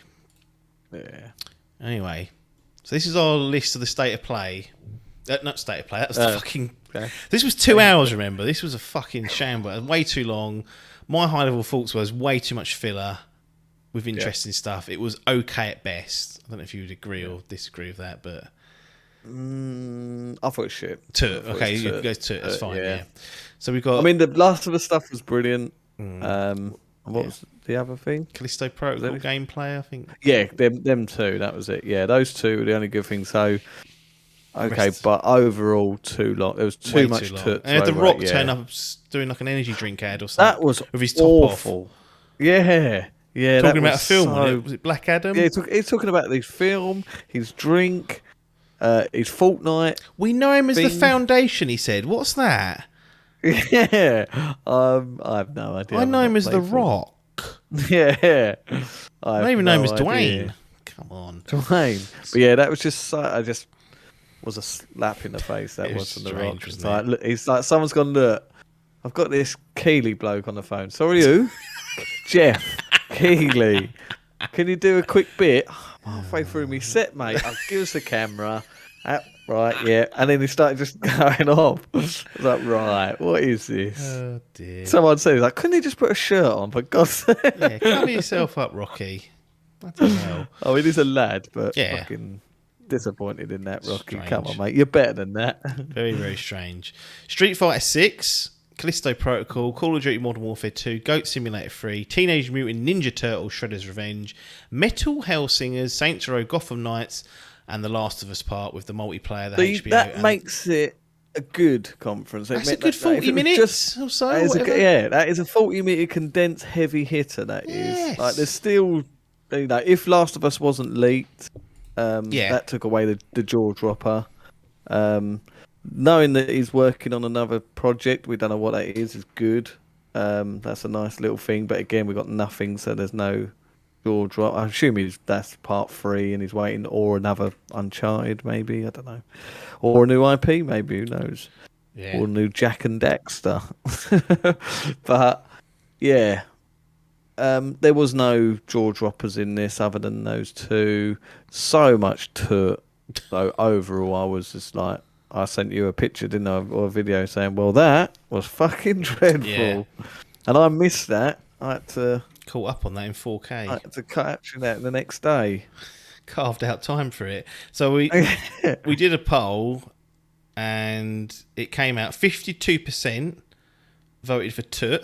Yeah. Anyway, so this is our list of the state of play. Not state of play. That was the fucking. Okay. This was 2 hours. Remember, this was a fucking shambles. Way too long. My high level thoughts was way too much filler with interesting stuff. It was okay at best. I don't know if you would agree or disagree with that, but I thought it was shit. Okay, you go to it. That's fine. Yeah. So we've got. I mean, the Last of Us stuff was brilliant. What was the other thing? Callisto Protocol gameplay, I think. Yeah, them two. That was it. Yeah, those two were the only good things. So. Okay, but overall, too long. There was too much to. And The Rock turn up doing like an energy drink ad or something. That was with his top awful. off. Yeah. Talking about a film, was it Black Adam? Yeah, he's talking about his film, his drink, his Fortnite. We know him as the Foundation, he said. What's that? Yeah. I have no idea. I know him as The Rock. Yeah. I don't even know him as Dwayne. Come on. Dwayne. But yeah, that was just... I just... was a slap in the face. That was from The Rock. He's like, someone's gone, look, I've got this Keeley bloke on the phone. Sorry, who? Jeff Keeley. Can you do a quick bit? I'm halfway through me set, mate. I'll give us the camera. Right, yeah. And then he started just going off. I was like, right, what is this? Oh, dear. Someone said, like, couldn't he just put a shirt on, for God's sake? Yeah, cover yourself up, Rocky. I don't know. Oh, it is a lad, but yeah. Fucking... disappointed in that, Rocky. Strange. Come on, mate. You're better than that. Very, very strange. Street Fighter 6, Callisto Protocol, Call of Duty Modern Warfare 2, Goat Simulator 3, Teenage Mutant Ninja Turtles Shredder's Revenge, Metal Hellsingers, Saints Row Gotham Knights, and The Last of Us part with the multiplayer, the HBO. That makes it a good conference. That's a good 40 minutes or so. That is a 40-minute condensed heavy hitter, that is. Like, there's still... if Last of Us wasn't leaked... that took away the jaw dropper. Knowing that he's working on another project, we don't know what that is good. That's a nice little thing, but again, we got nothing, so there's no jaw drop. I assume that's part 3 and he's waiting, or another Uncharted, maybe. I don't know, or a new IP, maybe. Who knows? Yeah. Or a new Jack and Daxter. But yeah. There was no jaw droppers in this other than those two. So much to. So overall, I was just like, I sent you a picture, didn't I, or a video saying, well, that was fucking dreadful. Yeah. And I missed that. I had to... Caught up on that in 4K. I had to catch that the next day. carved out time for it. So we did a poll, and it came out 52% voted for Tut.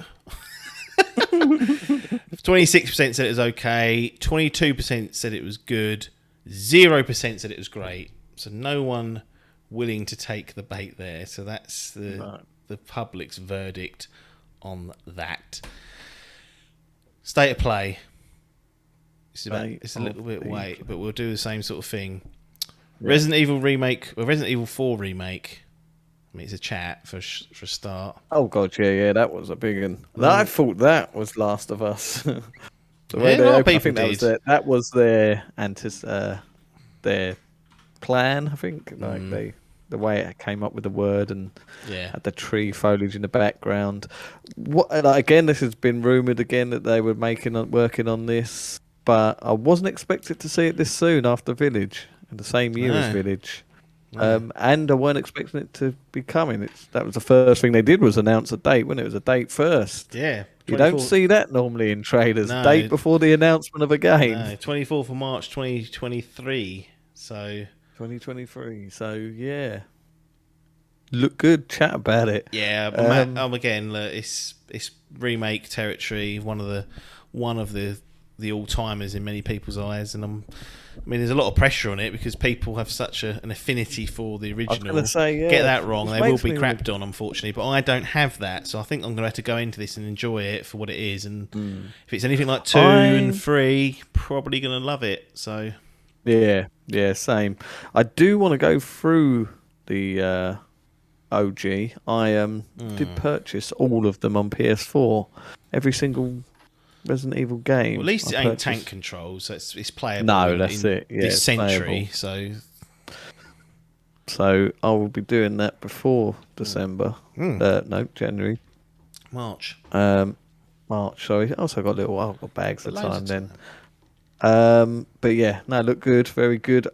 26% said it was okay. 22% said it was good. 0% said it was great. So no one willing to take the bait there. So that's the public's verdict on that. State of Play. It's a little bit late, but we'll do the same sort of thing. Yeah. Resident Evil 4 remake. I mean, it's a chat for a start. Oh god, yeah, that was a big one. I thought that was Last of Us. A lot of people did. That was their their plan. I think the way it came up with the word and had the tree foliage in the background. Again, this has been rumored again that they were working on this, but I wasn't expected to see it this soon after Village in the same year as Village. And I weren't expecting it to be coming. That was the first thing they did was announce a date when it was a date first. Yeah. You don't see that normally in trailers. No, date before the announcement of a game. No, 24th of March 2023. So 2023. So yeah. Look good, chat about it. Yeah, again, it's remake territory, one of the all-timers in many people's eyes, and there's a lot of pressure on it because people have such an affinity for the original. I was going to say, Get that wrong, they will be crapped on, unfortunately. But I don't have that, so I think I'm going to have to go into this and enjoy it for what it is. And if it's anything like 2 and 3, probably going to love it. So yeah, same. I do want to go through the OG. I did purchase all of them on PS4. Every single Resident Evil game. Well, at least it ain't tank control, so it's playable. No, that's it. Yeah, this century, so I will be doing that before December. No, January, March. Sorry. Also got I've got bags of time then. But yeah, no, look good, very good.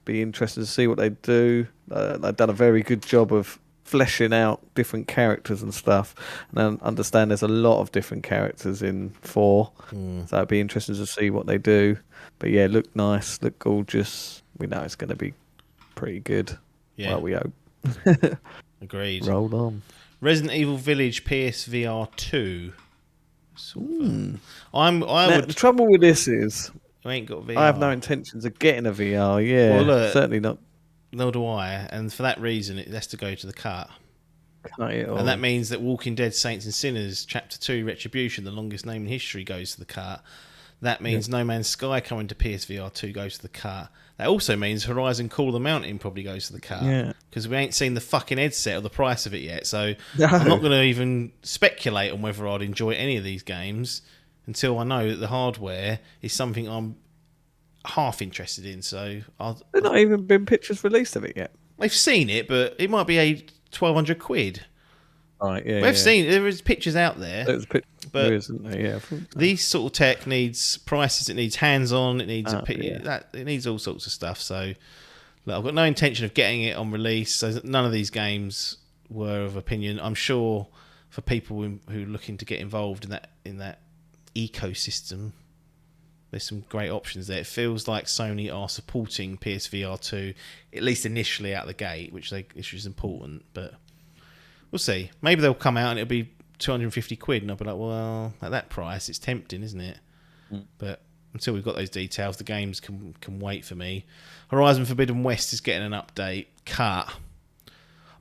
Be interested to see what they do. They've done a very good job of fleshing out different characters and stuff, and I understand there's a lot of different characters in 4, so it'd be interesting to see what they do. But yeah, look nice, look gorgeous. We know it's going to be pretty good. Yeah, well, we hope. Agreed. Roll on. Resident Evil Village PSVR 2. The trouble with this is you ain't got VR. I have no intentions of getting a VR. Yeah, well, look, certainly not. Nor do I, and for that reason, it has to go to the cut. And that means that Walking Dead Saints and Sinners Chapter 2 Retribution, the longest name in history, goes to the cut. That means No Man's Sky coming to PSVR 2 goes to the cut. That also means Horizon Call of the Mountain probably goes to the cut. Because we ain't seen the fucking headset or the price of it yet, so I'm not going to even speculate on whether I'd enjoy any of these games until I know that the hardware is something I'm half interested in. So there's not even been pictures released of it yet. They've seen it, but it might be £1,200. Right, yeah. We've seen there is pictures out there. But there isn't there? Yeah. These sort of tech needs prices. It needs hands-on. It needs it needs all sorts of stuff. So look, I've got no intention of getting it on release. So none of these games were of opinion. I'm sure for people who are looking to get involved in that ecosystem, there's some great options there. It feels like Sony are supporting PSVR 2, at least initially out the gate, which is important. But we'll see. Maybe they'll come out and it'll be £250, and I'll be like, well, at that price, it's tempting, isn't it? But until we've got those details, the games can wait for me. Horizon Forbidden West is getting an update. Cut.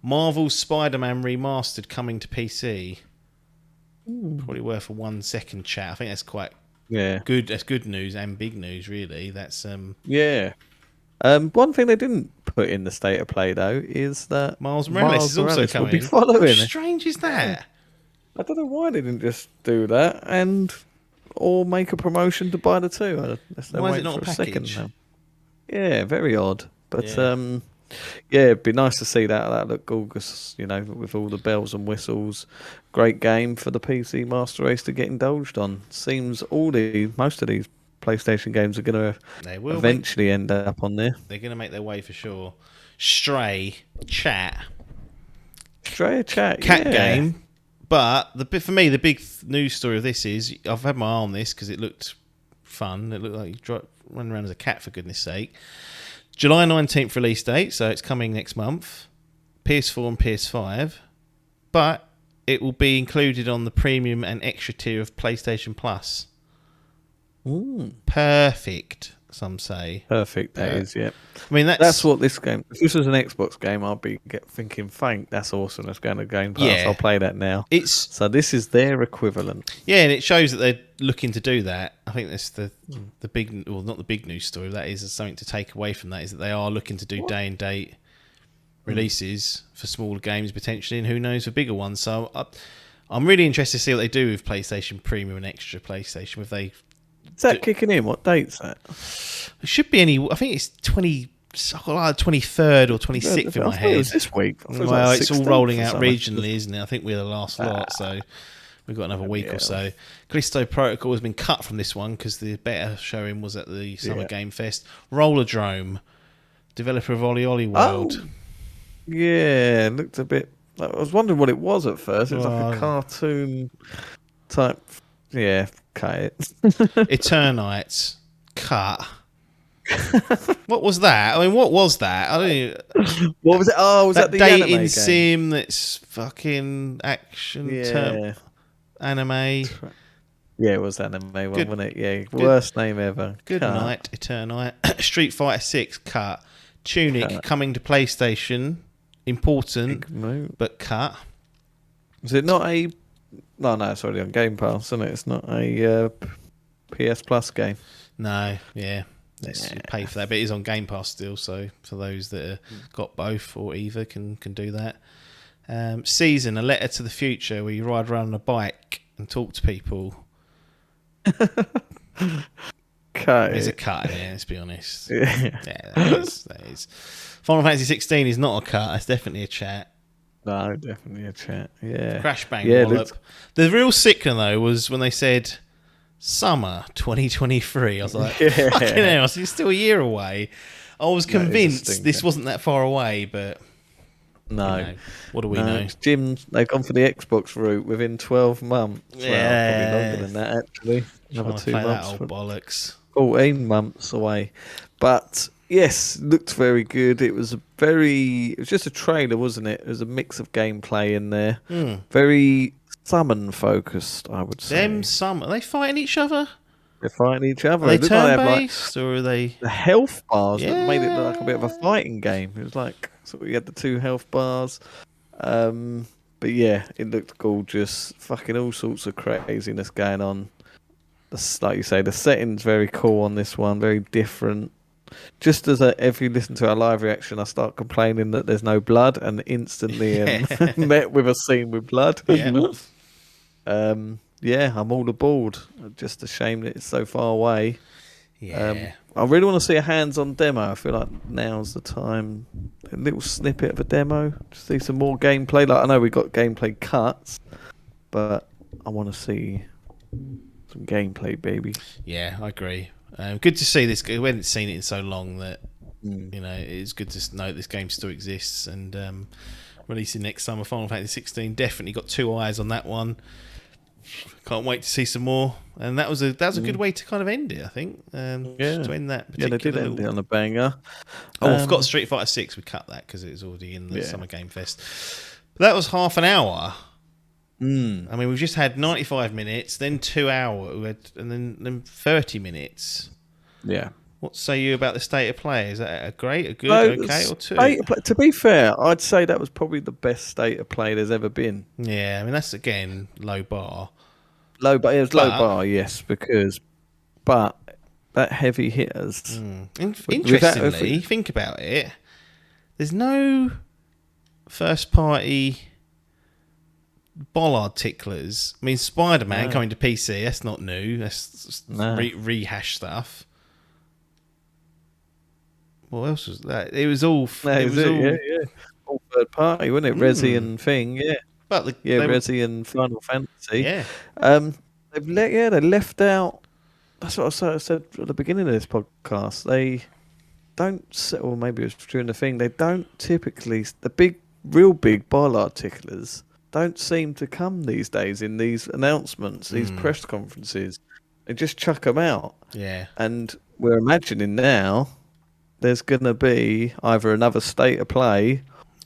Marvel's Spider-Man Remastered coming to PC. Probably worth a 1 second chat. I think that's quite good. That's good news and big news, really. That's one thing they didn't put in the state of play though is that Miles Morales is also coming. Will be following. How strange is that? I don't know why they didn't just do that or make a promotion to buy the 2. Why is it not a package? Yeah, very odd. But it'd be nice to see that. That look gorgeous, with all the bells and whistles. Great game for the PC Master Race to get indulged on. Seems most of these PlayStation games are going to eventually end up on there. They're going to make their way for sure. Stray Chat Cat game. But for me, the big news story of this is I've had my eye on this because it looked fun. It looked like you run around as a cat, for goodness sake. July 19th release date, so it's coming next month. PS4 and PS5. But it will be included on the premium and extra tier of PlayStation Plus. Ooh. Perfect, some say. Perfect, that is, yeah. I mean, that's what this game... If this was an Xbox game, I'd be thinking, thank, that's awesome, let's go to Game Pass. Yeah. I'll play that now. So this is their equivalent. Yeah, and it shows that they're looking to do that. I think that's the big... Well, not the big news story. That is something to take away from that, is that they are looking to do day-and-date releases for smaller games, potentially, and who knows, for bigger ones. So I'm really interested to see what they do with PlayStation Premium and Extra PlayStation. If they... Is that kicking in? What date's that? It should be I think it's 23rd or 26th in my head. It was this week. Well, it's all rolling out regionally, isn't it? I think we're the last lot, so we've got another week or so. Callisto Protocol has been cut from this one because the beta showing was at the Summer Game Fest. Rollerdrome, developer of Oli Oli World. Oh, yeah, it looked a bit... I was wondering what it was at first. It was like a cartoon type... Yeah, cut it. Eternites, cut. What was that? I mean, what was that? I don't even... What was it? Oh, was that the anime dating game? sim that's fucking action anime? Yeah, it was anime one, wasn't it? Yeah, Good. Worst name ever. Good Cut. night, Eternite. Street Fighter 6, cut. Tunic coming to PlayStation. Important, but cut. Is it not a... No, it's already on Game Pass, isn't it? It's not a PS Plus game. No, yeah. Let's pay for that. But it is on Game Pass still, so for those that have got both or either can do that. Season, A Letter to the Future, where you ride around on a bike and talk to people. Cut. There's a cut in there, let's be honest. Yeah, that is. Final Fantasy 16 is not a cut, it's definitely a chat. No, definitely a chat. Yeah. Crash bang wallop. The real sicker though was when they said summer 2023. I was like, fucking hell, so it's still a year away. I was convinced this wasn't that far away, but no. You know, what do we know? Jim, they've gone for the Xbox route within 12 months. Yeah. Well, probably longer than that, actually. Another 2 months. That old bollocks. 14 months away. But yes, looked very good. It was just a trailer, wasn't it? It was a mix of gameplay in there. Very summon focused, I would say. Are they fighting each other? They're fighting each other. Are they turn-based, or are they... The health bars that made it look like a bit of a fighting game. It was like, so you had the 2 health bars. But yeah, it looked gorgeous. Fucking all sorts of craziness going on. Like you say, the setting's very cool on this one, very different. Just as if you listen to our live reaction, I start complaining that there's no blood, and instantly met with a scene with blood. Yeah, I'm all aboard. Just a shame that it's so far away. Yeah. I really want to see a hands-on demo. I feel like now's the time. A little snippet of a demo. Just see some more gameplay. Like I know we got gameplay cuts, but I want to see some gameplay, baby. Yeah, I agree. Good to see this. We haven't seen it in so long that you know it's good to know this game still exists, and releasing next summer. Final Fantasy 16 definitely got 2 eyes on that one. Can't wait to see some more. And that was a good way to kind of end it, I think. To end that particular they did end it on a banger. Oh, I forgot Street Fighter 6. We cut that because it was already in the Summer Game Fest. But that was half an hour. I mean, we've just had 95 minutes, then 2 hours, and then 30 minutes. Yeah. What say you about the state of play? Is that a good, okay, or 2? To be fair, I'd say that was probably the best state of play there's ever been. Yeah, I mean, that's, again, low bar. Low bar, yes, but that heavy hitters. Interestingly, think about it. There's no first-party bollard ticklers. I mean, Spider-Man coming to PC, that's not new. That's rehash stuff. What else was that? It was all... all third party, wasn't it? Resi and thing, yeah. But Resi and Final Fantasy. Yeah. They left out... That's what I said at the beginning of this podcast. They don't... Or maybe it was during the thing. They don't typically... The real big bollard ticklers don't seem to come these days in these announcements, these press conferences. and just chuck them out. Yeah. And we're imagining now there's going to be either another State of Play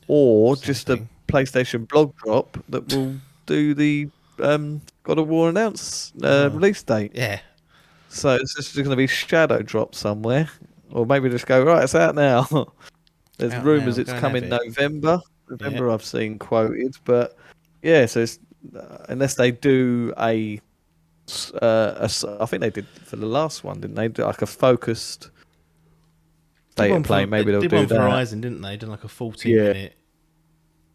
or just a Something. PlayStation blog drop that will do the God of War release date. Yeah. So it's just going to be shadow drop somewhere, or maybe just go right. It's out now. There's Out rumours now, it's go and coming have it. November. November I've seen quoted, but yeah. So it's, unless they do I think they did for the last one, didn't they? Do like a focused State of Play. Maybe they'll did do one for that. Horizon, didn't they? Did like a 14-minute.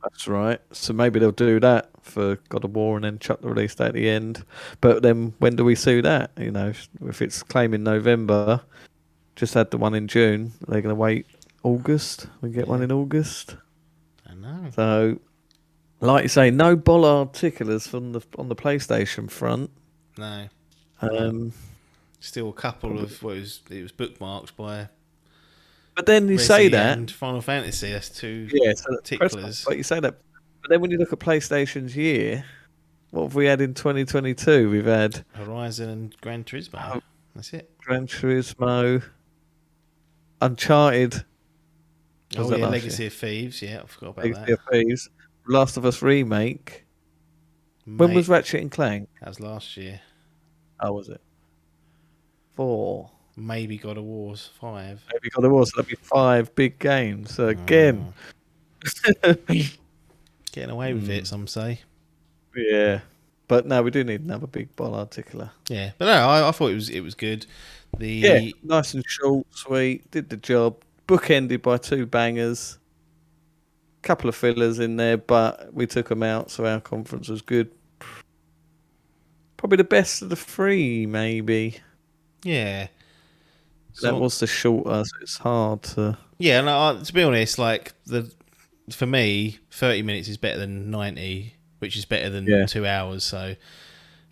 That's right. So maybe they'll do that for God of War and then chuck the release date at the end. But then when do we see that? You know, if it's claiming November, just had the one in June, they're going to wait August. We get one in August. I know. So, like you say, no bollard ticklers on the PlayStation front. No. Still a couple of it was bookmarked by. But then you Resi say that and Final Fantasy. That's two so ticklers. but you say that. But then when you look at PlayStation's year, what have we had in 2022? We've had Horizon and Gran Turismo. That's it. Gran Turismo, Uncharted. Oh yeah, Legacy of Thieves. Yeah, I forgot about Legacy of that. Thieves, Last of Us remake. When was Ratchet and Clank? That was last year. How was it? 4. Maybe God of War's 5. Maybe God of War. So that'd be 5 big games. So again, getting away with it, some say. Yeah, but no, we do need another big bollard tickler. Yeah, but no, I thought it was good. Nice and short, sweet. Did the job. Bookended by 2 bangers. Couple of fillers in there, but we took them out, so our conference was good. Probably the best of the 3, maybe. Yeah. That was the shorter, so it's hard to. Yeah, no, to be honest, like for me, 30 minutes is better than 90, which is better than 2 hours. So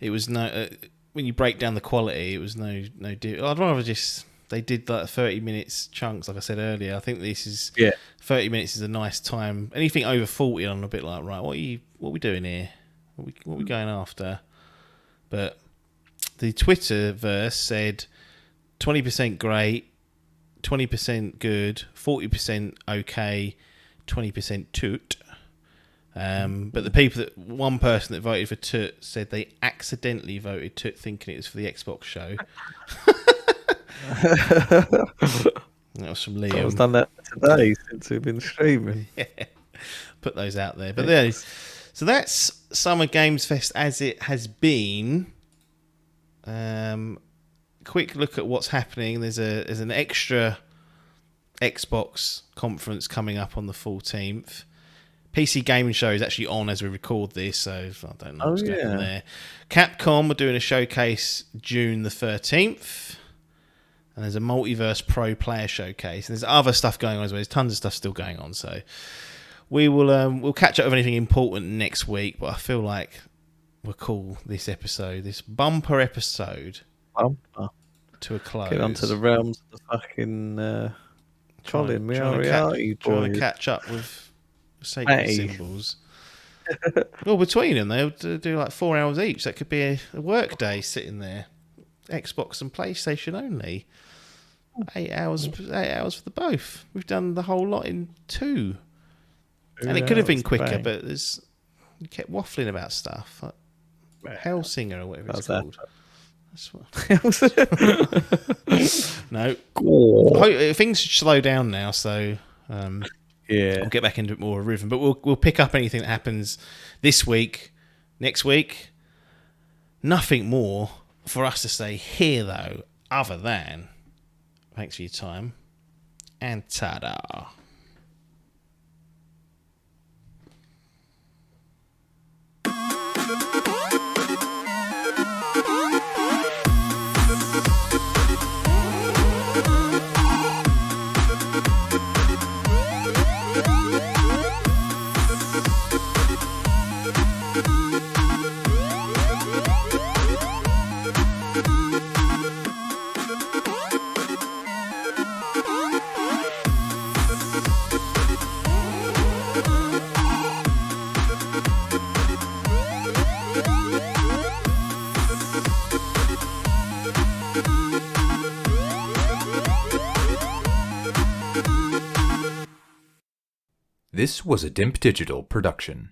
it was when you break down the quality, it was no deal. I'd rather just they did like 30 minutes chunks, like I said earlier. I think this is 30 minutes is a nice time. Anything over 40, I'm a bit like, right, what are we doing here? What are we going after? But the Twitterverse said 20% great, 20% good, 40% okay, 20% toot. But the people one person that voted for toot said they accidentally voted toot thinking it was for the Xbox show. That was from Liam. I've done that today since we've been streaming. Yeah. Put those out there. But there, so that's Summer Games Fest as it has been. Quick look at what's happening. There's an extra Xbox conference coming up on the 14th. PC Gaming Show is actually on as we record this, so I don't know what's going on there. Capcom are doing a showcase June the 13th. And there's a Multiverse Pro Player Showcase. And there's other stuff going on as well. There's tons of stuff still going on. So we will we'll catch up with anything important next week. But I feel like we'll call this bumper episode to a close. Get onto the realms of the fucking Colin. We are trying to catch up with sacred symbols. Well, between them, they'll do like 4 hours each. That could be a work day sitting there. Xbox and PlayStation only. 8 hours for the both. We've done the whole lot in 2. And it could have been quicker, but you kept waffling about stuff. Like Hellsinger or whatever it's called. No. Things should slow down now, so we'll get back into a bit more of a rhythm. But we'll pick up anything that happens this week, next week. Nothing more for us to say here, though, other than thanks for your time and ta-da. This was a Dimp Digital production.